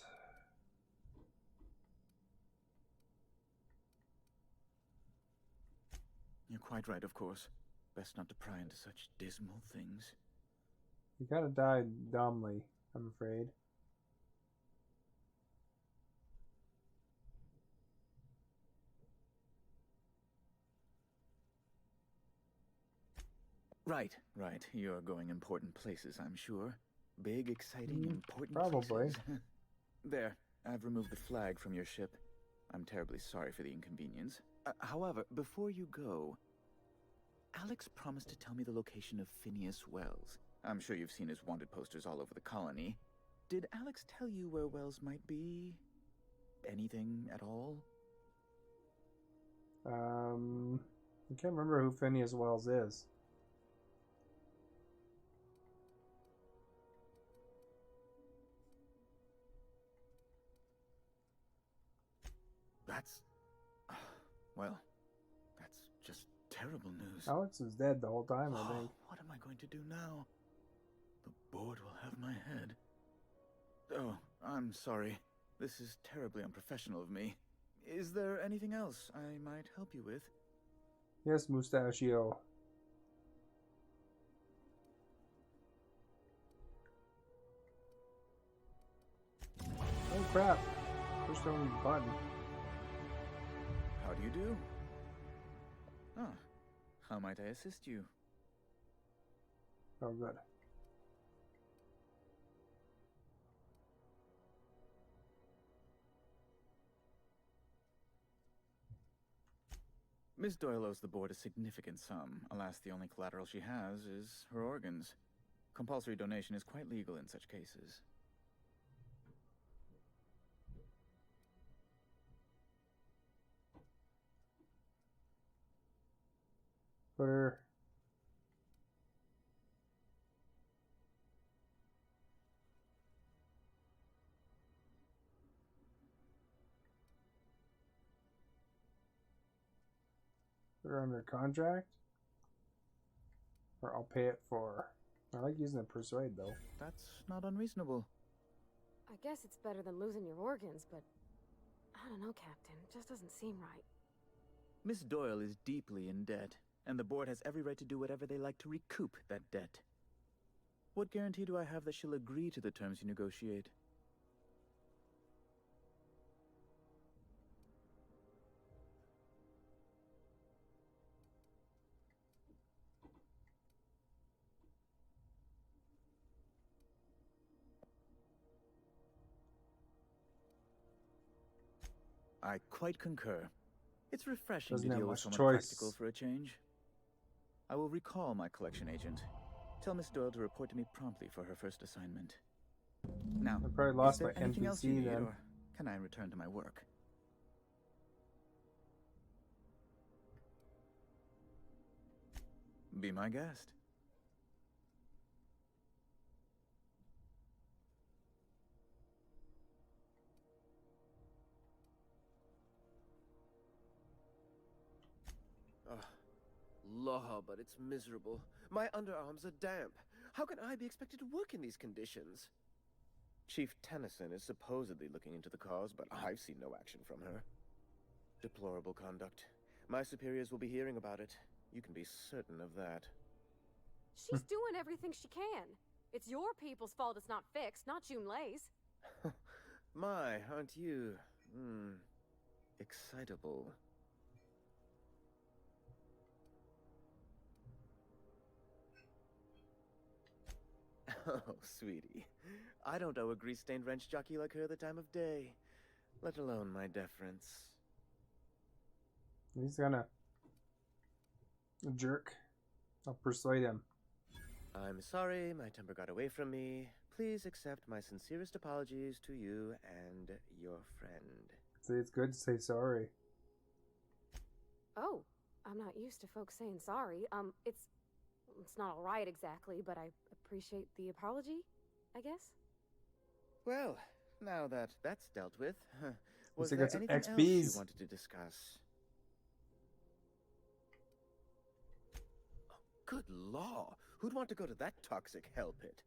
You're quite right, of course. Best not to pry into such dismal things. He kind of died dumbly, I'm afraid. Right, right. You're going important places, I'm sure. Big, exciting, important probably. places. There, I've removed the flag from your ship. I'm terribly sorry for the inconvenience. However, before you go, Alex promised to tell me the location of Phineas Wells. I'm sure you've seen his wanted posters all over the colony. Did Alex tell you where Wells might be? Anything at all? I can't remember who Phineas Wells is. That's... well, that's just terrible news. Alex is dead the whole time, I think. What am I going to do now? The board will have my head. Oh, I'm sorry. This is terribly unprofessional of me. Is there anything else I might help you with? Yes, Mustachio. Oh crap. Pushed the wrong button. How do you do? Ah, how might I assist you? Oh good. Miss Doyle owes the board a significant sum. Alas, the only collateral she has is her organs. Compulsory donation is quite legal in such cases. Put her. Put her under contract. Or I'll pay it for. I like using the persuade though. That's not unreasonable. I guess it's better than losing your organs, but I don't know, Captain. It just doesn't seem right. Miss Doyle is deeply in debt, and the board has every right to do whatever they like to recoup that debt. What guarantee do I have that she'll agree to the terms you negotiate? I quite concur. It's refreshing Doesn't to have deal with much someone choice. practical for a change. I will recall my collection agent. Tell Miss Doyle to report to me promptly for her first assignment. Now, I probably is lost there my anything else you NPC need, then. or can I return to my work? Be my guest. Law, but it's miserable. My underarms are damp. How can I be expected to work in these conditions? Chief Tennyson is supposedly looking into the cause, but I've seen no action from her. Deplorable conduct. My superiors will be hearing about it. You can be certain of that. She's doing everything she can. It's your people's fault it's not fixed, not June Lay's. My, aren't you, excitable. Oh, sweetie. I don't owe a grease-stained wrench jockey like her the time of day, let alone my deference. He's gonna jerk. I'll persuade him. I'm sorry, my temper got away from me. Please accept my sincerest apologies to you and your friend. See, it's good to say sorry. Oh, I'm not used to folks saying sorry. It's not all right exactly, but I appreciate the apology, I guess. Well, now that that's dealt with, was I there got some anything else XPs. you wanted to discuss? Oh, good law! Who'd want to go to that toxic hell pit?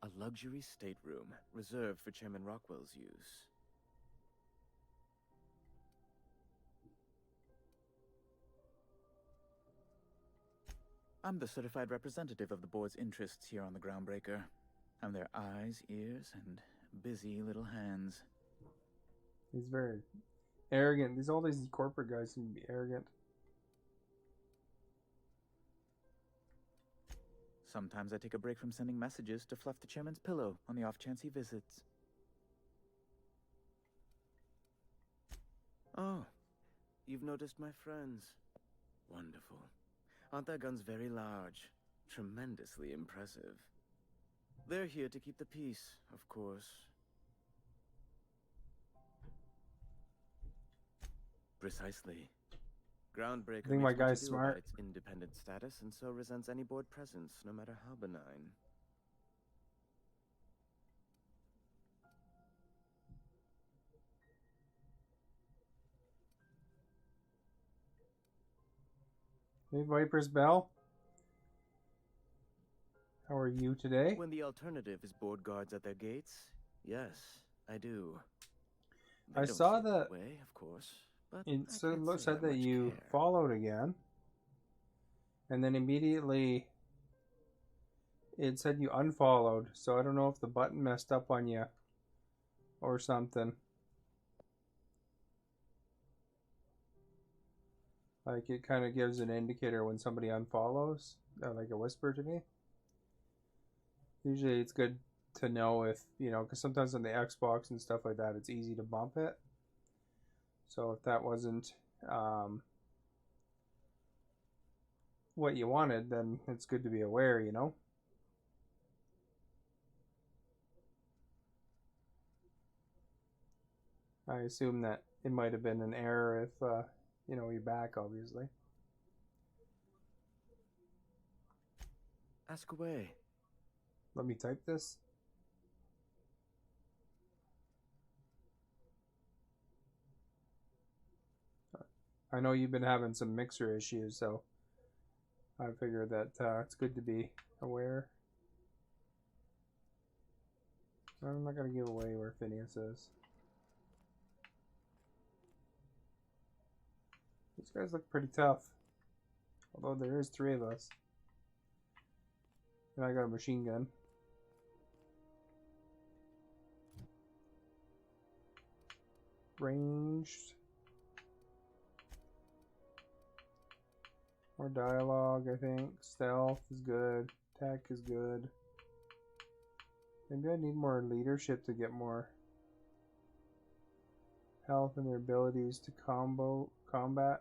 A luxury stateroom reserved for Chairman Rockwell's use. I'm the certified representative of the board's interests here on the Groundbreaker. I'm their eyes, ears, and busy little hands. He's very arrogant. All these corporate guys seem to be arrogant. Sometimes I take a break from sending messages to fluff the chairman's pillow on the off chance he visits. Oh, you've noticed my friends. Wonderful. Aren't their guns very large? Tremendously impressive. They're here to keep the peace, of course. Precisely. Groundbreaker I think my makes much guy's ado about smart. its independent status, and so resents any board presence, no matter how benign. Hey, Viper's Bell. How are you today? When the alternative is board guards at their gates, yes, I do. They I don't saw see it that way, of course, but it I said, can't say said I that much you care. followed again. And then immediately it said you unfollowed. So I don't know if the button messed up on you or something. Like it kind of gives an indicator when somebody unfollows, like a whisper to me. Usually it's good to know if, because sometimes on the Xbox and stuff like that, it's easy to bump it. So if that wasn't what you wanted, then it's good to be aware, you know? I assume that it might have been an error if, you know, you're back, obviously. Ask away. Let me type this. I know you've been having some mixer issues, so I figured that it's good to be aware. I'm not going to give away where Phineas is. These guys look pretty tough. Although there is 3 of us. And I got a machine gun. Ranged. More dialogue, I think. Stealth is good. Attack is good. Maybe I need more leadership to get more health and their abilities to combat.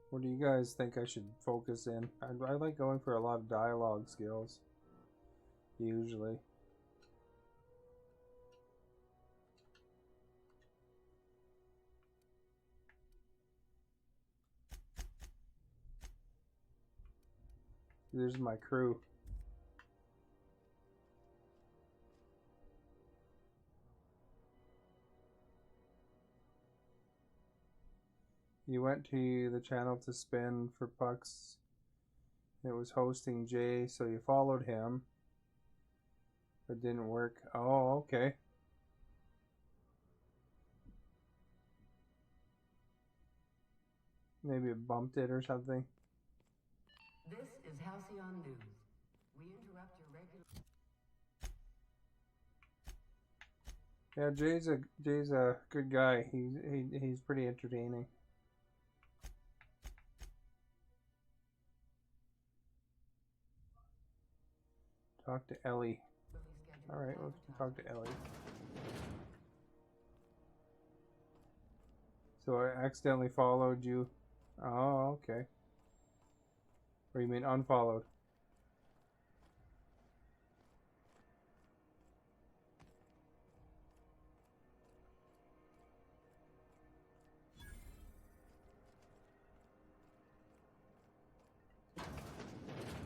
What do you guys think I should focus in? I like going for a lot of dialogue skills. Usually. There's my crew. You went to the channel to spin for Pucks. It was hosting Jay, so you followed him. It didn't work. Oh, okay. Maybe it bumped it or something. This is Halcyon News. We interrupt your regular... Yeah, Jay's a good guy. He's pretty entertaining. Talk to Ellie. Alright, let's talk to Ellie. So I accidentally followed you. Oh, okay. Or you mean unfollowed?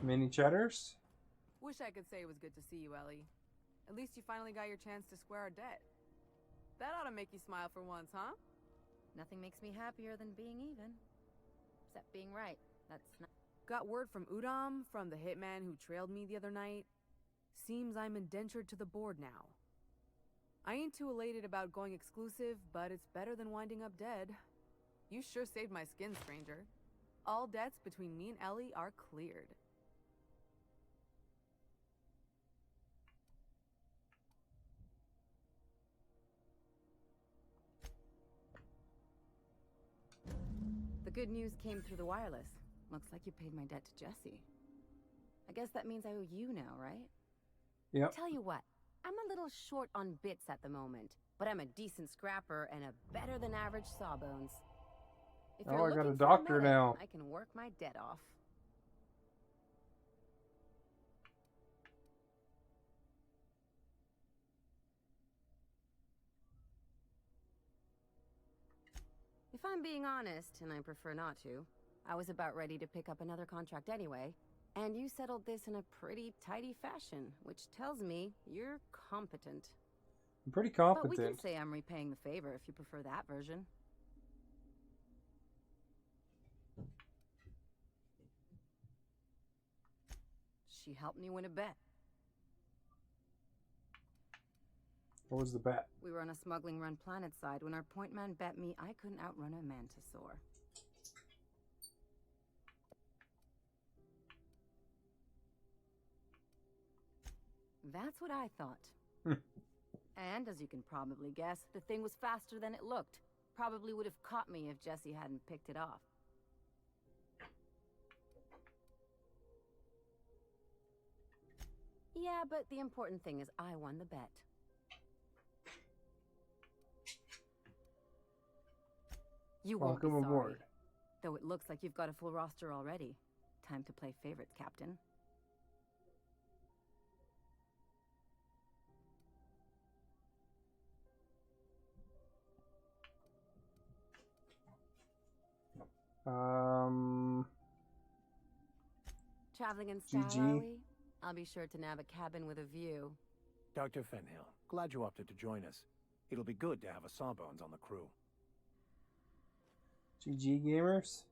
Mini cheddars? Wish I could say it was good to see you, Ellie. At least you finally got your chance to square our debt. That ought to make you smile for once, huh? Nothing makes me happier than being even. Except being right. That's not... Got word from Udom, from the hitman who trailed me the other night. Seems I'm indentured to the board now. I ain't too elated about going exclusive, but it's better than winding up dead. You sure saved my skin, stranger. All debts between me and Ellie are cleared. The good news came through the wireless. Looks like you paid my debt to Jesse. I guess that means I owe you now, right? Yep. Tell you what, I'm a little short on bits at the moment, but I'm a decent scrapper and a better than average sawbones. If Oh, you're I got a looking for doctor medic, now. I can work my debt off. If I'm being honest, and I prefer not to, I was about ready to pick up another contract anyway, and you settled this in a pretty tidy fashion, which tells me you're competent. I'm pretty But we can competent. say I'm repaying the favor if you prefer that version. She helped me win a bet. What was the bet? We were on a smuggling run planet side when our point man bet me I couldn't outrun a mantisaur. That's what I thought. And, as you can probably guess, the thing was faster than it looked. Probably would have caught me if Jesse hadn't picked it off. Yeah, but the important thing is I won the bet. You won't be Welcome sorry. aboard. Though it looks like you've got a full roster already. Time to play favorites, Captain. Traveling in style, GG. are we? I'll be sure to nab a cabin with a view. Dr. Fenhill, glad you opted to join us. It'll be good to have a Sawbones on the crew. GG gamers.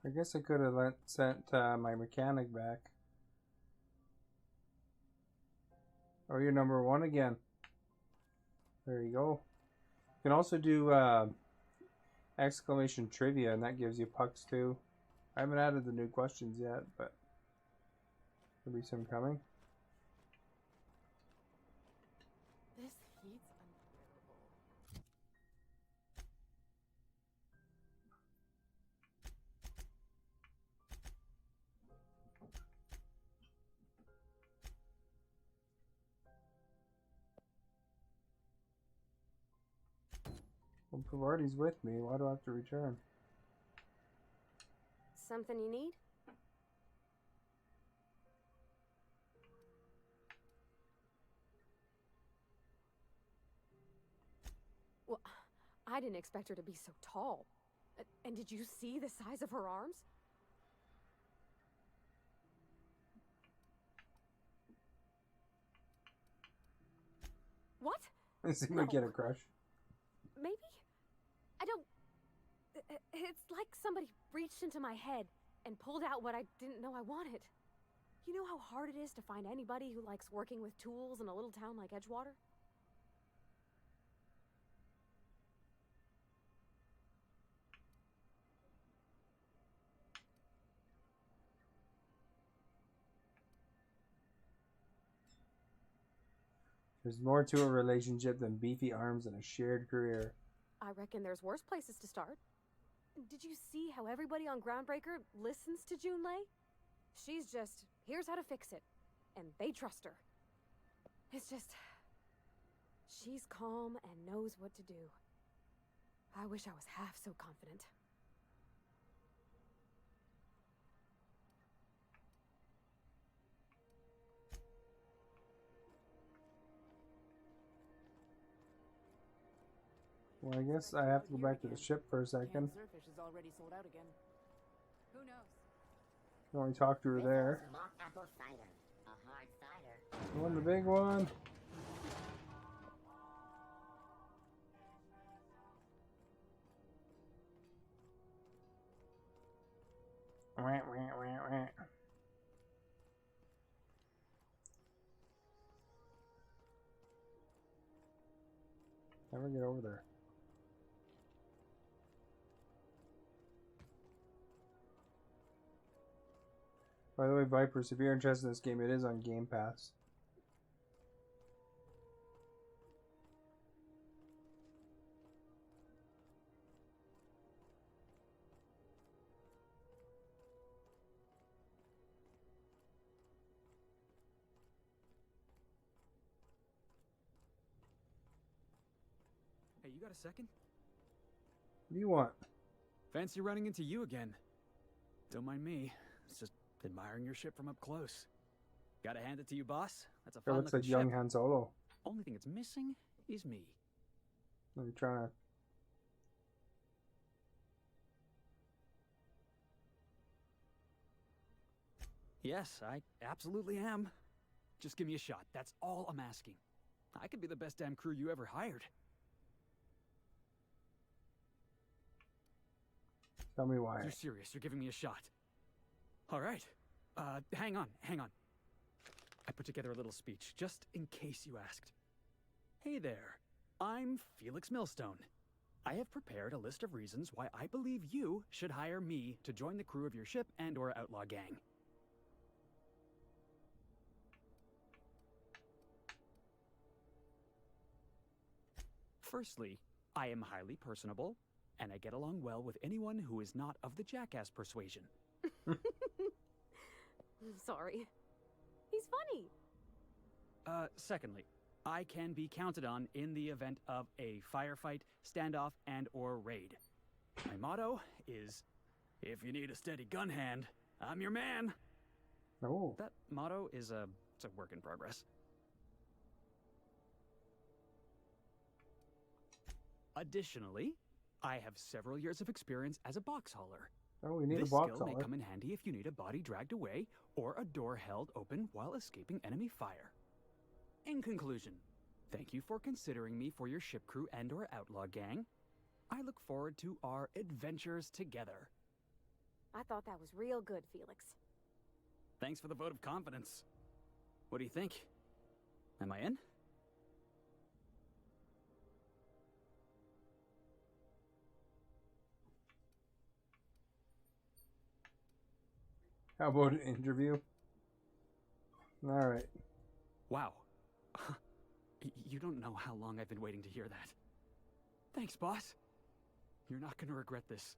I guess I could have sent my mechanic back. Oh, you're number 1 again. There you go. You can also do exclamation trivia, and that gives you pucks too. I haven't added the new questions yet, but there'll be some coming. This heat's unbearable. Well, Pavarti's with me. Why do I have to return? Something you need? Well, I didn't expect her to be so tall. And did you see the size of her arms? What? Does he might get a crush? Maybe? I don't... It's like somebody reached into my head and pulled out what I didn't know I wanted. You know how hard it is to find anybody who likes working with tools in a little town like Edgewater? There's more to a relationship than beefy arms and a shared career. I reckon there's worse places to start. Did you see how everybody on Groundbreaker listens to Junlei? She's just, here's how to fix it. And they trust her. It's just... she's calm and knows what to do. I wish I was half so confident. Well, I guess I have to go back to the ship for a second. Surfish is already sold out again. Who knows? I only talked to her there. Mock apple cider. A hard cider. I won the big one. Wah, wah, wah, wah. Never get over there. By the way, Vipers, if you're interested in this game, it is on Game Pass. Hey, you got a second? What do you want? Fancy running into you again. Don't mind me. It's just admiring your ship from up close. Gotta hand it to you, boss. That's a It fun looks like looking young ship. Han Solo. Only thing it's missing is me. I'm trying to... Yes, I absolutely am. Just give me a shot. That's all I'm asking. I could be the best damn crew you ever hired. Tell me why. You're serious. You're giving me a shot. All right. Hang on. I put together a little speech, just in case you asked. Hey there. I'm Felix Millstone. I have prepared a list of reasons why I believe you should hire me to join the crew of your ship and/or outlaw gang. Firstly, I am highly personable, and I get along well with anyone who is not of the jackass persuasion. I'm sorry. He's funny. Secondly, I can be counted on in the event of a firefight, standoff, and/or raid. My motto is, if you need a steady gun hand, I'm your man. Oh. That motto is it's a work in progress. Additionally, I have several years of experience as a box hauler. Oh, we need This a box skill may hauler. come in handy if you need a body dragged away or a door held open while escaping enemy fire. In conclusion, thank you for considering me for your ship crew and/or outlaw gang. I look forward to our adventures together. I thought that was real good, Felix. Thanks for the vote of confidence. What do you think? Am I in? How about an interview? All right. Wow. You don't know how long I've been waiting to hear that. Thanks, boss. You're not gonna regret this.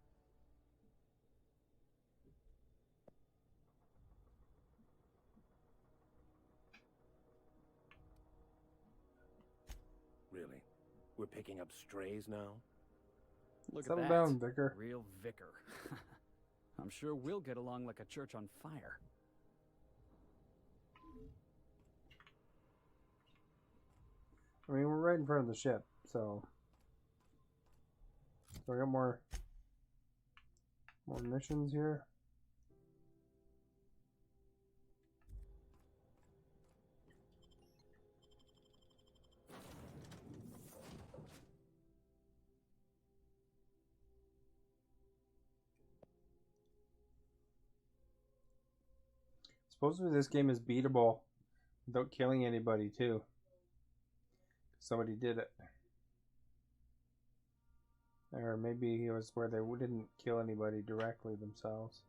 Really? We're picking up strays now? Look Settle at that. down, Vicar. Real vicar. I'm sure we'll get along like a church on fire. I mean, we're right in front of the ship, so we got more missions here. Supposedly this game is beatable without killing anybody too. Somebody did it. Or maybe it was where they didn't kill anybody directly themselves.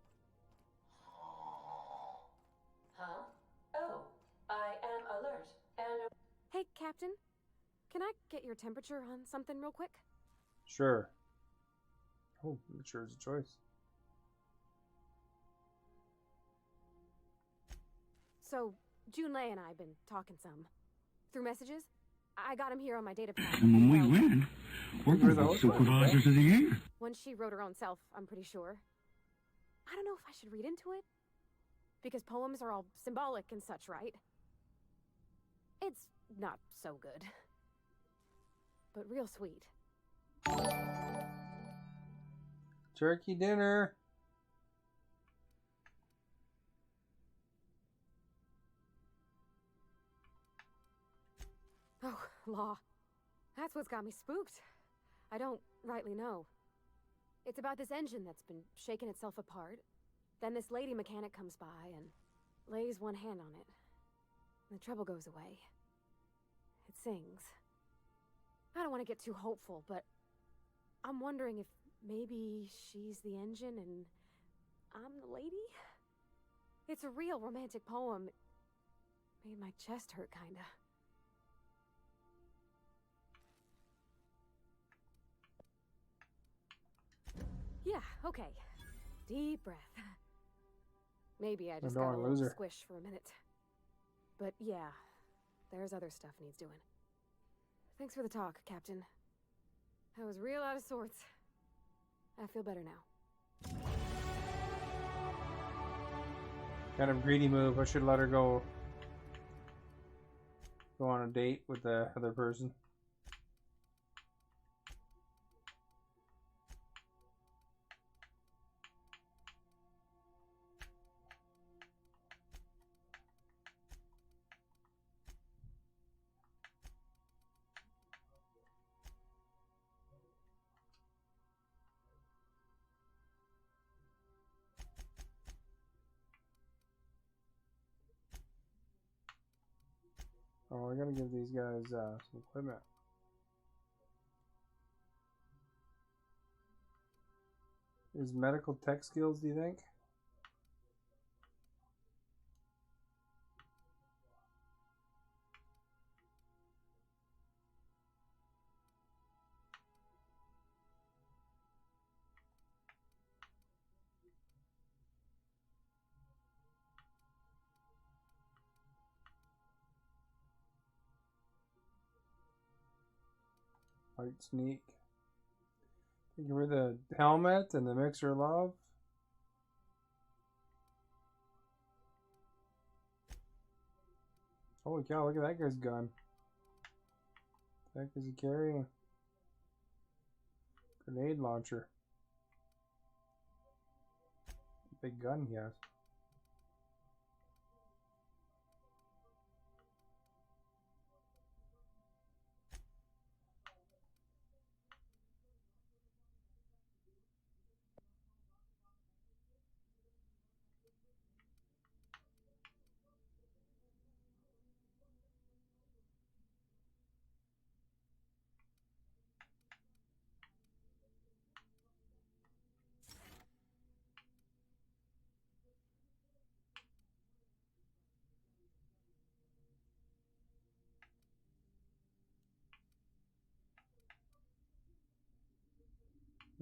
Huh? Oh, I am alert and... Hey, Captain. Can I get your temperature on something real quick? Sure. Oh, sure is a choice. So, Junlei and I have been talking some. Through messages? I got him here on my data pad. And when we win, we're going to be Supervisors of the Year. When she wrote her own self, I'm pretty sure. I don't know if I should read into it. Because poems are all symbolic and such, right? It's not so good. But real sweet. Turkey dinner. Oh, law. That's what's got me spooked. I don't rightly know. It's about this engine that's been shaking itself apart. Then this lady mechanic comes by and lays one hand on it. And the trouble goes away. It sings. I don't want to get too hopeful, but I'm wondering if maybe she's the engine and I'm the lady? It's a real romantic poem. Made my chest hurt, kinda. Yeah, okay. Deep breath. Maybe I just got a little squish for a minute. But yeah, there's other stuff needs doing. Thanks for the talk, Captain. I was real out of sorts. I feel better now. Kind of greedy move. I should let her go on a date with the other person. Oh, I gotta give these guys some equipment. His medical tech skills, do you think? Fight sneak. Thank you for the helmet and the mixer love. Holy cow, look at that guy's gun. What the heck is he carrying? Grenade launcher. Big gun he has.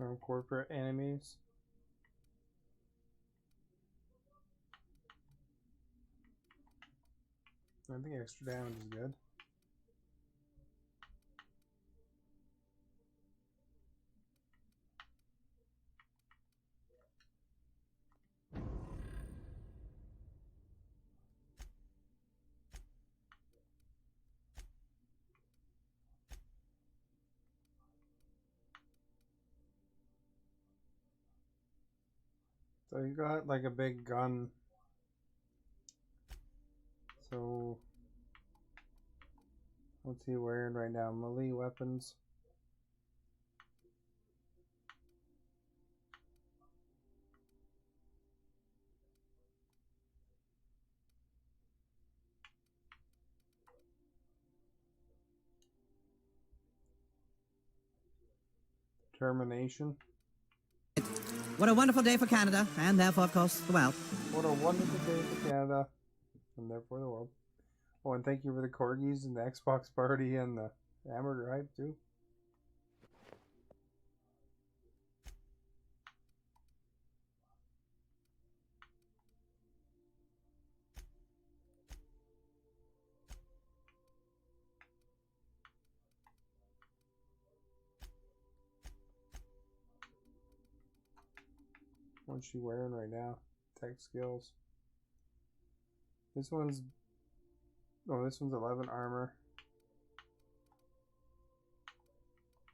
No corporate enemies. I think extra damage is good. So you got like a big gun. So what's he wearing right now? Melee weapons. Determination. What a wonderful day for Canada, and therefore, of course, the world. What a wonderful day for Canada, and therefore the world. Oh, and thank you for the corgis and the Xbox party and the hamburger hype too. What's she wearing right now? Tech skills. This one's... Oh, this one's 11 armor.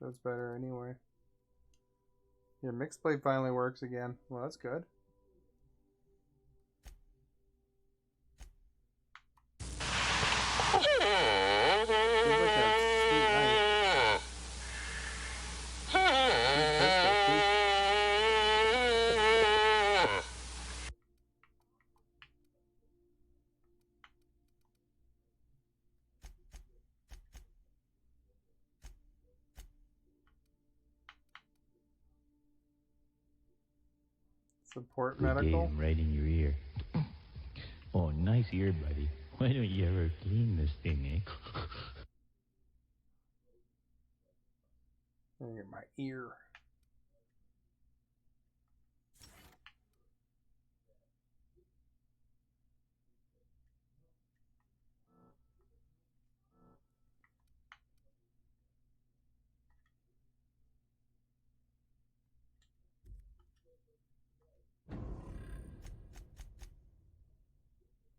That's better anyway. Your mixed blade finally works again. Well, that's good. Support medical. Right in your ear. Oh, nice ear, buddy. Why don't you ever clean this thing, eh? Let me get my ear.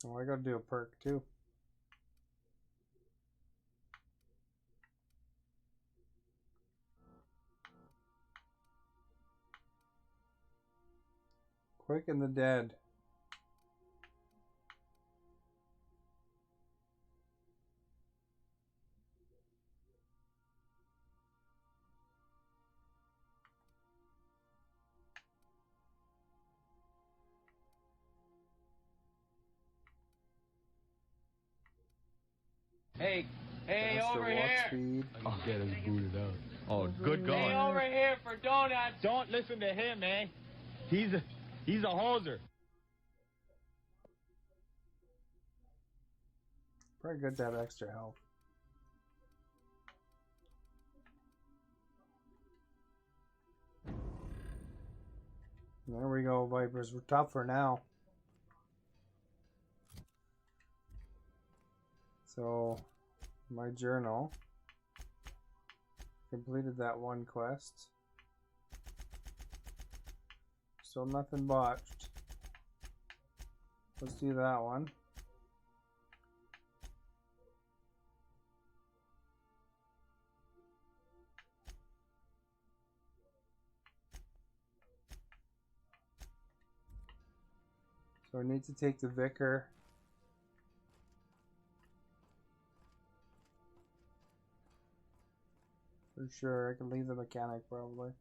Oh, I gotta do a perk too. Quicken the dead. Hey, over here. Speed. I'll get us booted out. Oh, good Hey, God. over here for donuts. Don't listen to him, eh? He's a hoser. Probably good to have extra health. There we go, Vipers. We're tough for now. So, my journal. Completed that one quest. Still nothing botched. Let's do that one. So we need to take the vicar. For sure, I can leave the mechanic probably.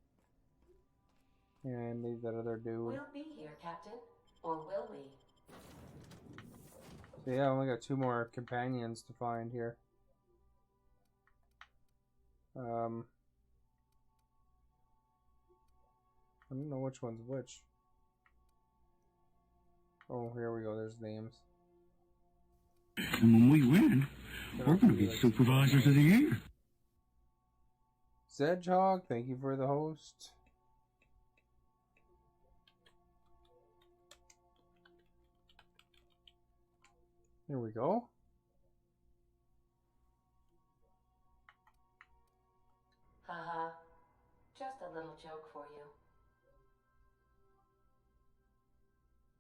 And leave that other dude. We'll be here, Captain. Or will we? So yeah, I only got 2 more companions to find here. I don't know which one's which. Oh, here we go. There's names. And when we win, we're going to be supervisors of the year. Zedgehog, thank you for the host. Here we go. Haha. Just a little joke for you.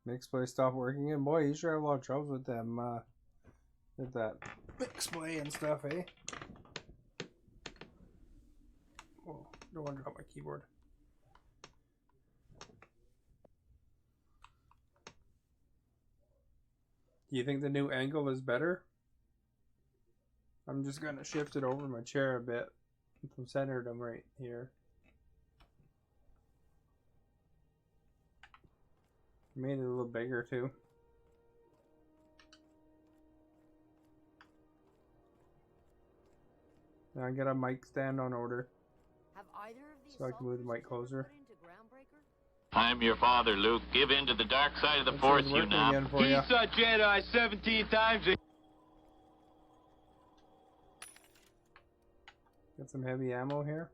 Mixplay stopped working, and boy, you sure have a lot of troubles with them, with that Mixplay and stuff, eh? Oh, don't want to drop my keyboard. Do you think the new angle is better? I'm just gonna shift it over my chair a bit. I'm centered them right here. Made it a little bigger too. Now I got a mic stand on order. Have either of these So I can move the mic closer. I'm your father, Luke. Give in to the dark side of the Force, you now. He saw Jedi 17 times. Got some heavy ammo here.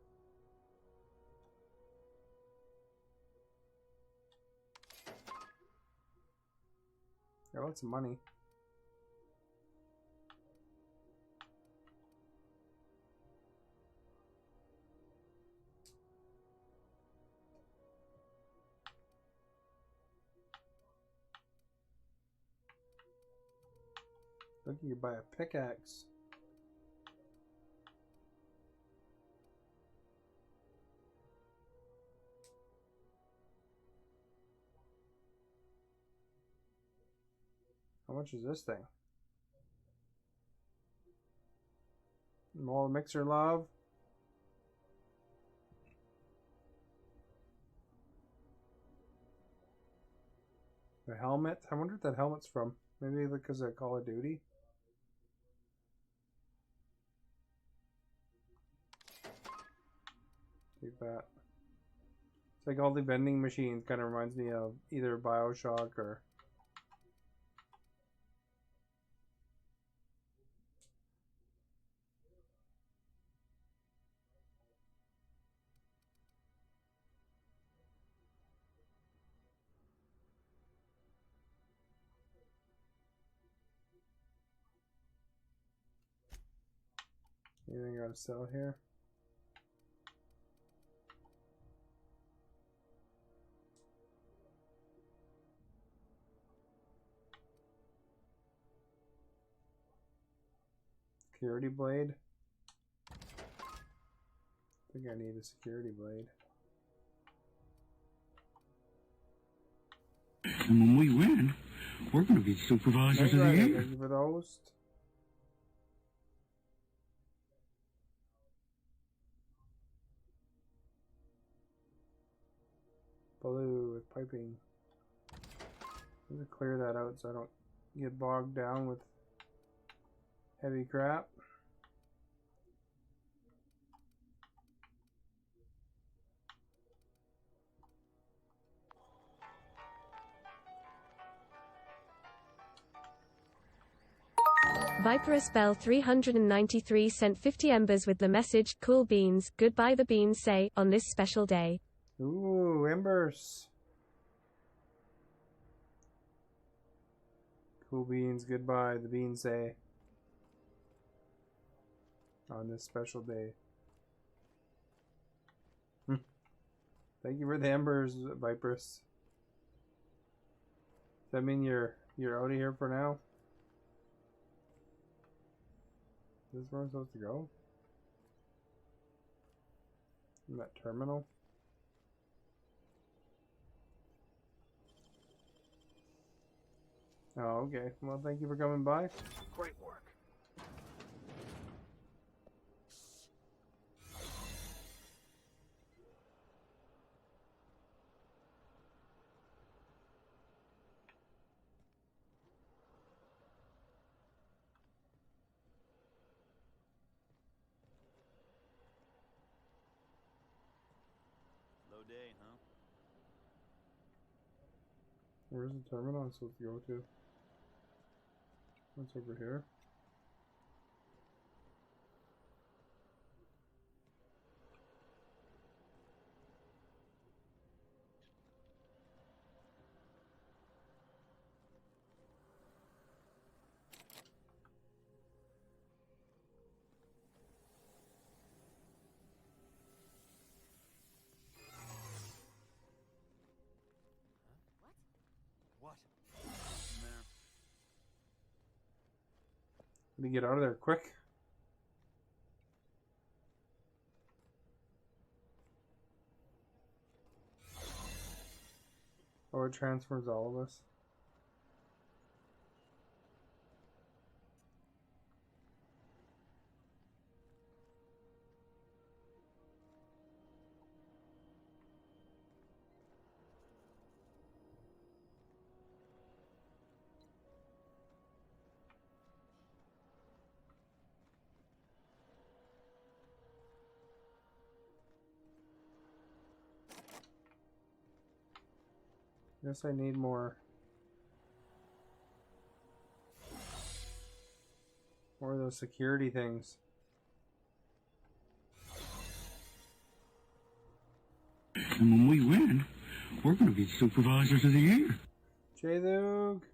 Got lots of money. Look, you can buy a pickaxe. How much is this thing? All the mixer love. The helmet. I wonder what that helmet's from. Maybe because of Call of Duty. Take that. It's like all the vending machines. Kind of reminds me of either BioShock or. Anything I gotta sell here? Security blade. I think I need a security blade. And when we win, we're going to be supervisors of the year. Thank you for the host. Blue with piping. I'm gonna clear that out so I don't get bogged down with heavy crap. Viperous Bell 393 sent 50 embers with the message, "Cool beans, goodbye the beans say," on this special day. Ooh, embers. Cool beans, goodbye the beans say. On this special day. Thank you for the embers, Viperous. Does that mean you're out of here for now? Is this where I'm supposed to go? In that terminal? Oh, okay. Well, thank you for coming by. Great work. Slow day, huh? Where's the terminal I'm supposed to go to? What's over here? What? In there. Let me get out of there quick. Oh, it transfers all of us. Guess I need more of those security things. And when we win, we're going to be supervisors of the year. J-Lug.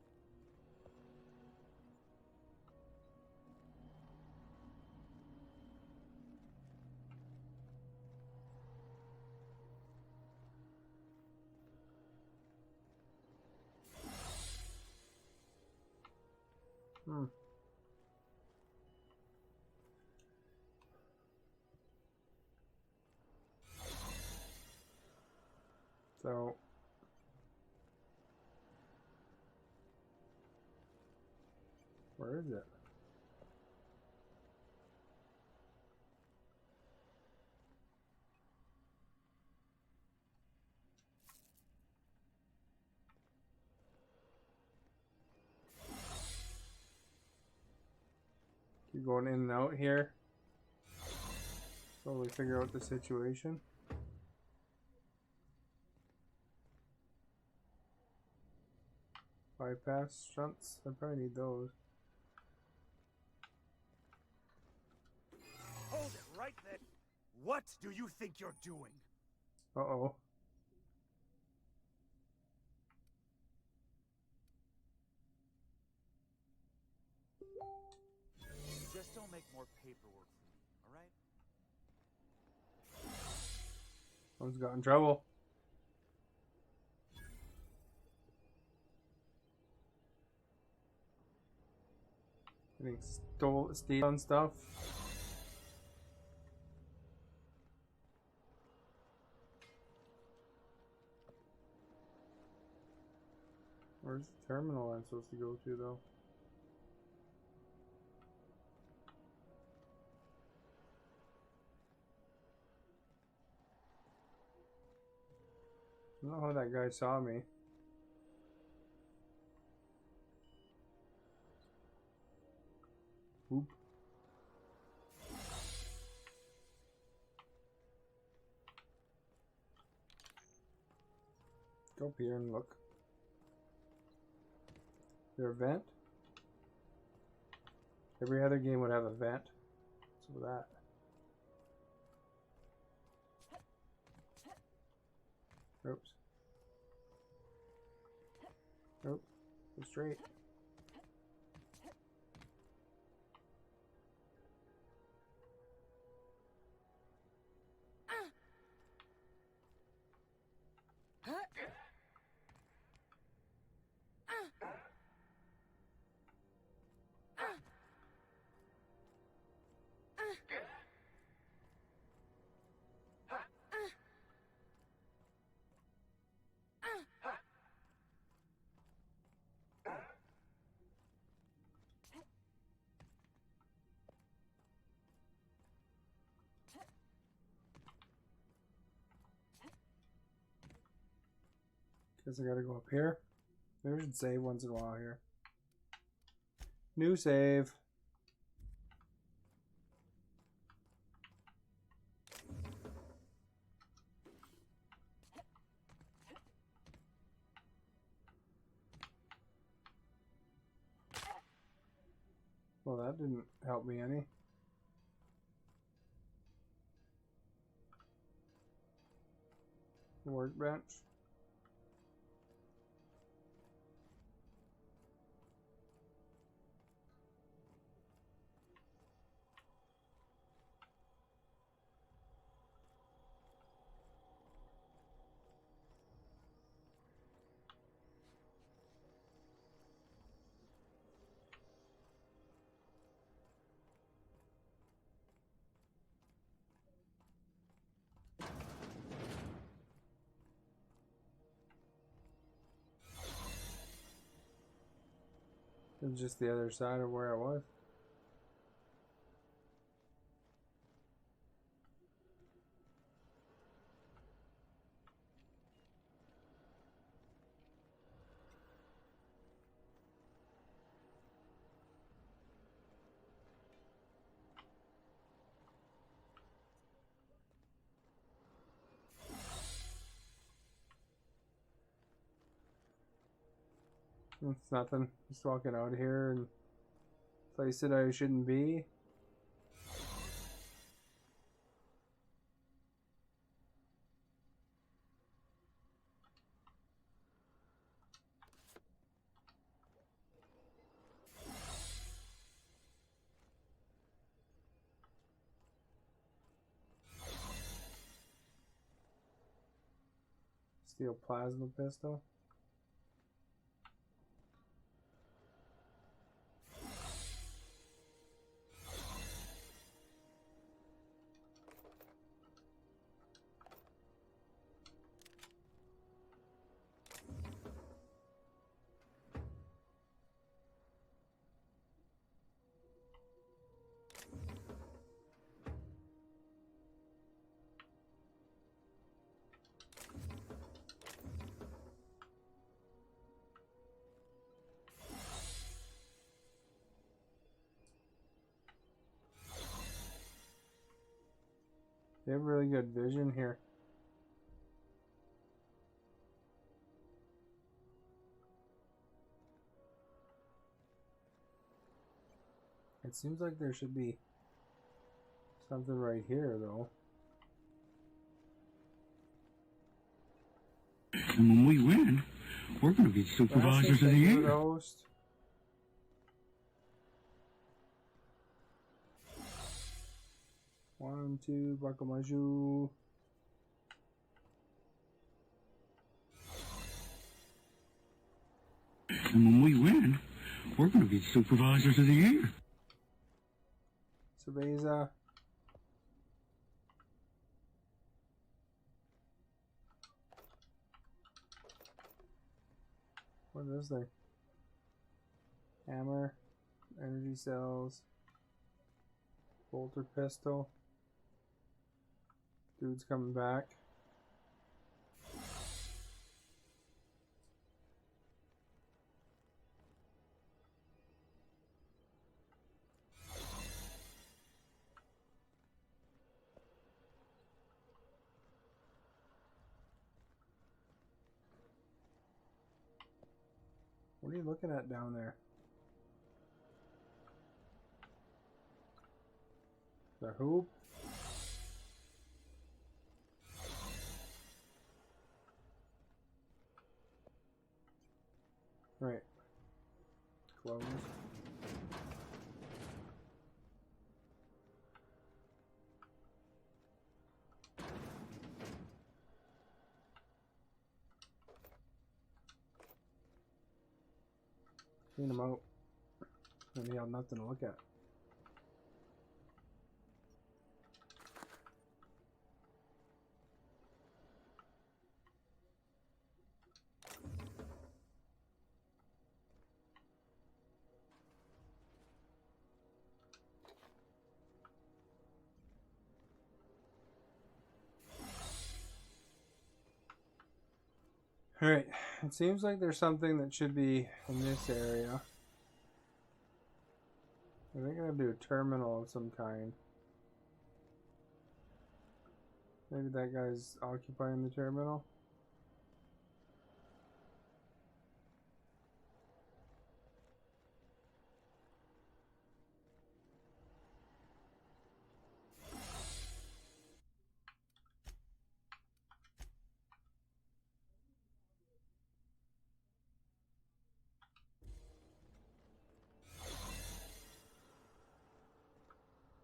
So where is it? Keep going in and out here. Slowly figure out the situation. Bypass shunts. I probably need those. Hold it right there. What do you think you're doing? Uh-oh. Just don't make more paperwork for me, alright? Someone's got in trouble. Getting stolen stuff. Where's the terminal I'm supposed to go to, though? I don't know how that guy saw me. Oop. Go up here and look. Is there a vent? Every other game would have a vent. So that. Oops. Nope. Go straight. Guess I gotta go up here. Maybe I should save once in a while here. New save. Well, that didn't help me any. Workbench. It's just the other side of where I was. It's nothing. Just walking out of here and place that I shouldn't be. Steel plasma pistol. They have really good vision here. It seems like there should be something right here, though. And when we win, we're going to be supervisors of the year. Host. One, two, buckle my shoe. And when we win, we're going to be supervisors of the year. Cerveza. What is this thing? Hammer. Energy cells. Bolter pistol. Dude's coming back. What are you looking at down there? The hoop. Right. Close. Clean them out. And he had nothing to look at. Alright, it seems like there's something that should be in this area. I think I have to do a terminal of some kind. Maybe that guy's occupying the terminal.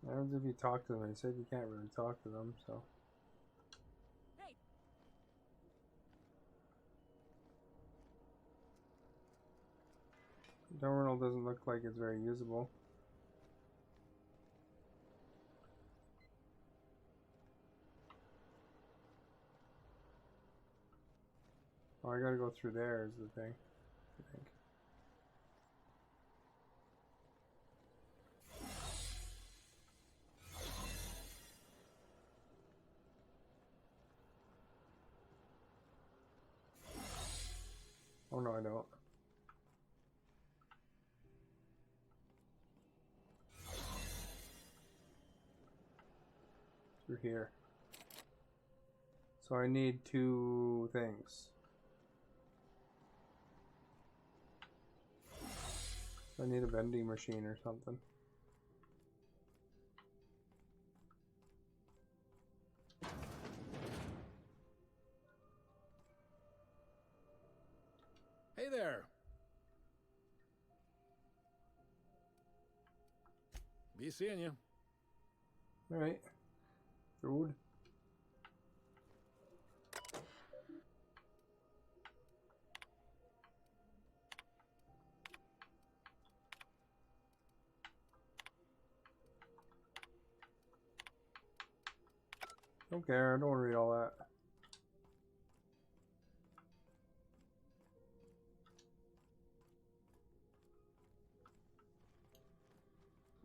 I don't know if you talk to them. They said you can't really talk to them, so. Hey. Terminal doesn't look like it's very usable. Oh, I gotta go through there is the thing, I think. Oh no, I don't. Through here. So I need two things. I need a vending machine or something. Hey there. Be seeing you. All right. Food. Don't care. I don't want to read all that.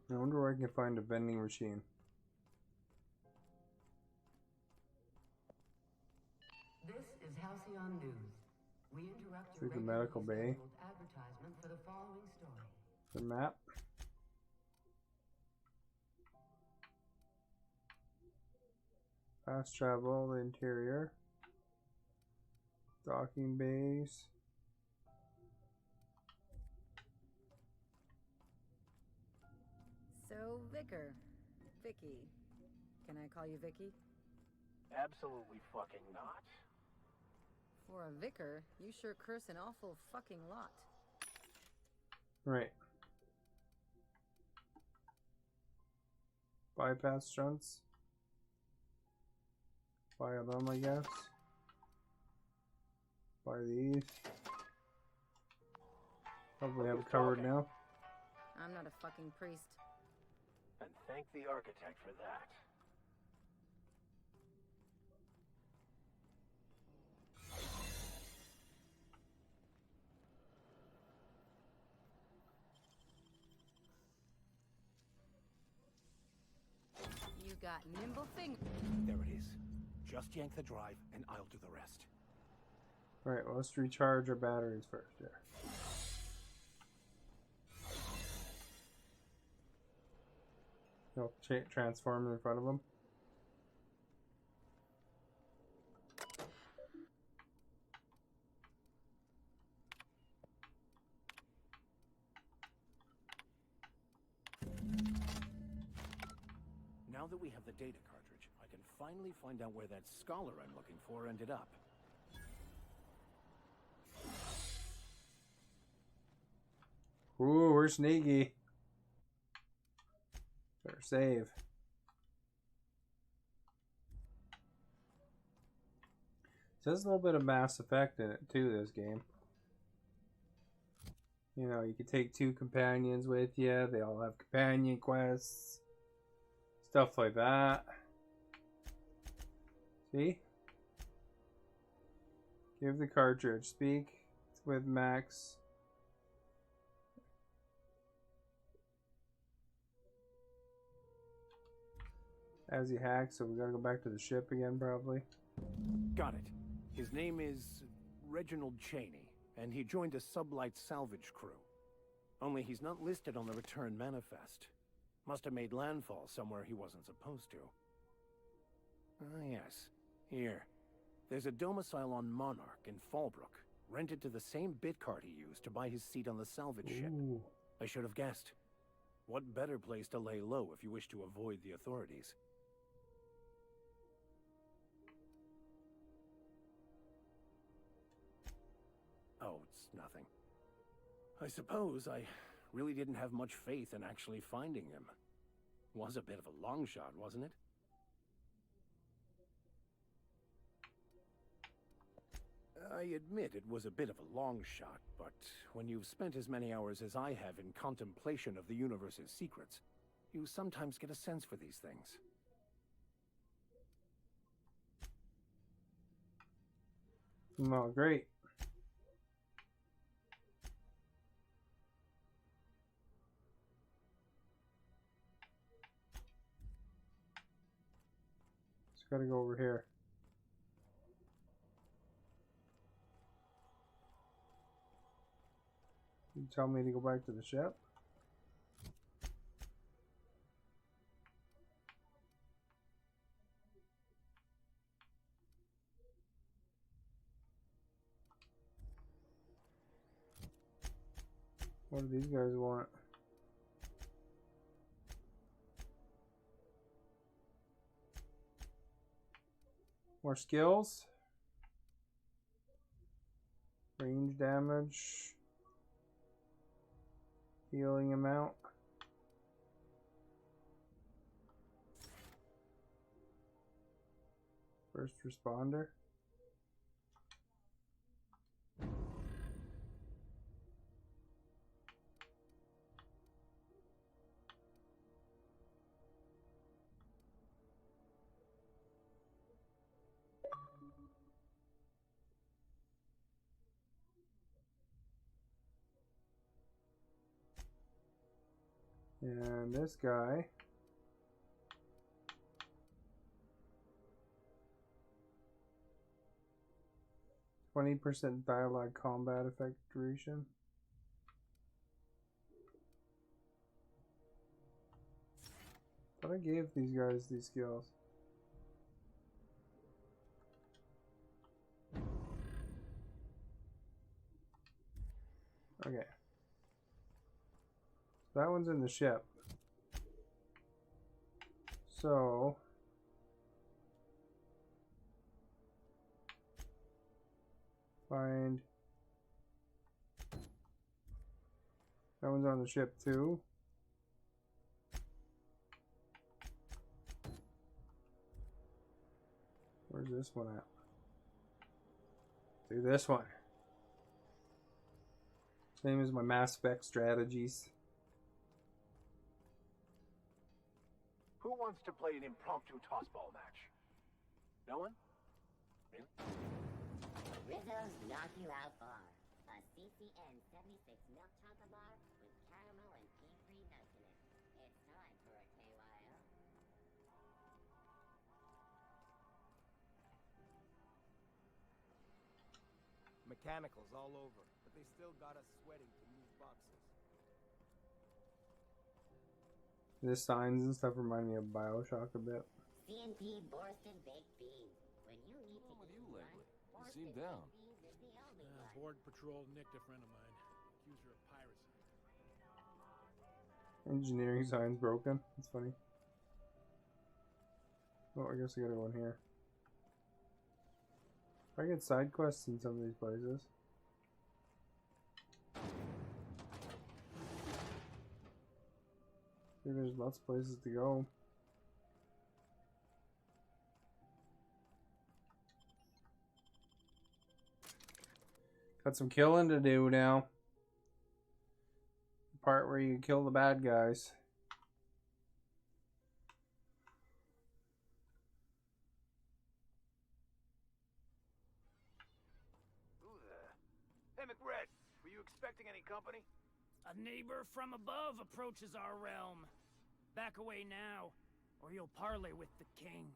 I wonder where I can find a vending machine. This is Halcyon News. We interrupt Through your the medical bay. scheduled advertisement for the following story. The map. Fast travel, the interior. Docking bays. So, Vicar. Vicky. Can I call you Vicky? Absolutely fucking not. For a vicar, you sure curse an awful fucking lot. Right. Bypass stunts. Buy them, I guess. Buy these. Probably have it covered now. I'm not a fucking priest. And thank the architect for that. You got nimble fingers. There it is. Just yank the drive, and I'll do the rest. Alright, well, let's recharge our batteries first here. You'll transform in front of them. Now Now that we have the data cartridge, I can finally find out where that scholar I'm looking for ended up. Ooh, we're sneaky. Better save. There's a little bit of Mass Effect in it too, this game. You know, you can take 2 companions with you. They all have companion quests. Stuff like that. See? Give the cartridge. Speak with Max. As he hacks, so we gotta go back to the ship again, probably. Got it. His name is Reginald Cheney, and he joined a sublight salvage crew. Only he's not listed on the return manifest. Must have made landfall somewhere he wasn't supposed to. Ah, yes. Here. There's a domicile on Monarch in Fallbrook, rented to the same bit card he used to buy his seat on the salvage ship. I should have guessed. What better place to lay low if you wish to avoid the authorities? Oh, it's nothing. I suppose I really didn't have much faith in actually finding him. Was a bit of a long shot, wasn't it? I admit it was a bit of a long shot, but when you've spent as many hours as I have in contemplation of the universe's secrets, you sometimes get a sense for these things. Oh, great. Just gotta go over here. You tell me to go back to the ship? What do these guys want? More skills? Range damage. Healing amount. First responder. And this guy. %20 dialogue combat effect duration. Thought I gave these guys these skills. Okay. That one's in the ship. So find that one's on the ship too. Where's this one at? Do this one. Same as my Mass Effect strategies. Who wants to play an impromptu tossball match? No one? Really? Rizzo's Knock You Out Bar. A CCN 76 milk chocolate bar with caramel and pea-free nuts in it. It's time for a KYO. Mechanicals all over, but they still got us sweating to move boxes. The signs and stuff remind me of BioShock a bit. CNP Borston Baked Beans. When you need to eat one, seem down. Beans is the only one. Board patrol nicked a friend of mine. Accused her of piracy. Engineering signs broken. That's funny. Oh, I guess I gotta go in here. I get side quests in some of these places. There's lots of places to go. Got some killing to do now. The part where you kill the bad guys. Who there? Hey, McRed, were you expecting any company? A neighbor from above approaches our realm. Back away now, or you'll parley with the king.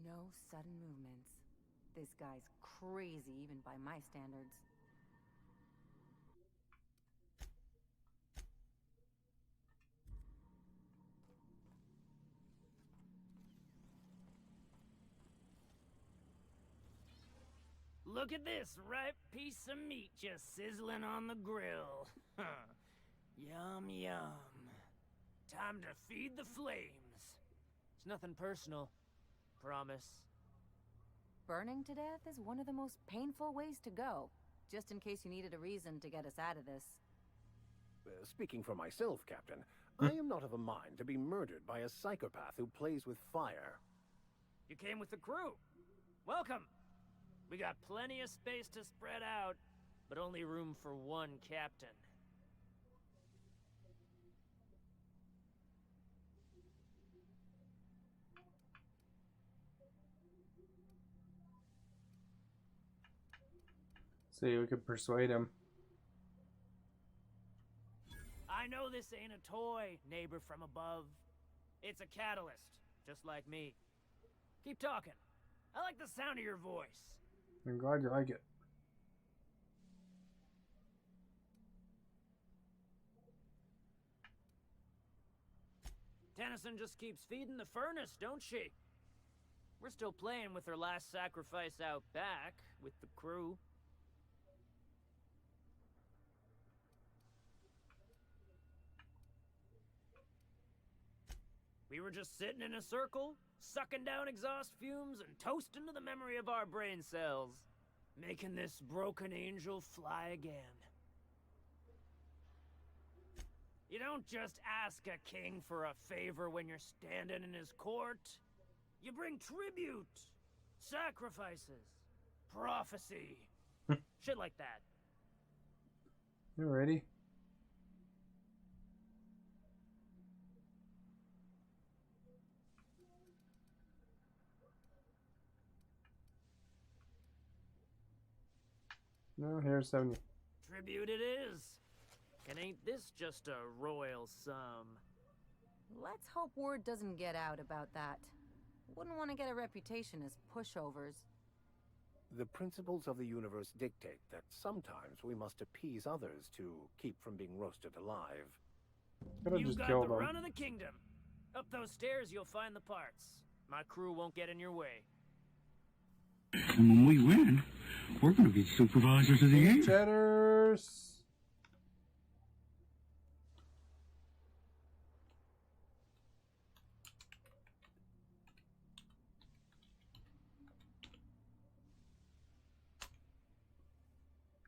No sudden movements. This guy's crazy, even by my standards. Look at this ripe piece of meat just sizzling on the grill. Yum, yum. Time to feed the flames. It's nothing personal. Promise. Burning to death is one of the most painful ways to go, just in case you needed a reason to get us out of this. Speaking for myself, Captain, I am not of a mind to be murdered by a psychopath who plays with fire. You came with the crew. Welcome. We got plenty of space to spread out, but only room for one captain. See, we could persuade him. I know this ain't a toy, neighbor from above. It's a catalyst, just like me. Keep talking. I like the sound of your voice. I'm glad you like it. Tennyson just keeps feeding the furnace, don't she? We're still playing with her last sacrifice out back, with the crew. We were just sitting in a circle, sucking down exhaust fumes and toasting to the memory of our brain cells, making this broken angel fly again. You don't just ask a king for a favor when you're standing in his court. You bring tribute, sacrifices, prophecy, shit like that. You ready? No, here's 70. Tribute it is. And ain't this just a royal sum? Let's hope word doesn't get out about that. Wouldn't want to get a reputation as pushovers. The principles of the universe dictate that sometimes we must appease others to keep from being roasted alive. You've got the run of the kingdom. Up those stairs, you'll find the parts. My crew won't get in your way. And when we win, we're going to be supervisors of the year. Cheddars.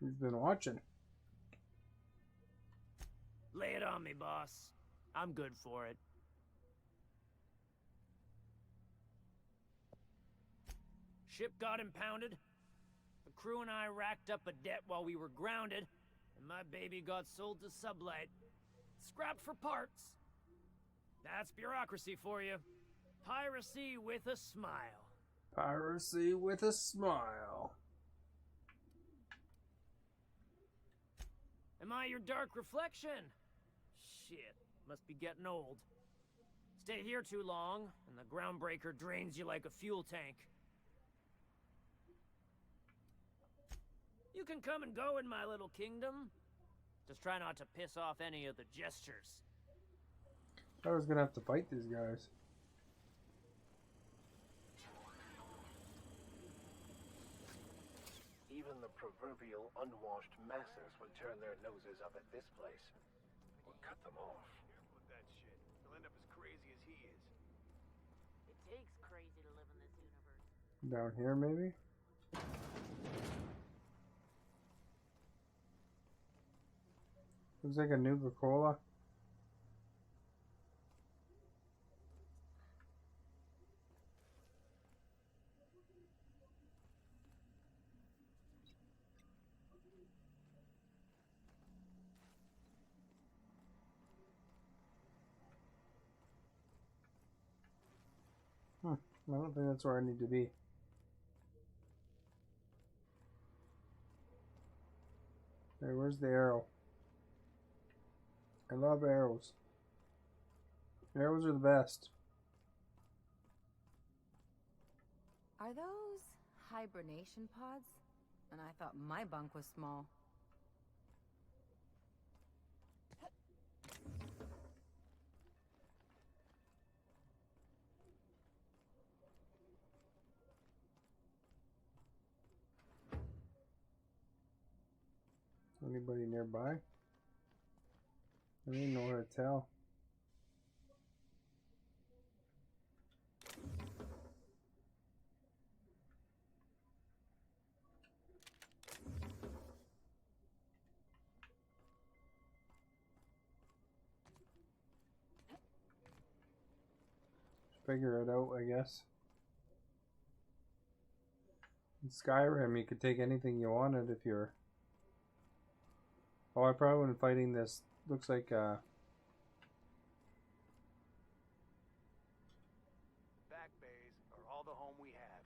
He's been watching. Lay it on me, boss. I'm good for it. Ship got impounded. The crew and I racked up a debt while we were grounded, and my baby got sold to Sublight. Scrapped for parts. That's bureaucracy for you. Piracy with a smile. Piracy with a smile. Am I your dark reflection? Shit, must be getting old. Stay here too long, and the groundbreaker drains you like a fuel tank. You can come and go in my little kingdom. Just try not to piss off any of the gestures. I was gonna have to fight these guys. Even the proverbial unwashed masses would turn their noses up at this place. Or cut them off. Careful with that shit. He'll end up as crazy as he is. It takes crazy Down here, maybe? Looks like a Nuka-Cola. I don't think that's where I need to be. Hey, where's the arrow? I love arrows. Arrows are the best. Are those hibernation pods? And I thought my bunk was small. Anybody nearby? I didn't know where to tell. Figure it out, I guess. In Skyrim, you could take anything you wanted if you're... Oh, I probably wasn't fighting this. Looks like, Back bays are all the home we have,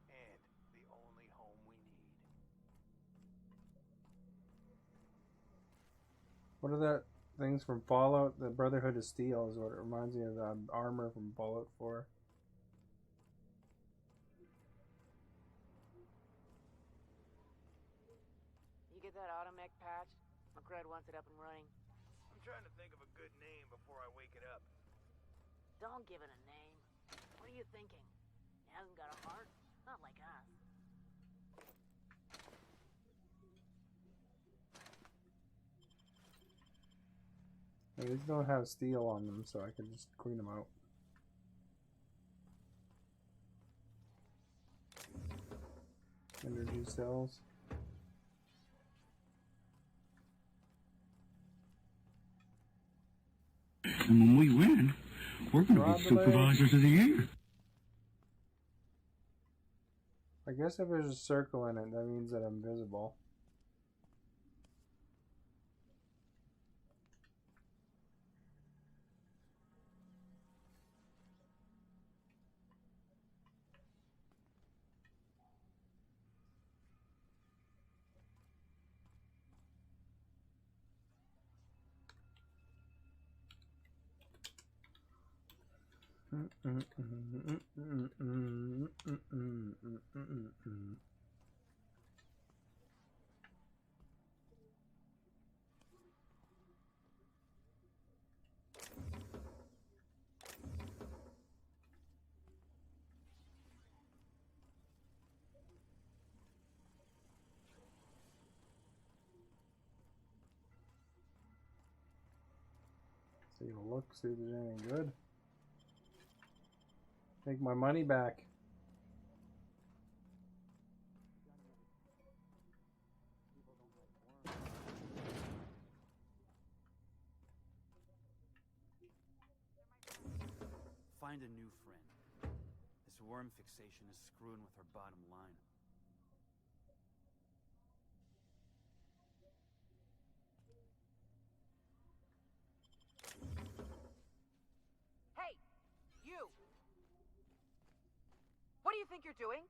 and the only home we need. What are that things from Fallout? The Brotherhood of Steel is what it reminds me of, the armor from Fallout 4. You get that automech patch? McRed wants it up and running. I'm trying to think of a good name before I wake it up. Don't give it a name. What are you thinking? It hasn't got a heart? Not like us. These don't have steel on them, so I can just clean them out. Energy cells. And when we win, we're gonna be supervisors of the year. I guess if there's a circle in it, that means that I'm visible. Take a look, see if there's anything good. Take my money back. Find a new friend. This worm fixation is screwing with our bottom line. Hey! You! What do you think you're doing?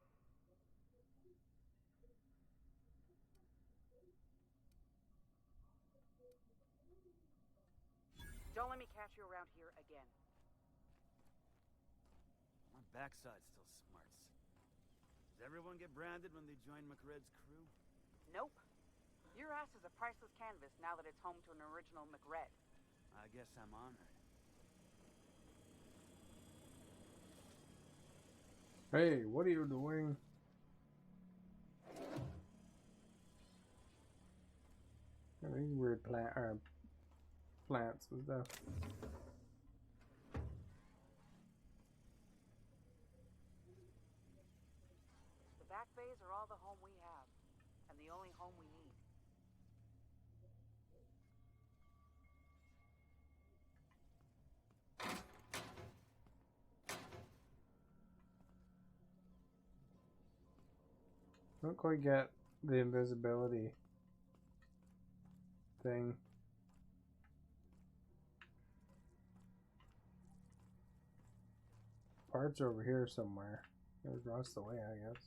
Don't let me catch you around here again. My backside's still smarts. Does everyone get branded when they join McRed's crew? Nope. Your ass is a priceless canvas now that it's home to an original McRed. I guess I'm honored. Hey, what are you doing? These weird plants and stuff. home we need. Don't quite get the invisibility thing. Parts over here somewhere. They're across the way, I guess.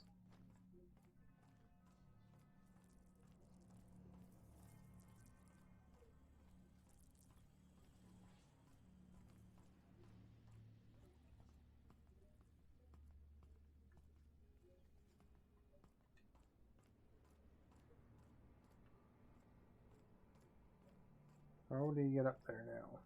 How do you get up there now?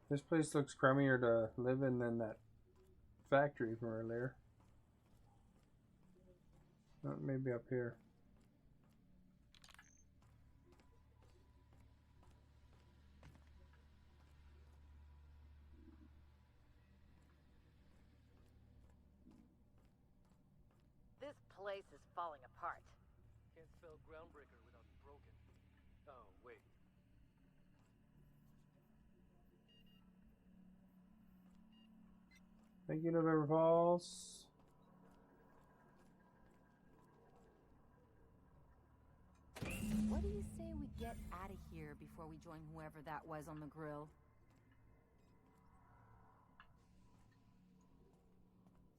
This place looks crummier to live in than that factory from earlier. Maybe up here. This place is falling apart. Can't spell groundbreaker without broken. Oh, wait. Thank you, November Falls. What do you say we get out of here before we join whoever that was on the grill?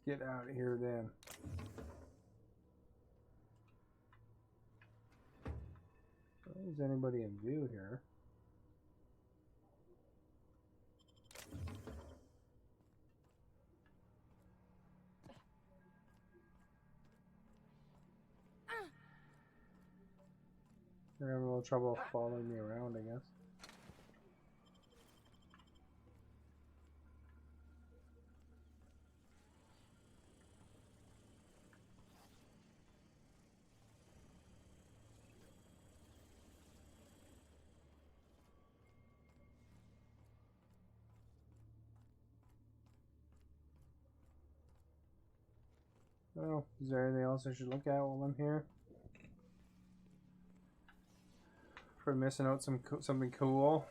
Get out of here then. Is anybody in view here? They're having a little trouble following me around, I guess. Oh, is there anything else I should look at while I'm here? For missing out something cool.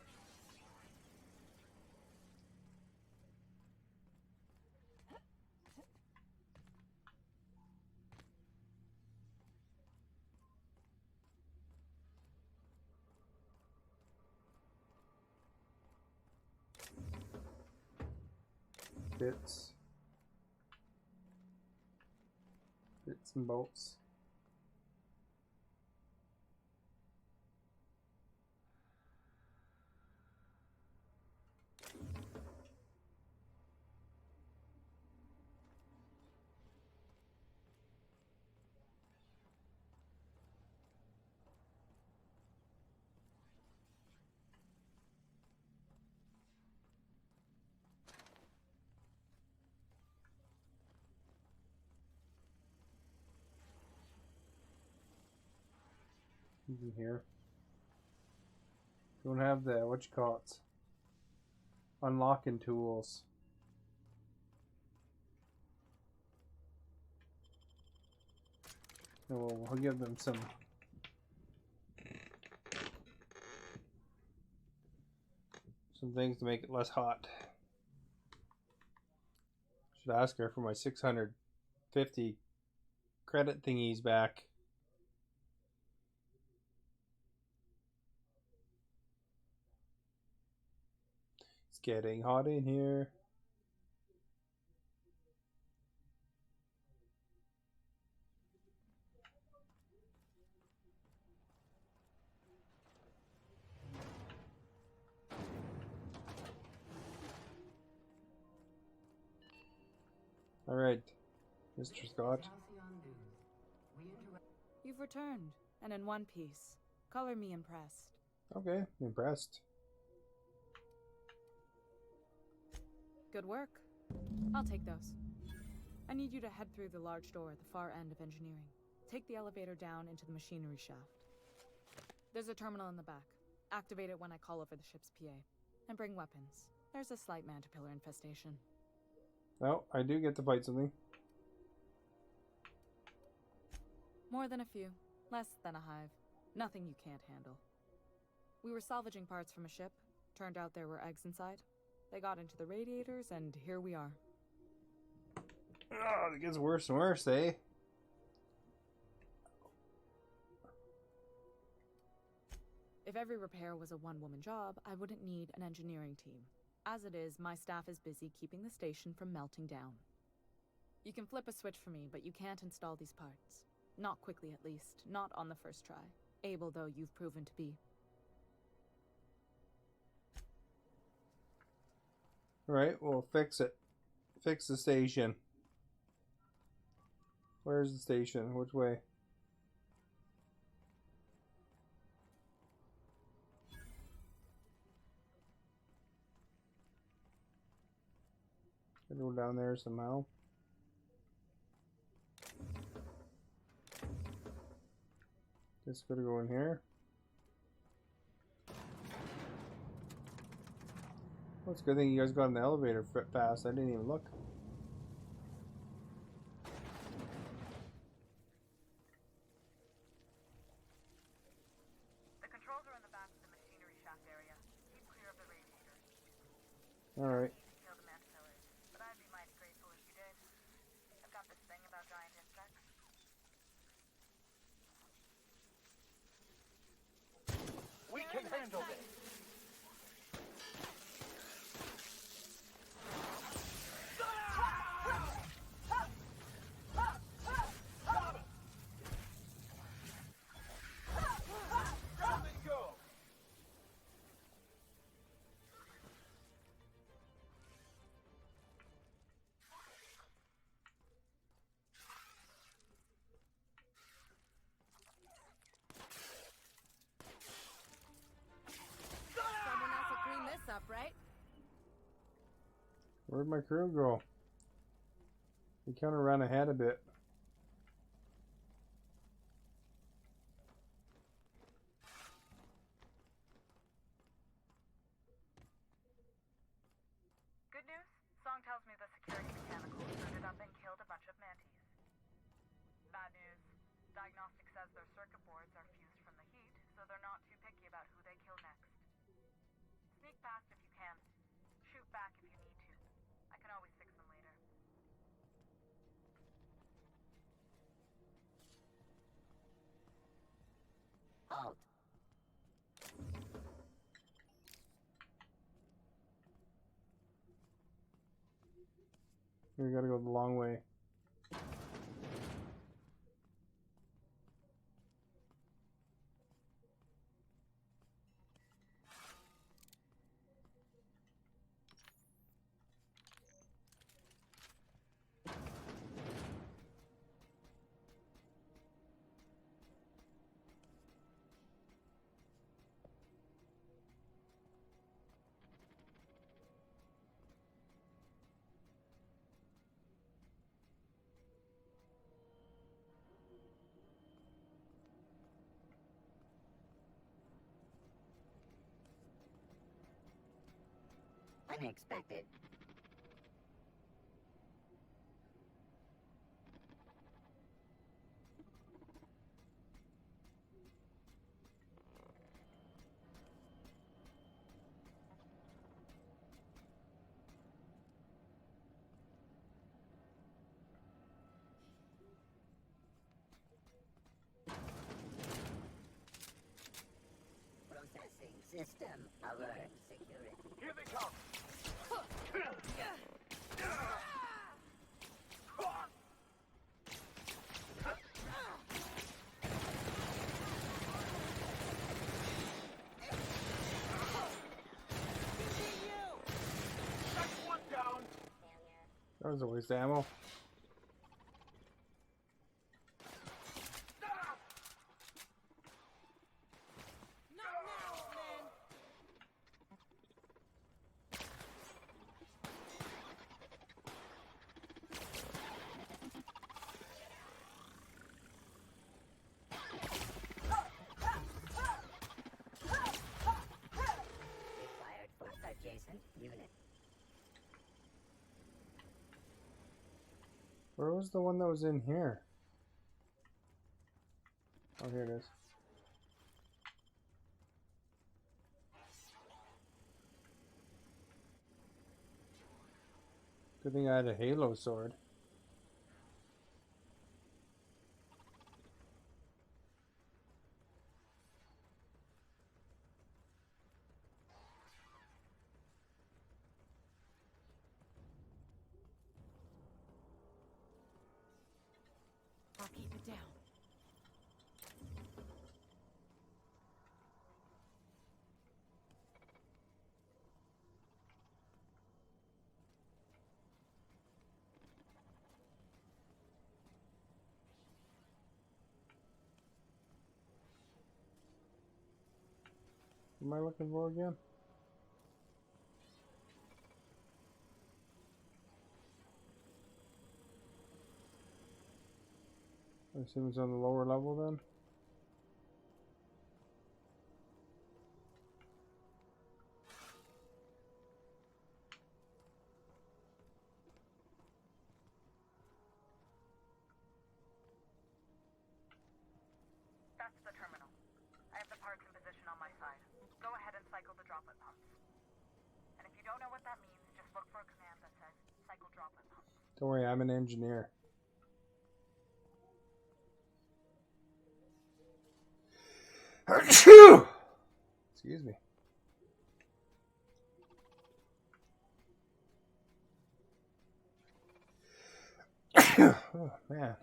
Bits and bolts. In here. Don't have the what you call it, unlocking tools. So we'll give them some things to make it less hot. Should ask her for my 650 credit thingies back. It's getting hot in here. All right, Mr. Scott. You've returned, and in one piece. Color me impressed. Okay, impressed. Good work. I'll take those. I need you to head through the large door at the far end of engineering. Take the elevator down into the machinery shaft. There's a terminal in the back. Activate it when I call over the ship's PA. And bring weapons. There's a slight Mantipillar infestation. Well, I do get to fight something. More than a few. Less than a hive. Nothing you can't handle. We were salvaging parts from a ship. Turned out there were eggs inside. They got into the radiators, and here we are. Oh, it gets worse and worse, eh? If every repair was a one-woman job, I wouldn't need an engineering team. As it is, my staff is busy keeping the station from melting down. You can flip a switch for me, but you can't install these parts. Not quickly, at least. Not on the first try. Able, though, you've proven to be. Right, we'll fix it. Fix the station. Where's the station? Which way? Gotta go down there somehow. Just gotta go in here. Well, it's a good thing you guys got in the elevator fast. I didn't even look. The controls are in the back of the machinery shaft area. Keep clear of the radiators. All right. Kill the Mantipillars, but I'd be mighty grateful if you did. I've got this thing about giant insects. We can handle this. Someone else will clean this up, right? Where'd my crew go? We kind of ran ahead a bit. Good news? Song tells me the security mechanicals suited up and killed a bunch of mantis. Bad news. Diagnostic says their circuit boards are fused from the heat, so they're not too picky about who they kill next. Sneak past if you can. Shoot back if you need to. I can always fix them later. Halt. We gotta go the long way. Unexpected. Processing system alert. Security. Here they come. That's one down. That was a waste of ammo. Where was the one that was in here? Oh, here it is. Good thing I had a Halo sword. I'll keep it down. What am I looking for again? I assume it's on the lower level then. That's the terminal. I have the parts in position on my side. Go ahead and cycle the droplet pumps. And if you don't know what that means, just look for a command that says cycle droplet pumps. Don't worry, I'm an engineer. Excuse me. Oh, man.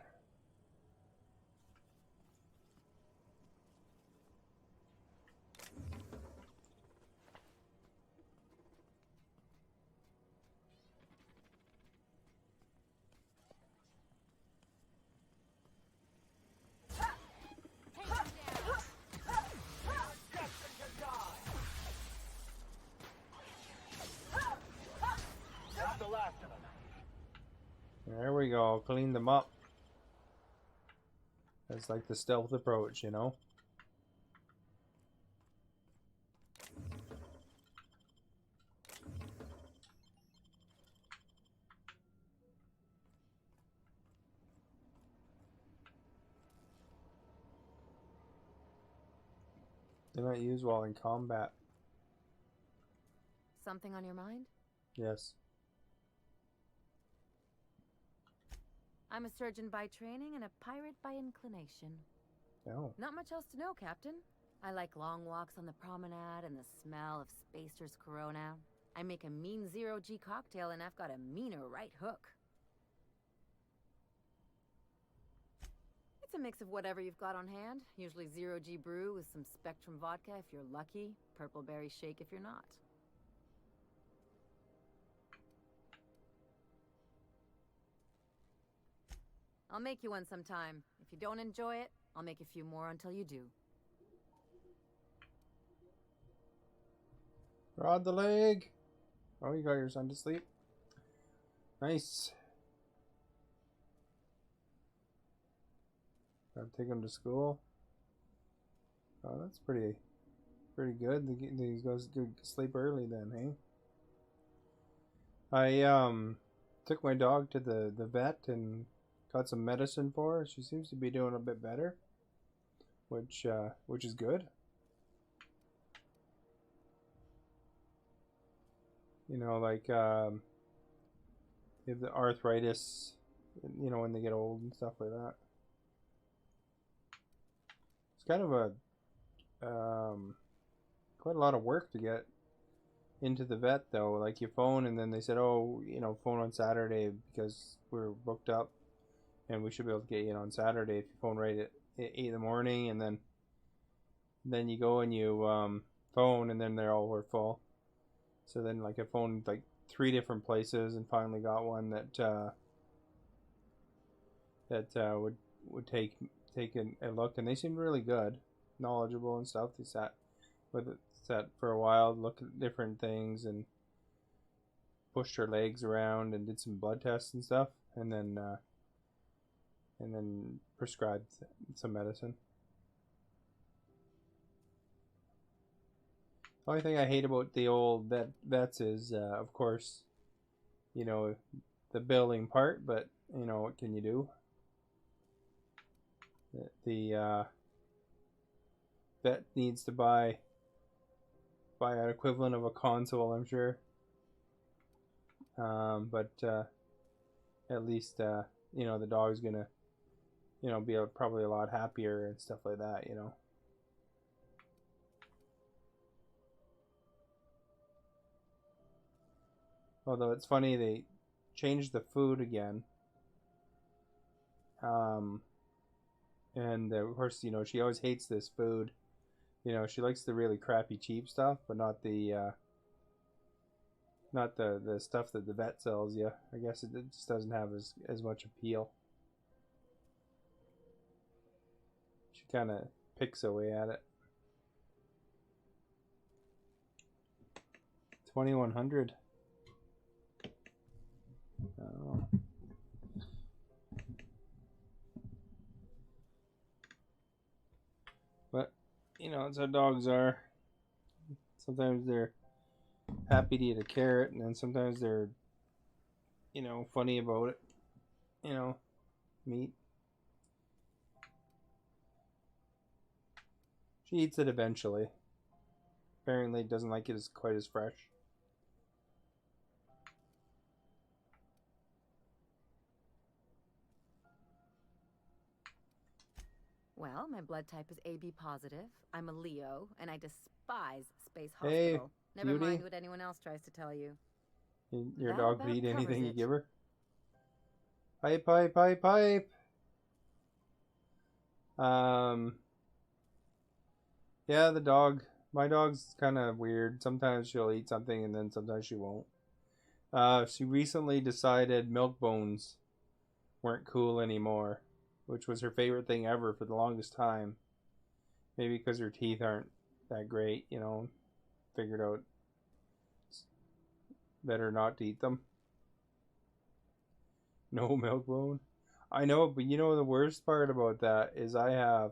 That's the last of them. There we go. Clean them up. That's like the stealth approach, you know? They might use while in combat. Something on your mind? Yes. I'm a surgeon by training and a pirate by inclination. Oh. Not much else to know, Captain. I like long walks on the promenade and the smell of Spacer's Corona. I make a mean zero-G cocktail and I've got a meaner right hook. It's a mix of whatever you've got on hand. Usually zero-G brew with some Spectrum vodka if you're lucky, purple berry shake if you're not. I'll make you one sometime. If you don't enjoy it, I'll make a few more until you do. Rod the leg. Oh, you got your son to sleep. Nice. Gotta take him to school. Oh, that's pretty good. He goes to sleep early then, hey? I took my dog to the vet and got some medicine for her. She seems to be doing a bit better, which is good. You know, like they have the arthritis, you know, when they get old and stuff like that. It's kind of a quite a lot of work to get into the vet though. Like you phone and then they said, oh, you know, phone on Saturday because we're booked up and we should be able to get you in on Saturday if you phone right at 8 in the morning, and then you go and you phone and then they're all were full. So then like I phoned like 3 different places and finally got one that would take a look, and they seemed really good, knowledgeable and stuff. They sat for a while, looked at different things and pushed her legs around and did some blood tests and stuff, and then prescribed some medicine. The only thing I hate about the old vets is, of course, you know, the billing part, but you know, what can you do? The vet needs to buy an equivalent of a console, I'm sure. But at least you know, the dog's gonna, you know, be probably a lot happier and stuff like that, you know. Although it's funny, they changed the food again. And of course, you know, she always hates this food. You know, she likes the really crappy cheap stuff, but not the stuff that the vet sells you. I guess it just doesn't have as much appeal. She kind of picks away at it. 2100. Oh. But, you know, it's how dogs are. Sometimes they're happy to eat a carrot, and then sometimes they're, you know, funny about it. You know, meat. She eats it eventually. Apparently doesn't like it quite as fresh. Well, my blood type is AB positive. I'm a Leo, and I despise Space Hey, Hospital. Never Beauty. mind what anyone else tries to tell you. Your That dog about could eat anything covers you it. give her. Pipe, pipe, pipe, pipe. Yeah, the dog. My dog's kind of weird. Sometimes she'll eat something and then sometimes she won't. She recently decided milk bones weren't cool anymore, which was her favorite thing ever for the longest time. Maybe because her teeth aren't that great, you know. Figured out it's better not to eat them. No milk bone. I know, but you know the worst part about that is I have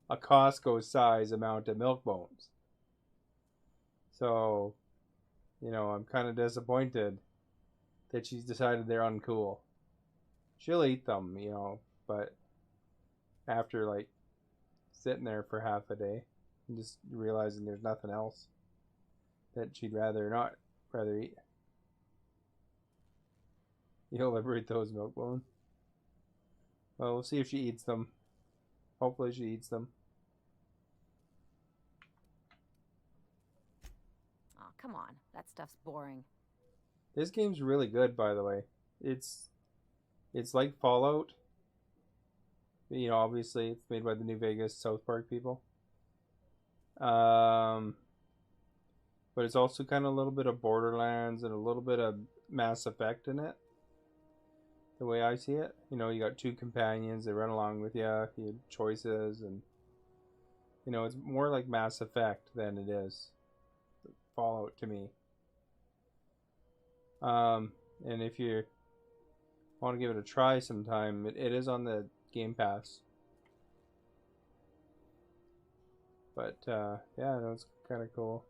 a Costco size amount of milk bones. So, you know, I'm kind of disappointed that she's decided they're uncool. She'll eat them, you know, but after like sitting there for half a day and just realizing there's nothing else that she'd rather eat. You'll liberate those milk bones. Well, we'll see if she eats them. Hopefully she eats them. Oh, come on. That stuff's boring. This game's really good, by the way. It's like Fallout. You know, obviously it's made by the New Vegas South Park people. But it's also kind of a little bit of Borderlands and a little bit of Mass Effect in it. The way I see it, you know, you got two companions, they run along with you, you have choices, and you know, it's more like Mass Effect than it is Fallout to me. And if you want to give it a try sometime, it is on the Game Pass. But yeah, no, it's kind of cool.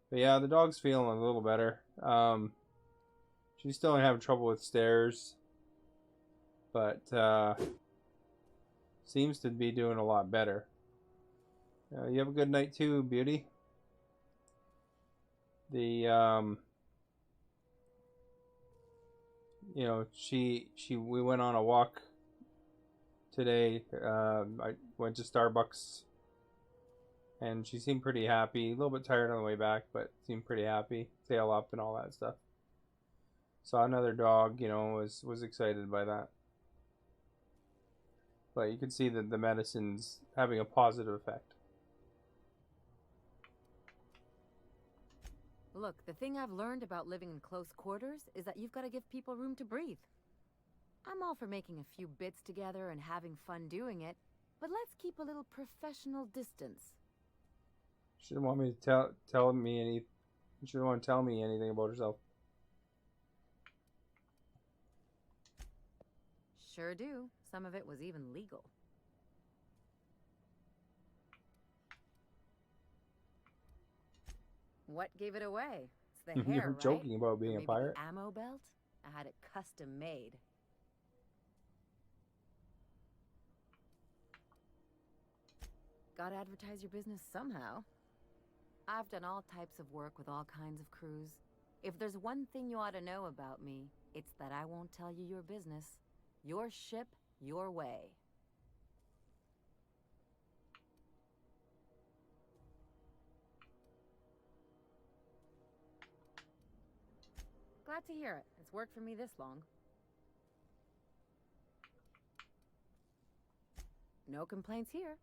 But yeah, the dog's feeling a little better. She's still having trouble with stairs, but seems to be doing a lot better. You have a good night too, Beauty. The you know, we went on a walk today. I went to Starbucks, and she seemed pretty happy. A little bit tired on the way back, but seemed pretty happy. Tail up and all that stuff. Saw another dog, you know, was excited by that. But you can see that the medicine's having a positive effect. Look, the thing I've learned about living in close quarters is that you've got to give people room to breathe. I'm all for making a few bits together and having fun doing it, but let's keep a little professional distance. She didn't want me to tell me any. She didn't want to tell me anything about herself. Sure do. Some of it was even legal. What gave it away? It's the hair, You're right? joking about Or being a maybe pirate. the ammo belt? I had it custom made. Gotta advertise your business somehow. I've done all types of work with all kinds of crews. If there's one thing you ought to know about me, it's that I won't tell you your business. Your ship, your way. Glad to hear it. It's worked for me this long. No complaints here.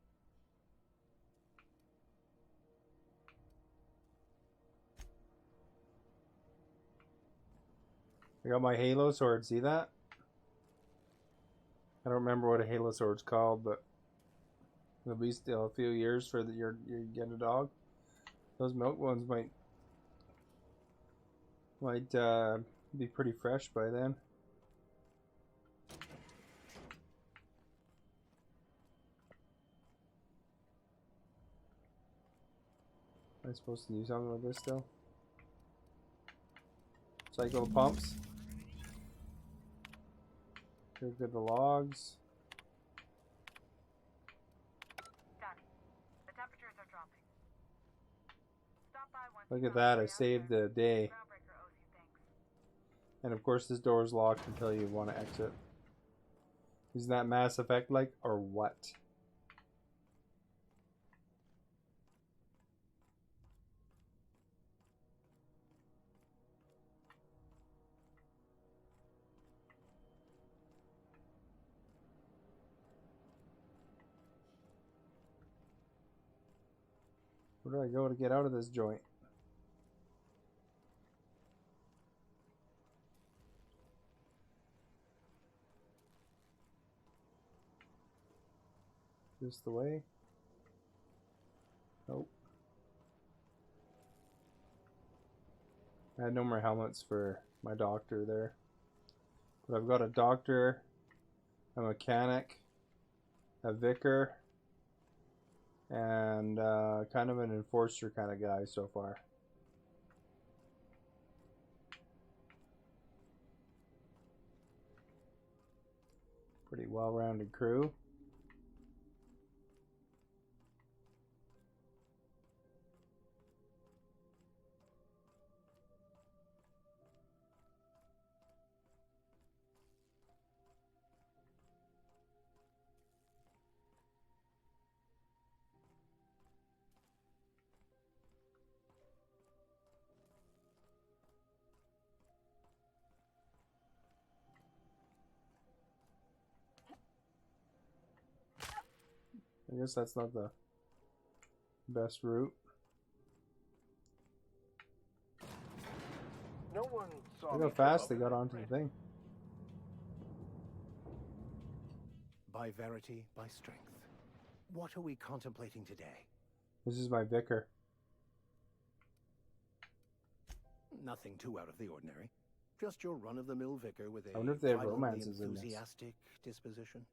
I got my Halo sword. See that? I don't remember what a Halo sword's called, but it'll be still a few years for you get a dog. Those milk ones might be pretty fresh by then. Am I supposed to do something with this still? Cycle the pumps. Good the logs. Done. The temperatures are dropping. Stop by once. Look at that, I saved the day. And of course this door is locked until you want to exit. Isn't that Mass Effect like, or what? Where do I go to get out of this joint? This the way? Nope. I had no more helmets for my doctor there. But I've got a doctor, a mechanic, a vicar, and kind of an enforcer kind of guy so far. Pretty well-rounded crew. I guess that's not the best route. No one saw Look me how fast they come up got with onto the thing. By verity, by strength. What are we contemplating today? This is my vicar. Nothing too out of the ordinary. Just your run-of-the-mill vicar with a I wonder if they have violently romances in this. enthusiastic disposition.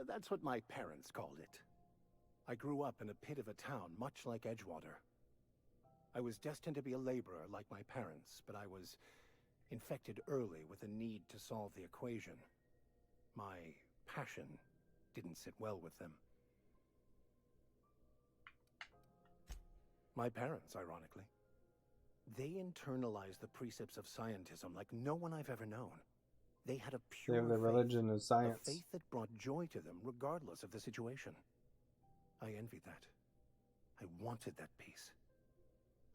That's what my parents called it. I grew up in a pit of a town, much like Edgewater. I was destined to be a laborer like my parents, but I was infected early with a need to solve the equation. My passion didn't sit well with them. My parents, ironically. They internalized the precepts of scientism like no one I've ever known. They had a pure They have the faith, religion of science. a faith that brought joy to them regardless of the situation. I envied that. I wanted that peace.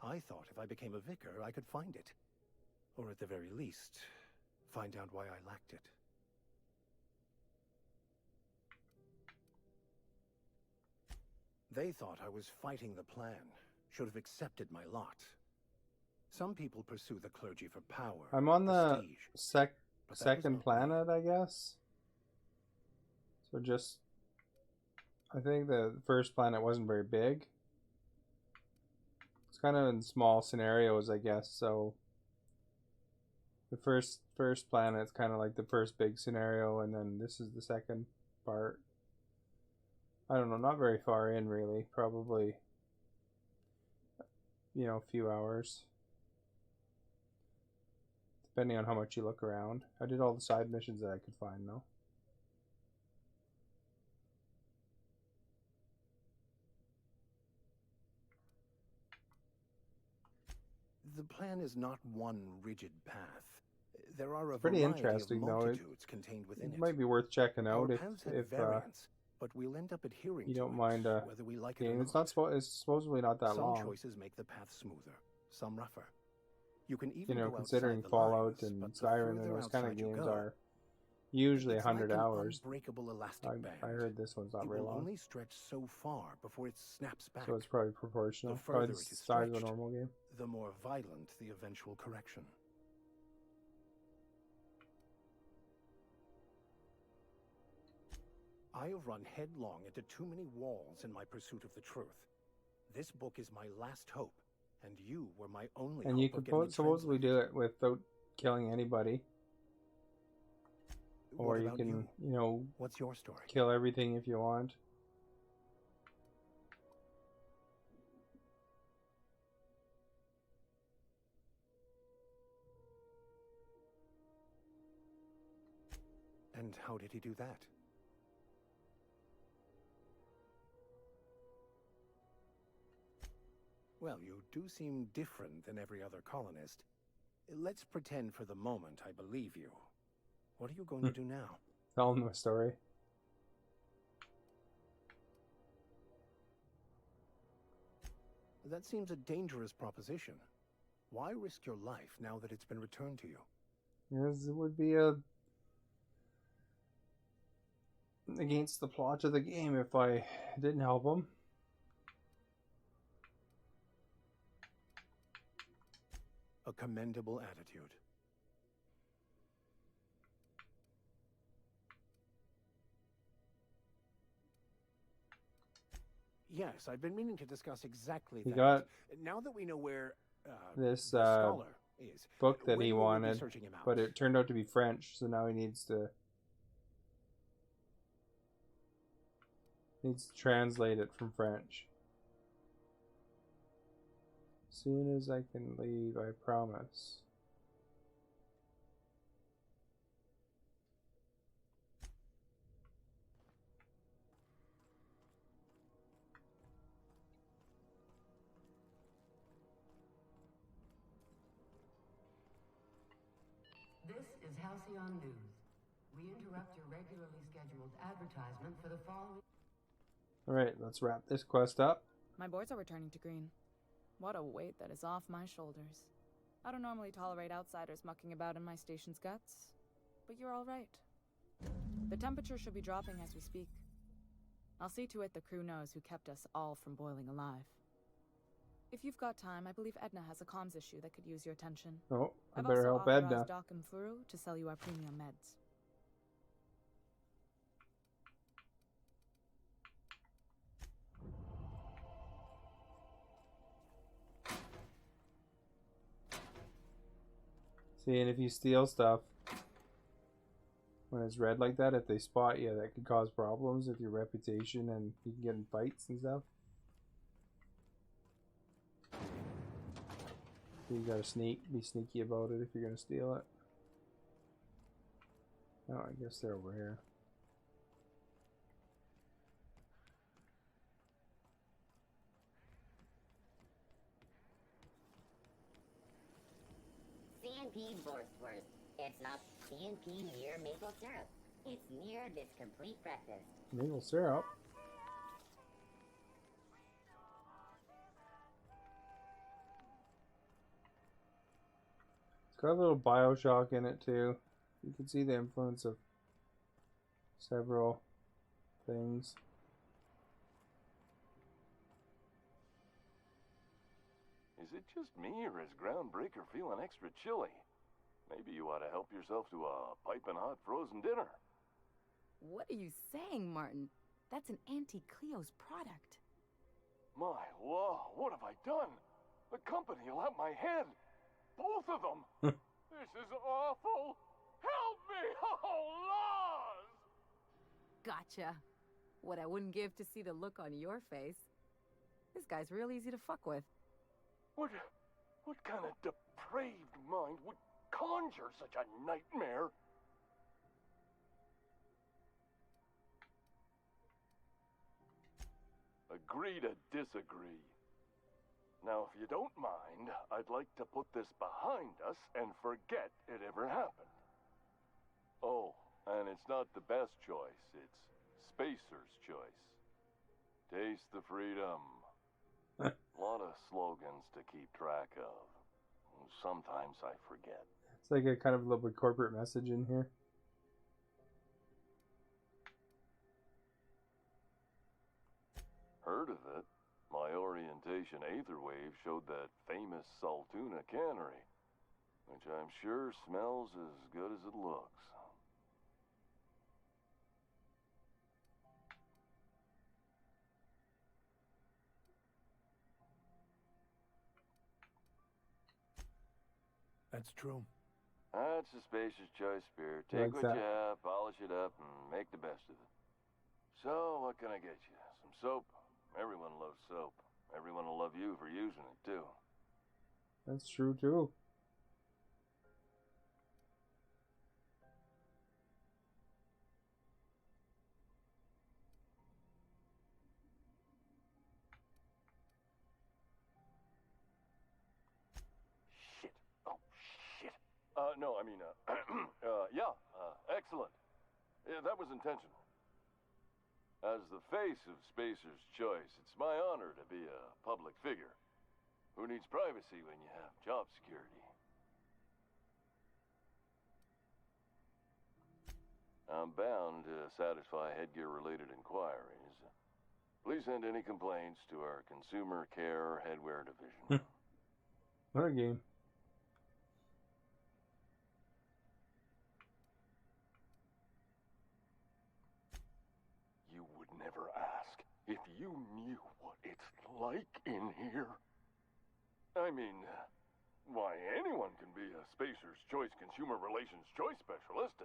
I thought if I became a vicar, I could find it. Or at the very least, find out why I lacked it. They thought I was fighting the plan, should have accepted my lot. Some people pursue the clergy for power, I'm on the prestige, but that was second not me. planet, I guess. So just, I think the first planet wasn't very big. It's kind of in small scenarios, I guess. So the first planet's kind of like the first big scenario, and then this is the second part. I don't know, not very far in really. Probably you know, a few hours. Depending on how much you look around. I did all the side missions that I could find, though. The plan is not one rigid path. There are a Pretty variety interesting, of though. multitudes contained within It might be worth checking Our out paths have if variants, but we'll end up adhering you to don't it, mind whether we like it or game. not. It's not it's supposedly not that Some long. choices make the path smoother, some rougher. You can You even know, go considering outside the Fallout lines, and but the Skyrim and further those kind of outside you games go, are usually it's 100 like an hours. unbreakable elastic band. I heard this one's not It very will long, only stretch so far before it snaps back. so it's probably proportional. The Probably further the it is size of a stretched, normal game. the more violent the eventual correction. I have run headlong into too many walls in my pursuit of the truth. This book is my last hope, and you were my only And hope you of could getting it supposedly do it without killing anybody. Or What you about can, you? you know, What's your story? kill everything if you want. And how did he do that? Well, you do seem different than every other colonist. Let's pretend for the moment I believe you. What are you going to do now? Tell them the story. That seems a dangerous proposition. Why risk your life now that it's been returned to you? Yes, it would be against the plot of the game if I didn't help them. A commendable attitude. Yes, I've been meaning to discuss exactly He that. got Now that we know where this the scholar is, book that when he will we be wanted, searching him out? but it turned out to be French, so now he needs to translate it from French. Soon as I can leave, I promise. This is Halcyon News. We interrupt your regularly scheduled advertisement for the following. Alright, let's wrap this quest up. My boards are returning to green. What a weight that is off my shoulders. I don't normally tolerate outsiders mucking about in my station's guts, but you're all right. The temperature should be dropping as we speak. I'll see to it the crew knows who kept us all from boiling alive. If you've got time, I believe Edna has a comms issue that could use your attention. Oh, I I've better also help authorized Edna. Doc and Furu to sell you our premium meds. See, and if you steal stuff, when it's red like that, if they spot you, that could cause problems with your reputation and you can get in fights and stuff. So you gotta be sneaky about it if you're gonna steal it. Oh, I guess they're over here. CNP Borstwurst. It's not CNP near maple syrup. It's near this complete breakfast. Maple syrup. It's got a little Bioshock in it too. You can see the influence of several things. Is it just me, or is Groundbreaker feeling extra chilly? Maybe you ought to help yourself to a piping hot frozen dinner. What are you saying, Martin? That's an Auntie Cleo's product. My law, what have I done? The company will have my head. Both of them. This is awful. Help me! Oh, laws! Gotcha. What I wouldn't give to see the look on your face. This guy's real easy to fuck with. What kind of depraved mind would conjure such a nightmare? Agree to disagree. Now, if you don't mind, I'd like to put this behind us and forget it ever happened. Oh, and it's not the best choice. It's Spacer's choice. Taste the freedom. A lot of slogans to keep track of. Sometimes I forget. It's like a kind of little bit corporate message in here. Heard of it? My orientation Aetherwave showed that famous Saltuna cannery, which I'm sure smells as good as it looks. That's true. That's a Spacer's choice beer. Take what you have, polish it up, and make the best of it. So, what can I get you? Some soap? Everyone loves soap. Everyone will love you for using it, too. That's true, too. Shit. Oh, shit. No, I mean, yeah, excellent. Yeah, that was intentional. As the face of Spacer's choice, it's my honor to be a public figure. Who needs privacy when you have job security? I'm bound to satisfy headgear-related inquiries. Please send any complaints to our Consumer Care Headwear Division. What a game. You would never ask if you knew what it's like in here. I mean, why, anyone can be a Spacer's Choice Consumer Relations Choice Specialist.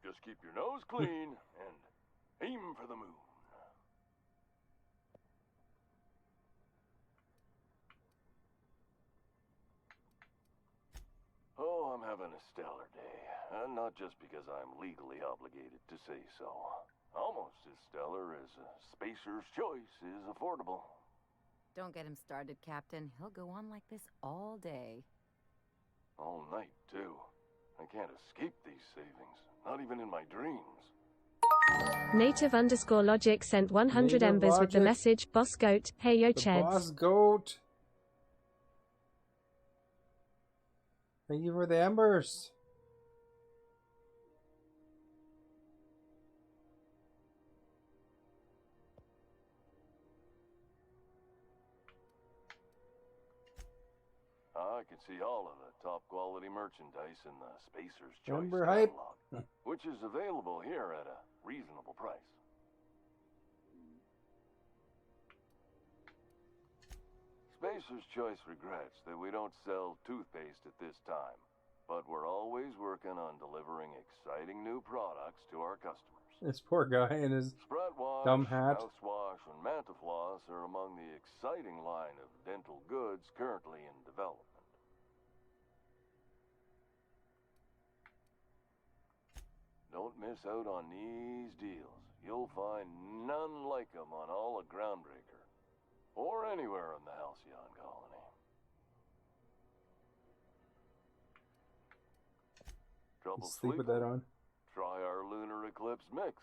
Just keep your nose clean and aim for the moon. Oh, I'm having a stellar day. And not just because I'm legally obligated to say so. Almost as stellar as Spacer's Choice is affordable. Don't get him started, Captain. He'll go on like this all day. All night, too. I can't escape these savings. Not even in my dreams. Native_logic sent 100 embers with the message, Boss Goat, hey yo Cheds. Boss Goat. Thank you for the embers. I can see all of the top quality merchandise in the Spacer's Choice Ember hype. catalog, which is available here at a reasonable price. Spacer's Choice regrets that we don't sell toothpaste at this time, but we're always working on delivering exciting new products to our customers. This poor guy and his Spratwash, dumb hat. Mouthwash, and Mantafloss are among the exciting line of dental goods currently in development. Don't miss out on these deals. You'll find none like them on all of Groundbreaker, or anywhere in the Halcyon Colony. Trouble Sleep with that on. Try our Lunar Eclipse Mix.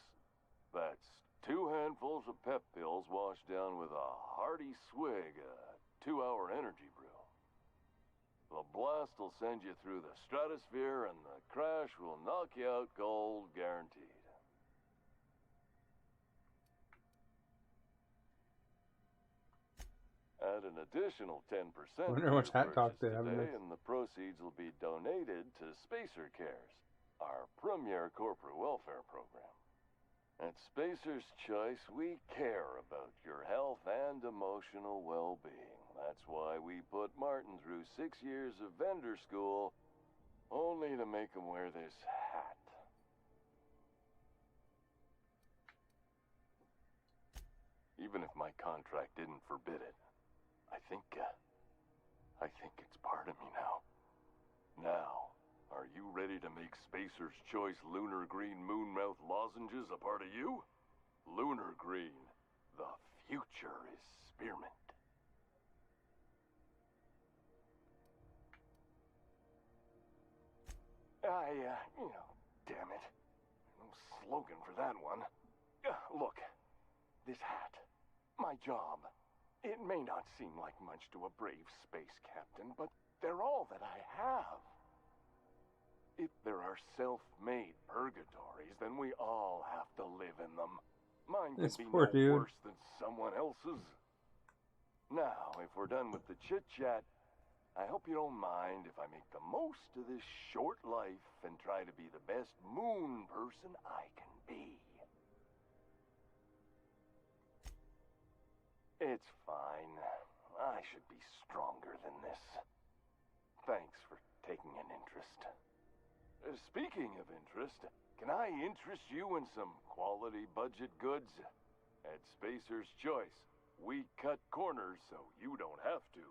That's 2 handfuls of pep pills washed down with a hearty swig of 2-hour energy brew. The blast will send you through the stratosphere, and the crash will knock you out cold, guaranteed. Add an additional 10% I wonder how much hat talk they have in today, this. and the proceeds will be donated to Spacer Cares, our premier corporate welfare program. At Spacer's Choice, we care about your health and emotional well-being. That's why we put Martin through 6 years of vendor school, only to make him wear this hat. Even if my contract didn't forbid it, I think I think it's part of me now. Now, are you ready to make Spacer's Choice Lunar Green Moonmouth lozenges a part of you? Lunar Green, the future is spearmint. Damn it. No slogan for that one. Look, this hat, my job. It may not seem like much to a brave space captain, but they're all that I have. If there are self-made purgatories, then we all have to live in them. Mine can be no worse than someone else's. Now, if we're done with the chit-chat, I hope you don't mind if I make the most of this short life and try to be the best moon person I can be. It's fine. I should be stronger than this. Thanks for taking an interest. Speaking of interest, can I interest you in some quality budget goods? At Spacer's Choice, we cut corners so you don't have to.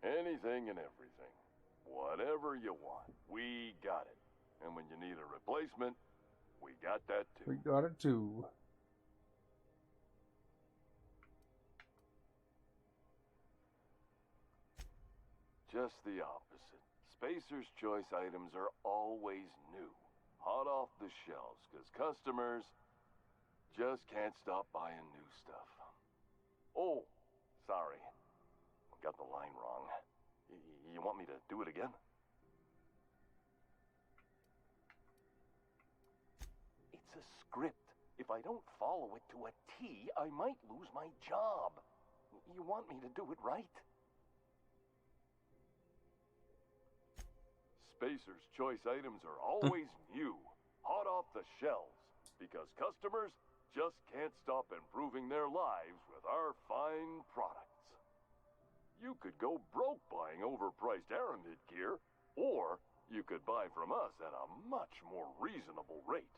Anything and everything. Whatever you want, we got it. And when you need a replacement, we got that too. We got it too. Just the opposite. Spacer's Choice items are always new, hot off the shelves, because customers just can't stop buying new stuff. Oh, sorry. Got the line wrong. You want me to do it again? It's a script. If I don't follow it to a T, I might lose my job. You want me to do it right? Spacer's Choice items are always new, hot off the shelves, because customers just can't stop improving their lives with our fine products. You could go broke buying overpriced Aramid gear, or you could buy from us at a much more reasonable rate.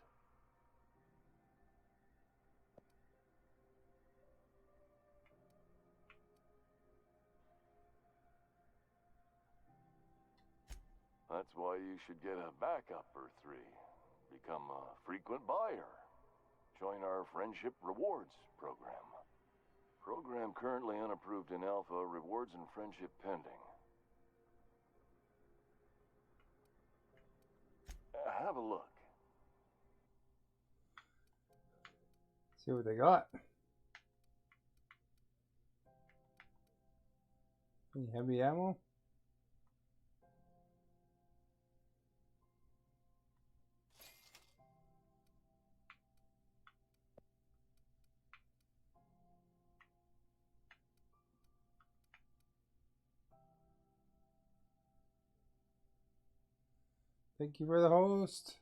That's why you should get a backup or 3. Become a frequent buyer. Join our Friendship Rewards program. Program currently unapproved in Alpha, rewards and friendship pending. Have a look. See what they got. Any heavy ammo? Thank you for the host.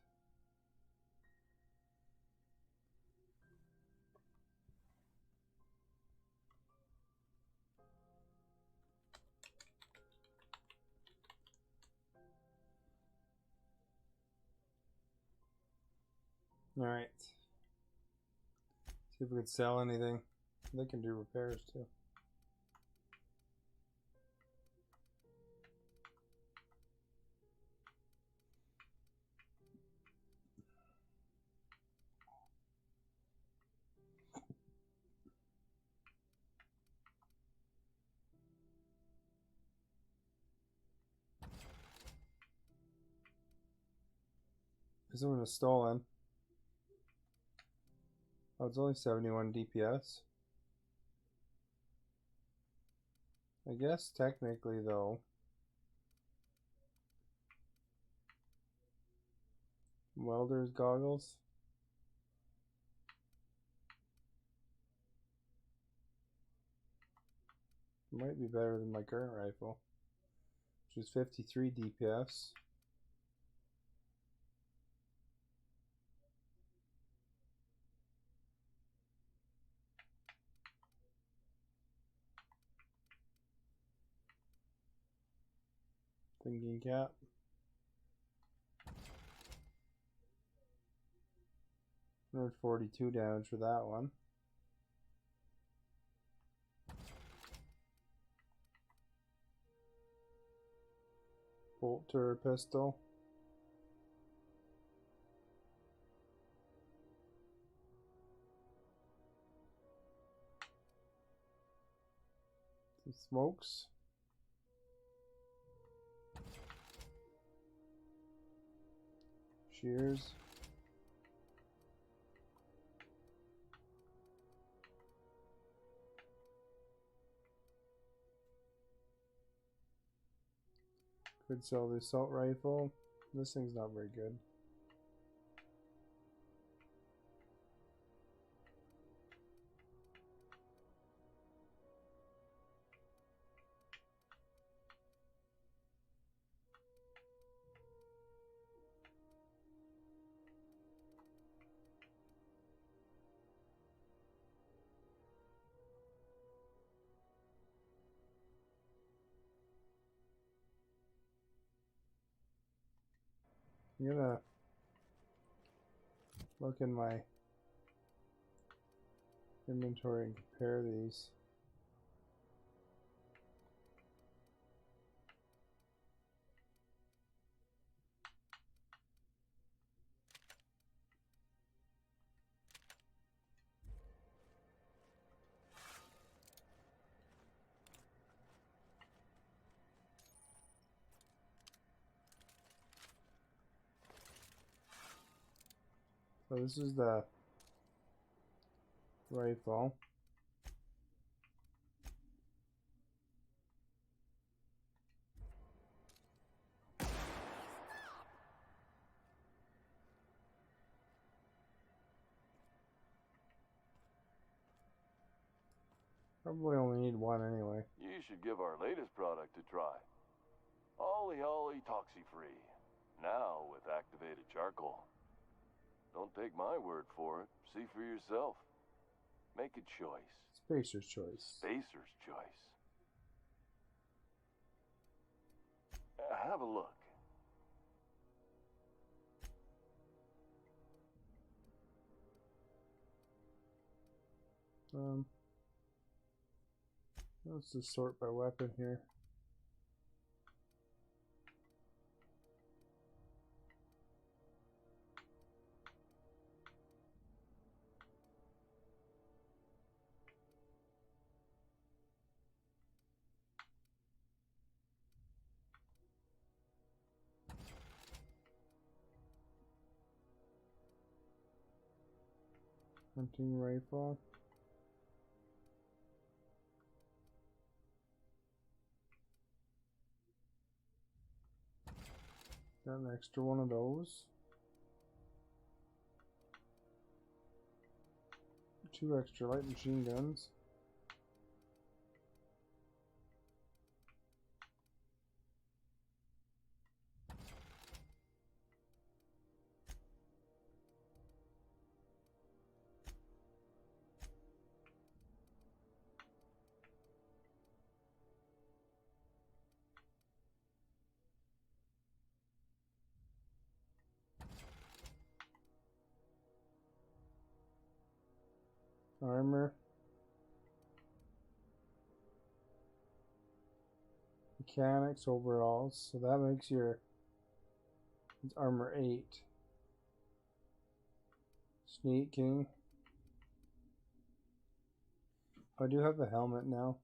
All right. See if we can sell anything. They can do repairs too. This one was stolen. Oh, it's only 71 DPS. I guess technically though. Welder's goggles. Might be better than my current rifle, which is 53 DPS. Thinking cap. 142 damage for that one. Bolter pistol. Some smokes. Shears. Could sell the assault rifle. This thing's not very good. I'm gonna look in my inventory and compare these. So this is the rifle. Probably only need one anyway. You should give our latest product a try. Ollie Ollie Toxie Free. Now with activated charcoal. Don't take my word for it. See for yourself. Make a choice. Spacer's choice. Spacer's choice. Have a look. Let's just sort by weapon here. Hunting rifle. Got an extra one of those. 2 extra light machine guns. Armor. Mechanics overalls. So that makes your it's armor 8. Sneaking. I do have the helmet now.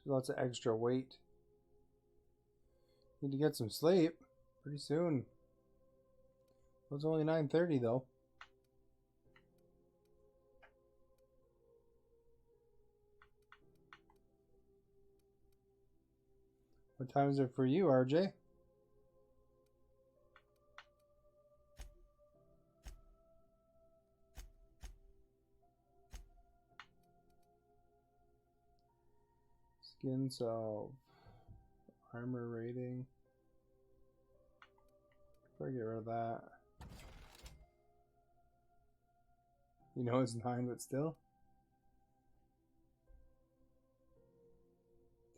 Lots of extra weight. Need to get some sleep pretty soon. It was only 9:30 though. What time is it for you, RJ? Skin salve, armor rating. Probably get rid of that. You know it's 9, but still.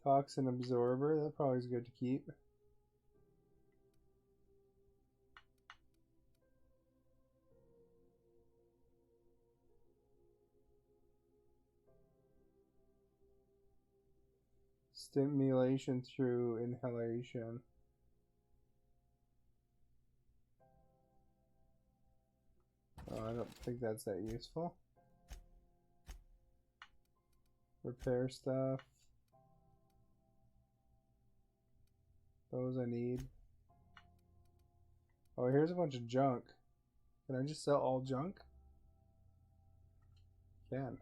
Toxin absorber, that probably is good to keep. Stimulation through inhalation. Oh, I don't think that's that useful. Repair stuff. Those I need. Oh, here's a bunch of junk. Can I just sell all junk? Can.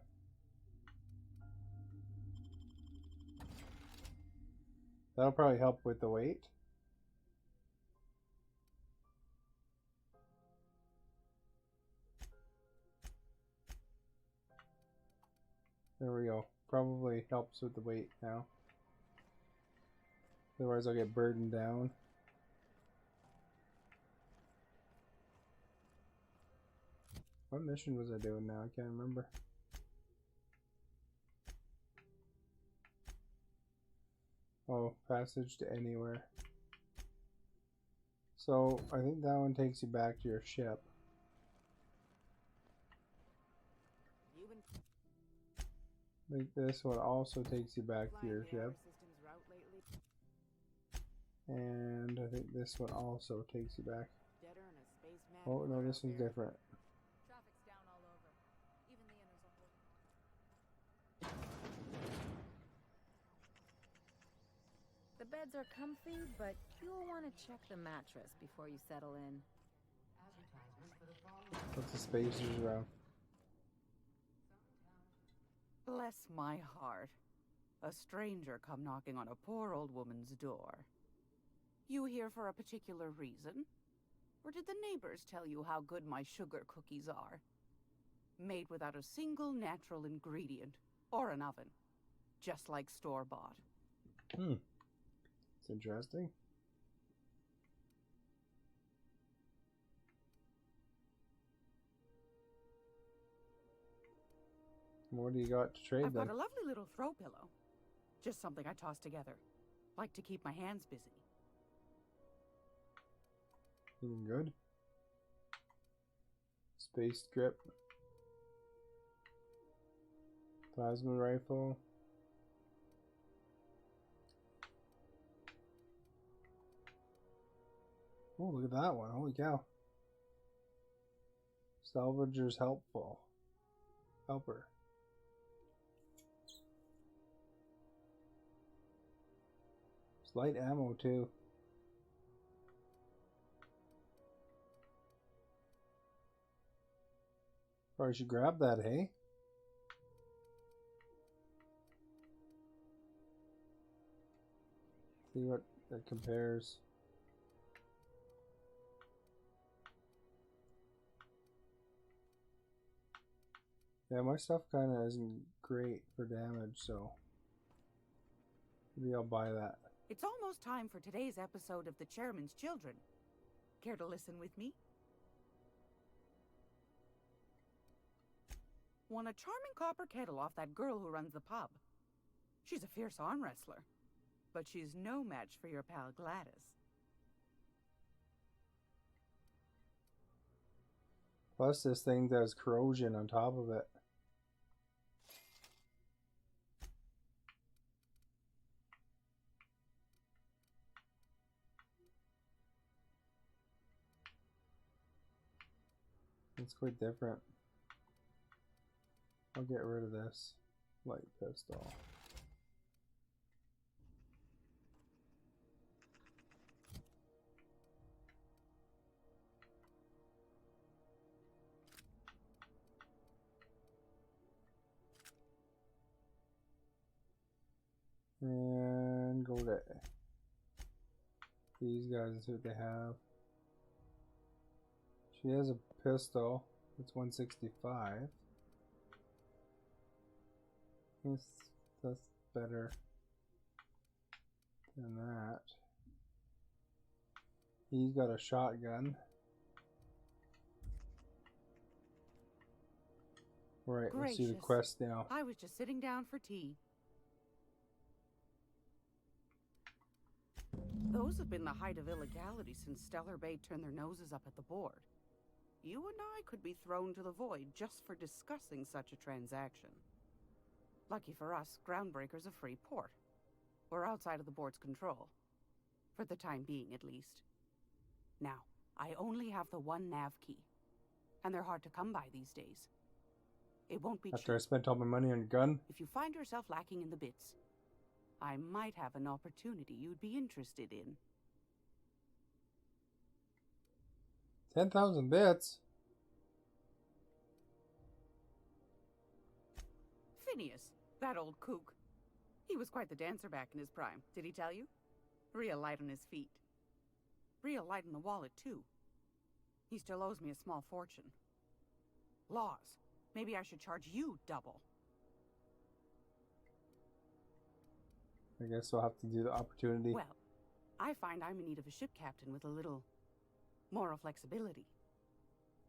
That'll probably help with the weight. There we go. Probably helps with the weight now. Otherwise I'll get burdened down. What mission was I doing now? I can't remember. Oh, passage to anywhere. So, I think that one takes you back to your ship. I think this one also takes you back to your ship. And I think this one also takes you back. Oh, no, this one's different. Traffic's down all over. Even the inners are holding. The beds are comfy, but you'll want to check the mattress before you settle in. What's the spacers around? Bless my heart. A stranger come knocking on a poor old woman's door. You here for a particular reason? Or did the neighbors tell you how good my sugar cookies are? Made without a single natural ingredient or an oven. Just like store-bought. It's interesting. What do you got to trade I've then? got a lovely little throw pillow. Just something I toss together. Like to keep my hands busy. Looking good. Space grip. Plasma rifle. Oh, look at that one. Holy cow. Salvager's helpful. Helper. It's light ammo too. Probably should grab that, hey? See what it compares. Yeah, my stuff kind of isn't great for damage, so maybe I'll buy that. It's almost time for today's episode of The Chairman's Children. Care to listen with me? Won a charming copper kettle off that girl who runs the pub. She's a fierce arm wrestler, but she's no match for your pal Gladys. Plus this thing does corrosion on top of it. It's quite different. I'll get rid of this light pistol. And go to these guys and see what they have. She has a pistol. It's 165. That's better than that. He's got a shotgun. Alright, let's Gracious. do the quest now. I was just sitting down for tea. Those have been the height of illegality since Stellar Bay turned their noses up at the board. You and I could be thrown to the void just for discussing such a transaction. Lucky for us, Groundbreaker's a free port. We're outside of the board's control. For the time being, at least. Now, I only have the one nav key. And they're hard to come by these days. It won't be After I cheap. spent all my money on a gun. If you find yourself lacking in the bits, I might have an opportunity you'd be interested in. 10,000 bits? Phineas, that old kook. He was quite the dancer back in his prime, did he tell you? Real light on his feet. Real light in the wallet, too. He still owes me a small fortune. Laws. Maybe I should charge you double. I guess I'll have to do the opportunity. Well, I find I'm in need of a ship captain with a little moral flexibility.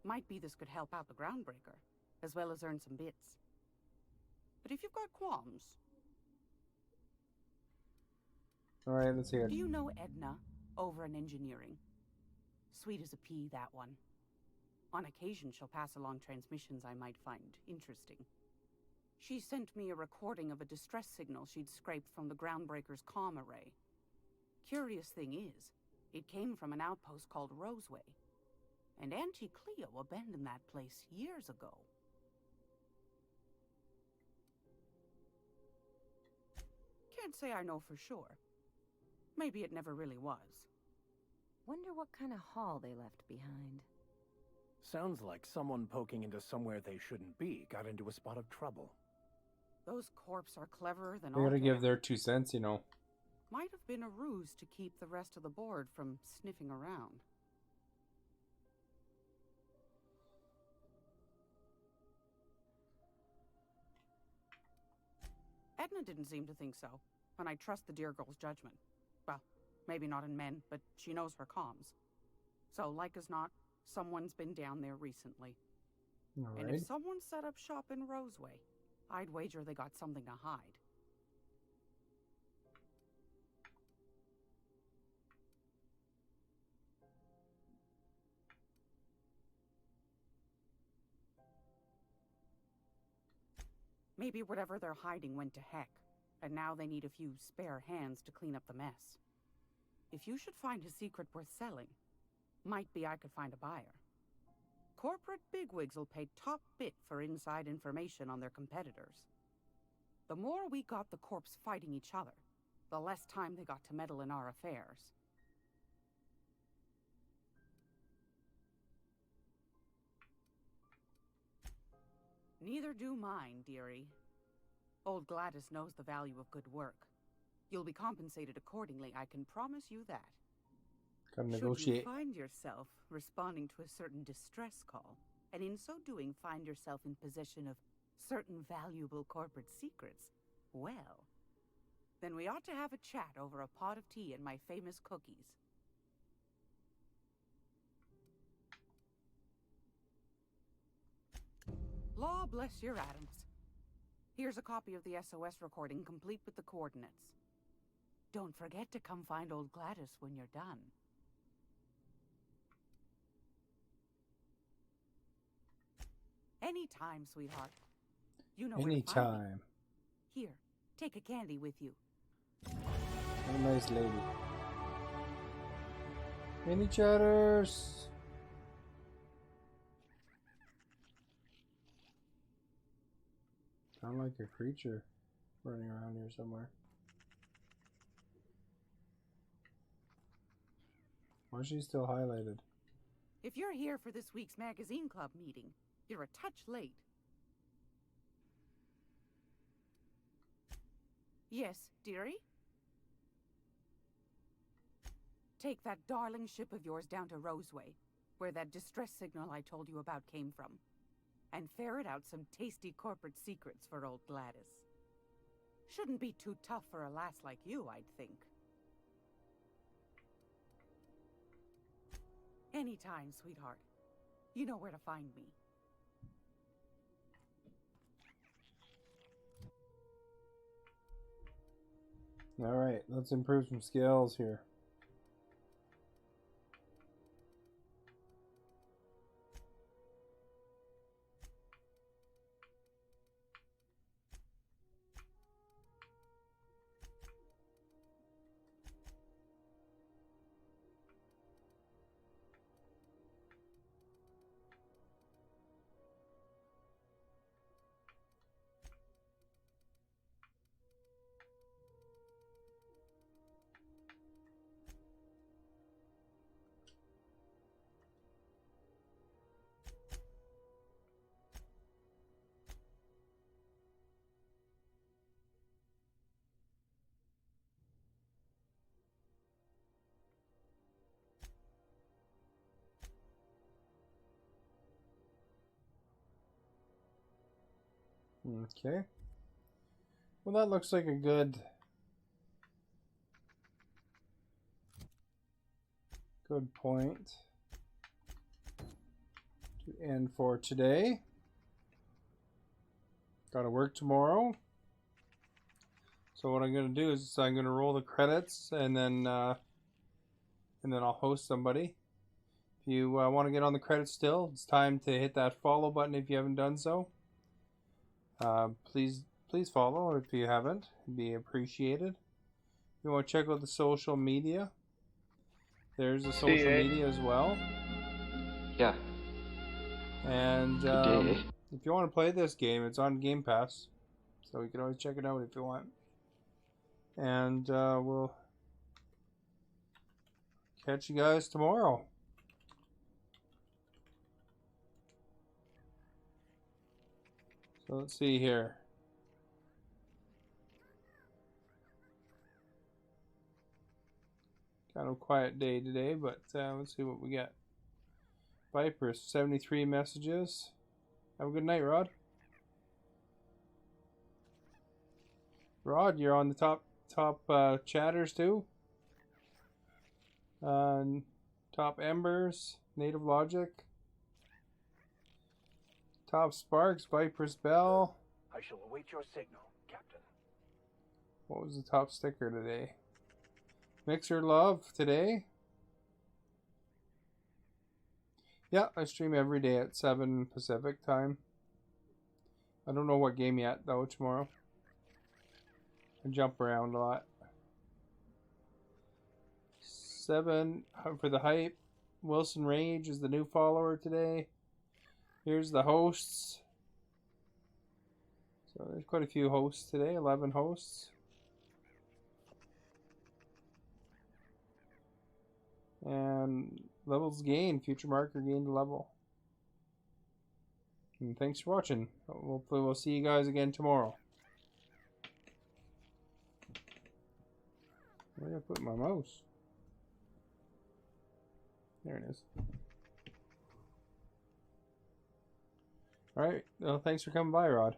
Might be this could help out the Groundbreaker, as well as earn some bits. But if you've got qualms... Alright, let's hear it. Do you know Edna, over in engineering? Sweet as a pea, that one. On occasion, she'll pass along transmissions I might find interesting. She sent me a recording of a distress signal she'd scraped from the Groundbreaker's comm array. Curious thing is, it came from an outpost called Roseway. And Auntie Cleo abandoned that place years ago. Can't say I know for sure. Maybe it never really was. Wonder what kind of haul they left behind. Sounds like someone poking into somewhere they shouldn't be got into a spot of trouble. Those corps are cleverer than They all. gotta give their 2 cents, you know. Might have been a ruse to keep the rest of the board from sniffing around. Edna didn't seem to think so, and I trust the dear girl's judgment. Well, maybe not in men, but she knows her comms. So, like as not, someone's been down there recently. And if Alright. someone set up shop in Roseway, I'd wager they got something to hide. Maybe whatever they're hiding went to heck, and now they need a few spare hands to clean up the mess. If you should find a secret worth selling, might be I could find a buyer. Corporate bigwigs will pay top bit for inside information on their competitors. The more we got the corps fighting each other, the less time they got to meddle in our affairs. Neither do mine, dearie. Old Gladys knows the value of good work. You'll be compensated accordingly, I can promise you that. Gotta Should negotiate. you find yourself responding to a certain distress call, and in so doing find yourself in possession of certain valuable corporate secrets, well, then we ought to have a chat over a pot of tea and my famous cookies. Law bless your atoms. Here's a copy of the SOS recording, complete with the coordinates. Don't forget to come find old Gladys when you're done. Anytime, sweetheart. You know where to find me. Anytime. Here, take a candy with you. What a nice lady. Mini chatters. Sound like a creature running around here somewhere. Why is she still highlighted? If you're here for this week's magazine club meeting, you're a touch late. Yes, dearie? Take that darling ship of yours down to Roseway, where that distress signal I told you about came from, and ferret out some tasty corporate secrets for old Gladys. Shouldn't be too tough for a lass like you, I'd think. Anytime, sweetheart. You know where to find me. Alright, let's improve some skills here. Okay. Well, that looks like a good point to end for today. Gotta work tomorrow. So what I'm gonna do is I'm gonna roll the credits and then I'll host somebody. If you want to get on the credits still, it's time to hit that follow button if you haven't done so. Please follow if you haven't. It'd be appreciated. If you want to check out the social media, there's the social media as well. Yeah. And Good day. if you want to play this game, it's on Game Pass, so you can always check it out if you want. And we'll catch you guys tomorrow. So let's see here. Kind of a quiet day today, but let's see what we got. Viper, 73 messages. Have a good night, Rod. Rod, you're on the top chatters too. Top Embers, Native Logic. Top Sparks, Viper's Bell. I shall await your signal, Captain. What was the top sticker today? Mixer Love today. Yeah, I stream every day at 7 Pacific time. I don't know what game yet though tomorrow. I jump around a lot. 7 for the hype. Wilson Rage is the new follower today. Here's the hosts. So there's quite a few hosts today, 11 hosts. And levels gained, future marker gained a level. And thanks for watching. Hopefully we'll see you guys again tomorrow. Where did I put my mouse? There it is. Alright, well, thanks for coming by, Rod.